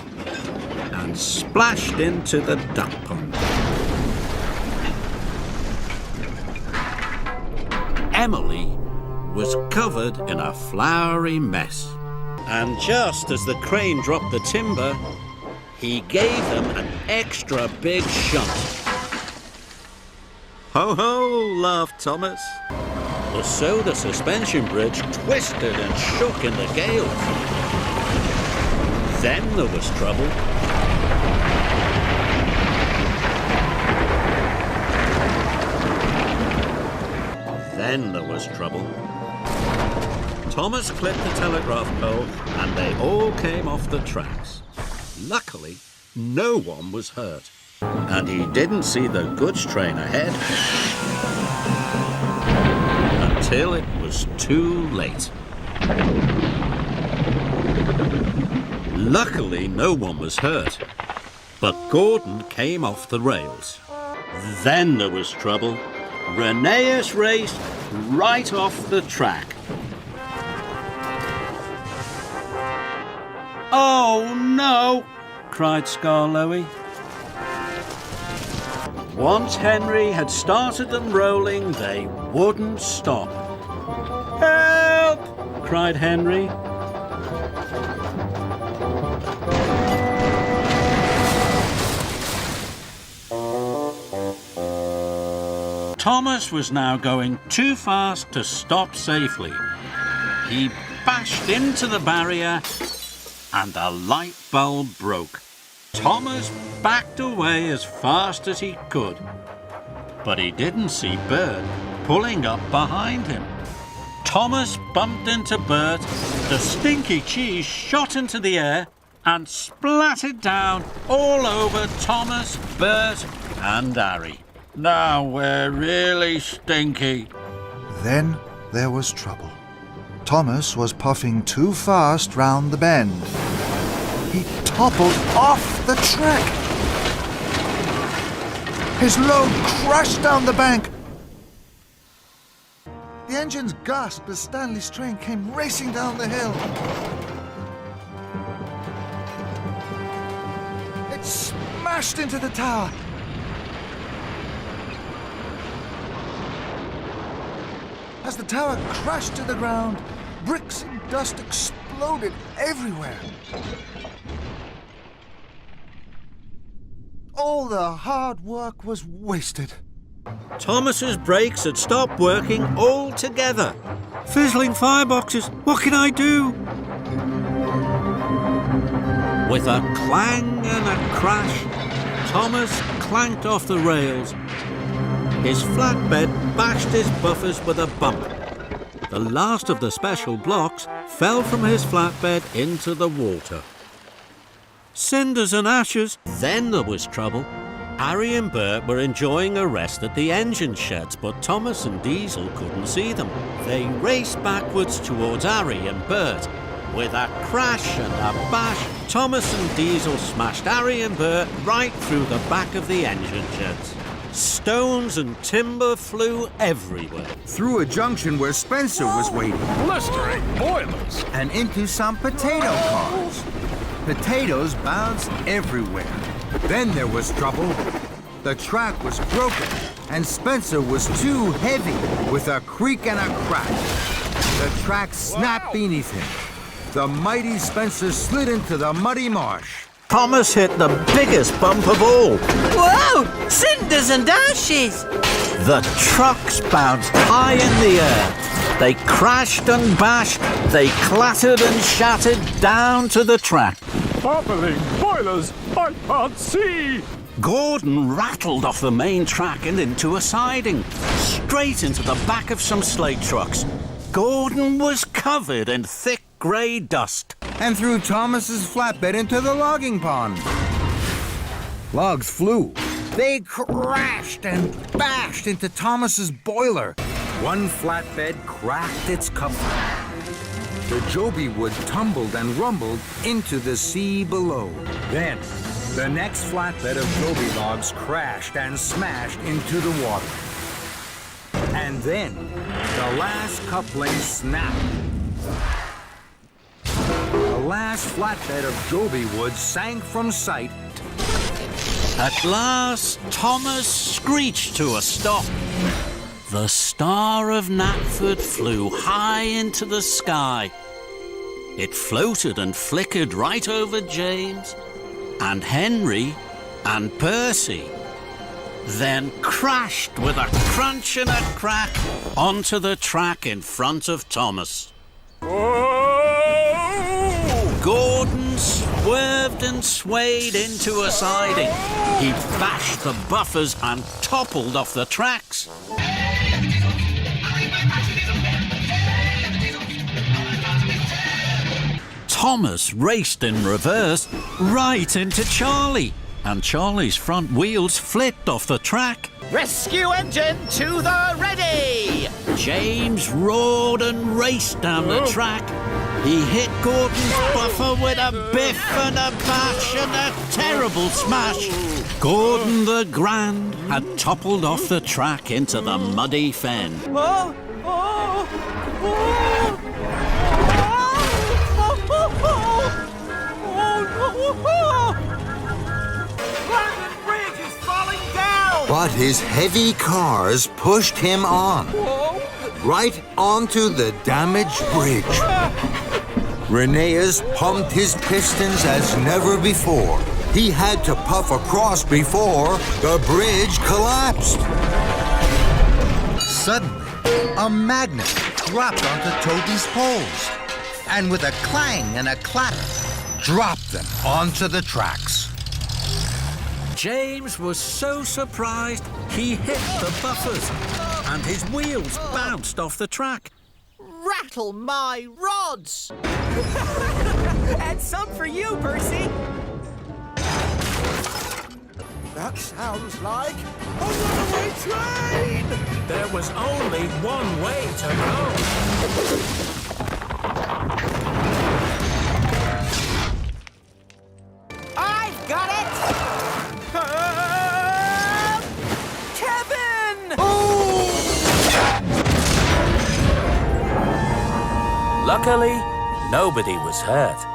B: and splashed into the duck pond. Emily was covered in a floury mess. And just as the crane dropped the timber, he gave them an extra big shunt. Ho ho, laughed Thomas. The Sodor suspension bridge twisted and shook in the gale. Then there was trouble. Then there was trouble. Thomas clipped the telegraph pole and they all came off the tracks. Luckily, no one was hurt. And he didn't see the goods train ahead until it was too late. Luckily, no one was hurt, but Gordon came off the rails. Then there was trouble. Rheneas raced right off the track. Oh no, cried Scarloey. Once Henry had started them rolling, they wouldn't stop. Help! Cried Henry. Thomas was now going too fast to stop safely. He bashed into the barrier and the light bulb broke. Thomas backed away as fast as he could, but he didn't see Bert pulling up behind him. Thomas bumped into Bert, the stinky cheese shot into the air and splattered down all over Thomas, Bert and Harry. Now we're really stinky.
U: Then there was trouble. Thomas was puffing too fast round the bend. He toppled off the track. His load crashed down the bank. The engines gasped as Stanley's train came racing down the hill. It smashed into the tower. As the tower crashed to the ground, bricks and dust exploded everywhere. All the hard work was wasted.
B: Thomas's brakes had stopped working altogether. Fizzling fireboxes, what can I do? With a clang and a crash, Thomas clanked off the rails. His flatbed bashed his buffers with a bump. The last of the special blocks fell from his flatbed into the water. Cinders and ashes. Then there was trouble. Harry and Bert were enjoying a rest at the engine sheds, but Thomas and Diesel couldn't see them. They raced backwards towards Harry and Bert. With a crash and a bash, Thomas and Diesel smashed Harry and Bert right through the back of the engine sheds. Stones and timber flew everywhere.
V: Through a junction where Spencer was waiting.
K: Blistering boilers.
V: And into some potato cars. Potatoes bounced everywhere. Then there was trouble. The track was broken, and Spencer was too heavy. With a creak and a crack, the track snapped beneath him. The mighty Spencer slid into the muddy marsh.
B: Thomas hit the biggest bump of all.
L: Whoa! Cinders and ashes!
B: The trucks bounced high in the air. They crashed and bashed. They clattered and shattered down to the track.
F: Bubbling boilers! I can't see!
B: Gordon rattled off the main track and into a siding, straight into the back of some slate trucks. Gordon was covered in thick grey dust.
V: and threw Thomas's flatbed into the logging pond. Logs flew. They crashed and bashed into Thomas's boiler. One flatbed cracked its cover. The Joby wood tumbled and rumbled into the sea below. Then, the next flatbed of Joby logs crashed and smashed into the water. And then, the last coupling snapped. The last flatbed of Joby wood sank from sight.
B: At last, Thomas screeched to a stop. The Star of Knapford flew high into the sky. It floated and flickered right over James and Henry and Percy, then crashed with a crunch and a crack onto the track in front of Thomas. Gordon swerved and swayed into a siding. He bashed the buffers and toppled off the tracks. Thomas raced in reverse right into Charlie, and Charlie's front wheels flipped off the track.
L: Rescue engine to the ready!
B: James roared and raced down the track. He hit Gordon's buffer with a biff and a bash and a terrible smash. Gordon the Grand had toppled off the track into the muddy fen.
L: London Bridge is falling down!
V: But his heavy cars pushed him on, right onto the damaged bridge. Rheneas pumped his pistons as never before. He had to puff across before the bridge collapsed. Suddenly, a magnet dropped onto Toby's poles, and with a clang and a clap, dropped them onto the tracks.
B: James was so surprised he hit the buffers, and his wheels bounced off the track.
L: Rattle my rods! And some for you, Percy! That sounds like a runaway train!
I: There was only one way to go.
L: I've got it! Kevin!
I: Luckily, nobody was hurt.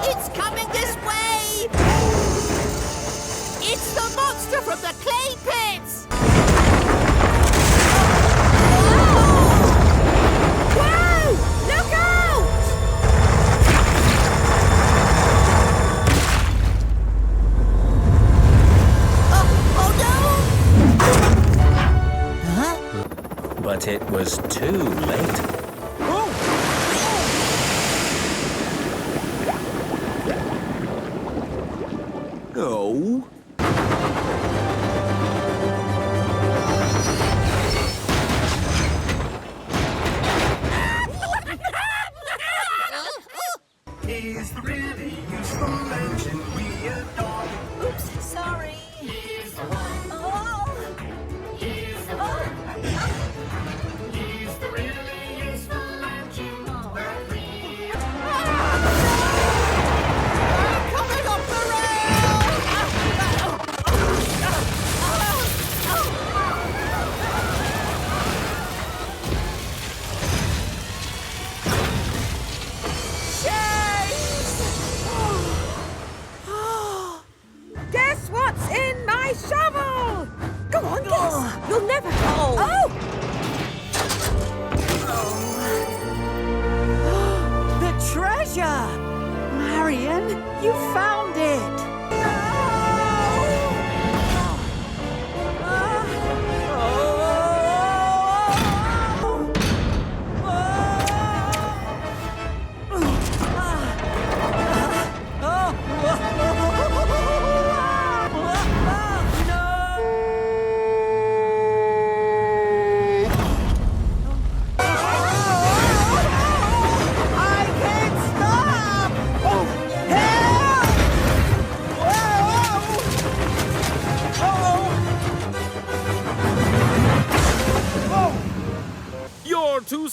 L: It's coming this way! It's the monster from the clay pits! Whoa! Look out!
I: But it was too late.
L: Oh. He's the really useful engine we adore. Oops, sorry. He's the one. Oh. He's the one. He's the really useful engine that we coming off the
O: Guess what's in my shovel? Go on, guess. You'll never.
L: The treasure! Marion, you found it!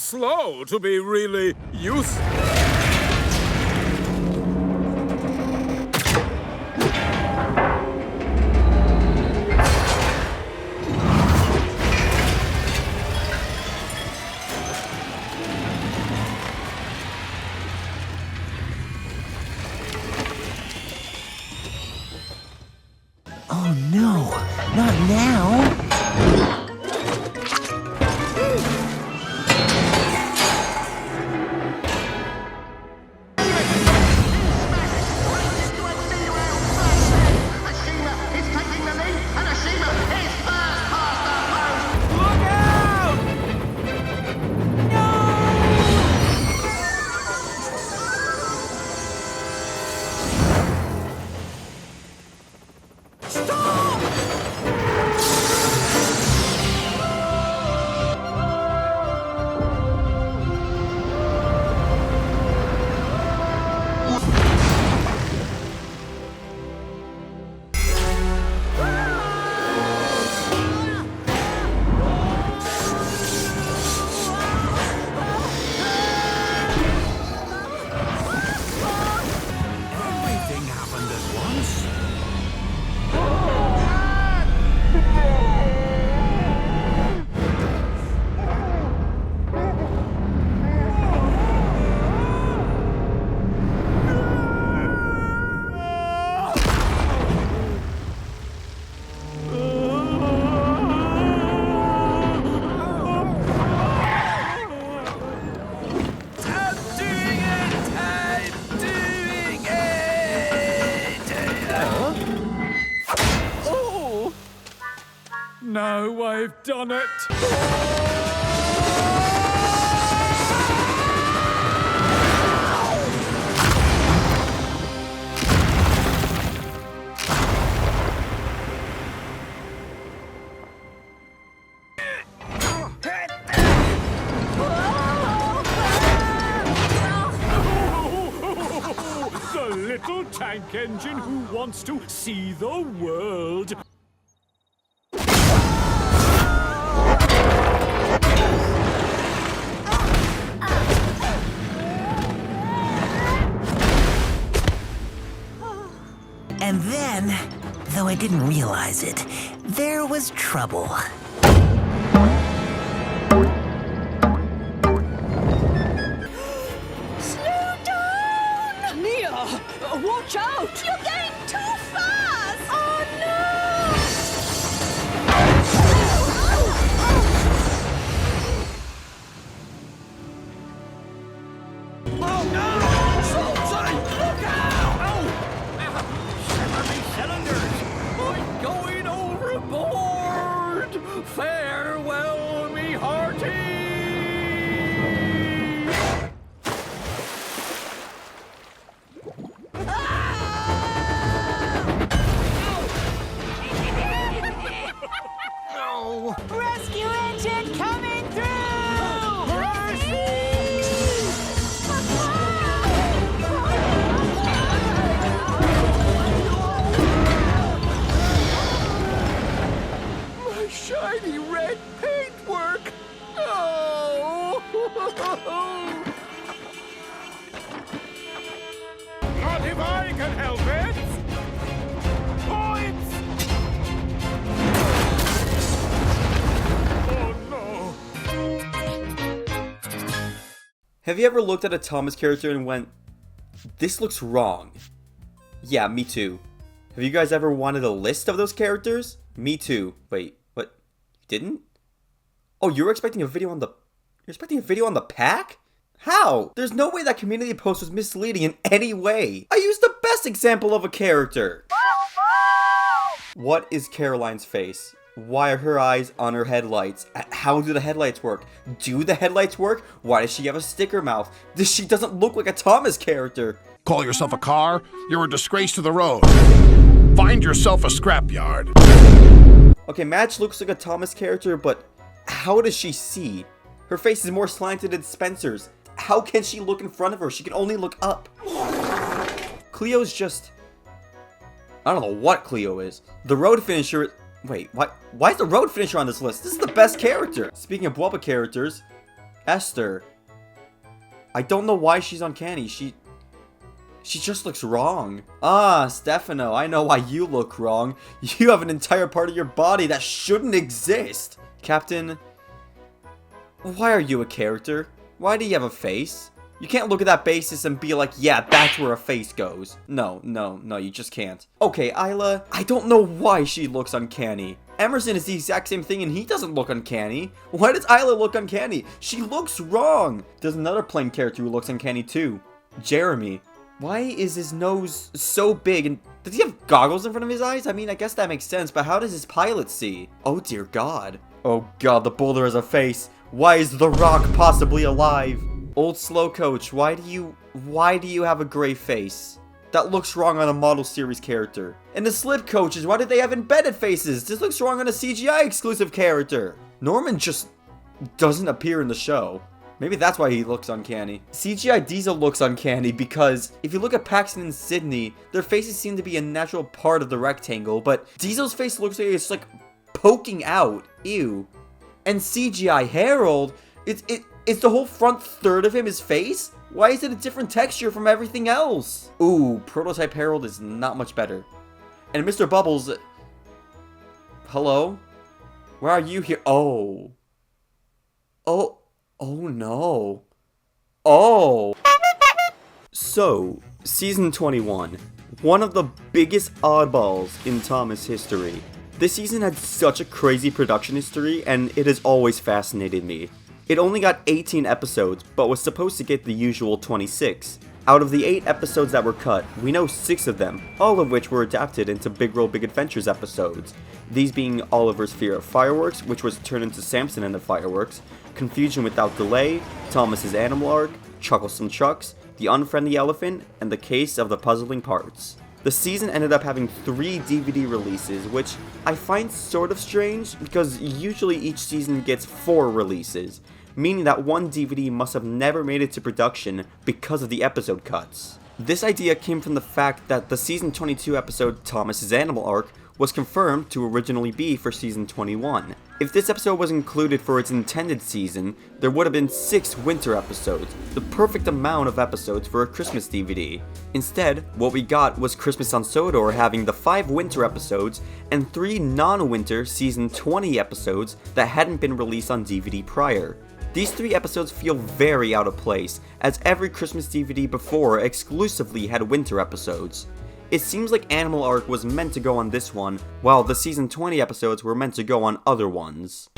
D: slow to be really useful.
N: Oh no, not now.
D: Now I've done it!
F: The little tank engine who wants to see the world.
N: And then, though I didn't realize it, there was trouble.
O: Slow down! Mia, watch out! You're going too fast! Oh no!
Q: Oh no! Samson, look out!
D: Cylinders! I'm going overboard! Farewell, me hearty!
O: No! Rescue engine coming through!
D: My shiny red paintwork! Oh!
F: Not if I can help it! Points! Oh no!
A: Have you ever looked at a Thomas character and went, this looks wrong? Yeah, me too. Have you guys ever wanted a list of those characters? Me too. Wait, what? You didn't? Oh, you were expecting a video on the... You're expecting a video on the pack? How? There's no way that community post was misleading in any way. I used the best example of a character. What is Caroline's face? Why are her eyes on her headlights? How do the headlights work? Do the headlights work? Why does she have a sticker mouth? She doesn't look like a Thomas character.
K: Call yourself a car? You're a disgrace to the road. Find yourself a scrapyard.
A: Okay, Madge looks like a Thomas character, but how does she see? Her face is more slanted than Spencer's. How can she look in front of her? She can only look up. Cleo's just... I don't know what Cleo is. The road finisher... Wait, why is the road finisher on this list? This is the best character. Speaking of Bubba characters, Esther. I don't know why she's uncanny. She just looks wrong. Ah, Stefano, I know why you look wrong. You have an entire part of your body that shouldn't exist. Captain, why are you a character? Why do you have a face? You can't look at that basis and be like, yeah, that's where a face goes. No, you just can't. Okay, Isla, I don't know why she looks uncanny. Emerson is the exact same thing and he doesn't look uncanny. Why does Isla look uncanny? She looks wrong. There's another plain character who looks uncanny too. Jeremy. Why is his nose so big and does he have goggles in front of his eyes? I mean, I guess that makes sense, but how does his pilot see? Oh dear God. Oh God, the boulder has a face. Why is the rock possibly alive? Old slow coach, why do you have a gray face? That looks wrong on a model series character. And the slip coaches, why did they have embedded faces? This looks wrong on a CGI exclusive character. Norman just doesn't appear in the show. Maybe that's why he looks uncanny. CGI Diesel looks uncanny because if you look at Paxton and Sydney, their faces seem to be a natural part of the rectangle, but Diesel's face looks like it's like poking out. Ew. And CGI Harold, it's the whole front third of him his face? Why is it a different texture from everything else? Ooh, Prototype Harold is not much better. And Mr. Bubbles... Hello? Where are you here? Oh. Oh no. Oh. So, Season 21. One of the biggest oddballs in Thomas history. This season had such a crazy production history, and it has always fascinated me. It only got 18 episodes, but was supposed to get the usual 26. Out of the 8 episodes that were cut, we know 6 of them, all of which were adapted into Big World Big Adventures episodes. These being Oliver's Fear of Fireworks, which was turned into Samson and the Fireworks, Confusion Without Delay, Thomas's Animal Arc, Chucklesome Chucks, The Unfriendly Elephant, and The Case of the Puzzling Parts. The season ended up having 3 DVD releases, which I find sort of strange because usually each season gets 4 releases, meaning that one DVD must have never made it to production because of the episode cuts. This idea came from the fact that the season 22 episode Thomas's Animal Arc was confirmed to originally be for season 21. If this episode was included for its intended season, there would have been 6 winter episodes, the perfect amount of episodes for a Christmas DVD. Instead, what we got was Christmas on Sodor having the 5 winter episodes and 3 non-winter season 20 episodes that hadn't been released on DVD prior. These 3 episodes feel very out of place, as every Christmas DVD before exclusively had winter episodes. It seems like Animal Arc was meant to go on this one, while the season 20 episodes were meant to go on other ones.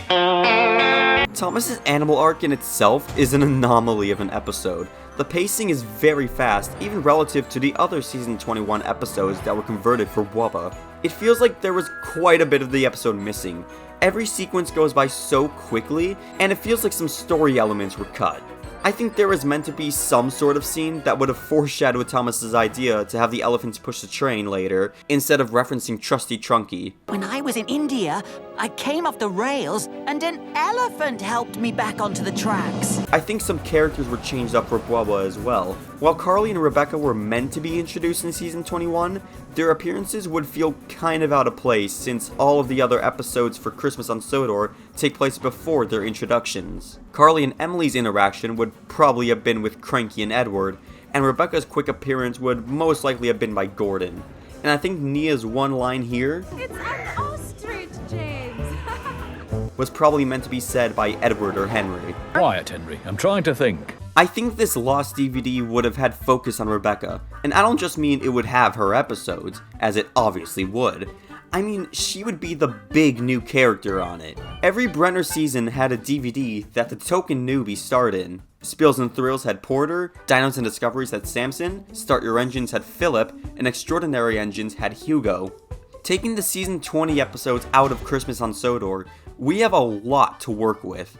A: Thomas's Animal Arc in itself is an anomaly of an episode. The pacing is very fast, even relative to the other season 21 episodes that were converted for WUBA. It feels like there was quite a bit of the episode missing. Every sequence goes by so quickly, and it feels like some story elements were cut. I think there was meant to be some sort of scene that would have foreshadowed Thomas's idea to have the elephants push the train later, instead of referencing Trusty Trunky.
G: When I was in India, I came off the rails and an elephant helped me back onto the tracks.
A: I think some characters were changed up for Bubba as well. While Carly and Rebecca were meant to be introduced in season 21, their appearances would feel kind of out of place since all of the other episodes for Christmas on Sodor take place before their introductions. Carly and Emily's interaction would probably have been with Cranky and Edward, and Rebecca's quick appearance would most likely have been by Gordon. And I think Nia's one line here
L: It's an ostrich, James.
A: was probably meant to be said by Edward or Henry.
E: Quiet, Henry. I'm trying to think.
A: I think this lost DVD would have had focus on Rebecca, and I don't just mean it would have her episodes, as it obviously would. I mean, she would be the big new character on it. Every Brenner season had a DVD that the token newbie starred in. Spills and Thrills had Porter, Dinos and Discoveries had Samson, Start Your Engines had Philip, and Extraordinary Engines had Hugo. Taking the season 20 episodes out of Christmas on Sodor, we have a lot to work with.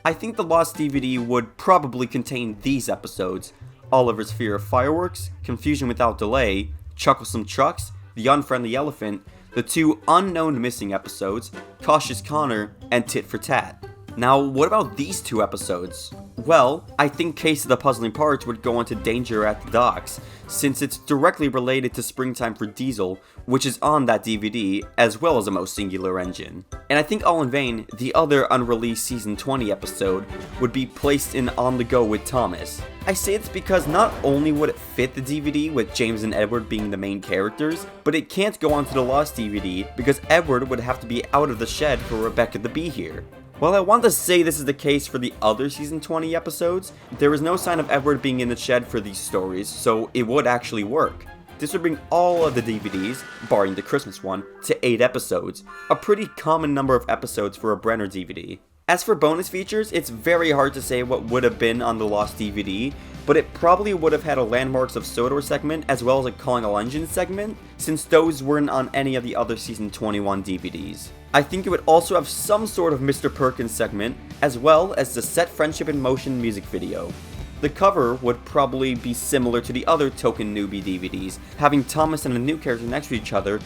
A: I think the lost DVD would probably contain these episodes: Oliver's Fear of Fireworks, Confusion Without Delay, Chucklesome Chucks, The Unfriendly Elephant, the 2 unknown missing episodes, Cautious Connor, and Tit for Tat. Now, what about these 2 episodes? Well, I think Case of the Puzzling Parts would go into danger at the docks, since it's directly related to Springtime for Diesel, which is on that DVD, as well as a most singular engine. And I think all in vain, the other unreleased season 20 episode would be placed in On the Go with Thomas. I say it's because not only would it fit the DVD with James and Edward being the main characters, but it can't go onto the Lost DVD because Edward would have to be out of the shed for Rebecca to be here. While I want to say this is the case for the other season 20 episodes, there is no sign of Edward being in the shed for these stories, so it would actually work. This would bring all of the DVDs, barring the Christmas one, to 8 episodes, a pretty common number of episodes for a Brenner DVD. As for bonus features, it's very hard to say what would have been on the Lost DVD, but it probably would have had a Landmarks of Sodor segment as well as a Calling All Engines segment, since those weren't on any of the other season 21 DVDs. I think it would also have some sort of Mr. Perkins segment, as well as the Set Friendship in Motion music video. The cover would probably be similar to the other Token Newbie DVDs, having Thomas and a new character next to each other,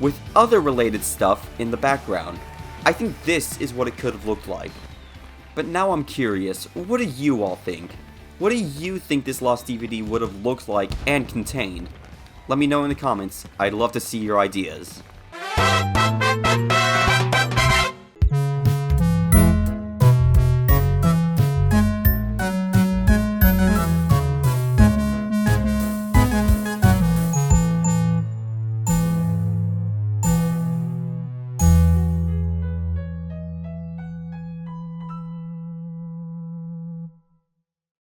A: with other related stuff in the background. I think this is what it could have looked like. But now I'm curious, what do you all think? What do you think this Lost DVD would have looked like and contained? Let me know in the comments, I'd love to see your ideas.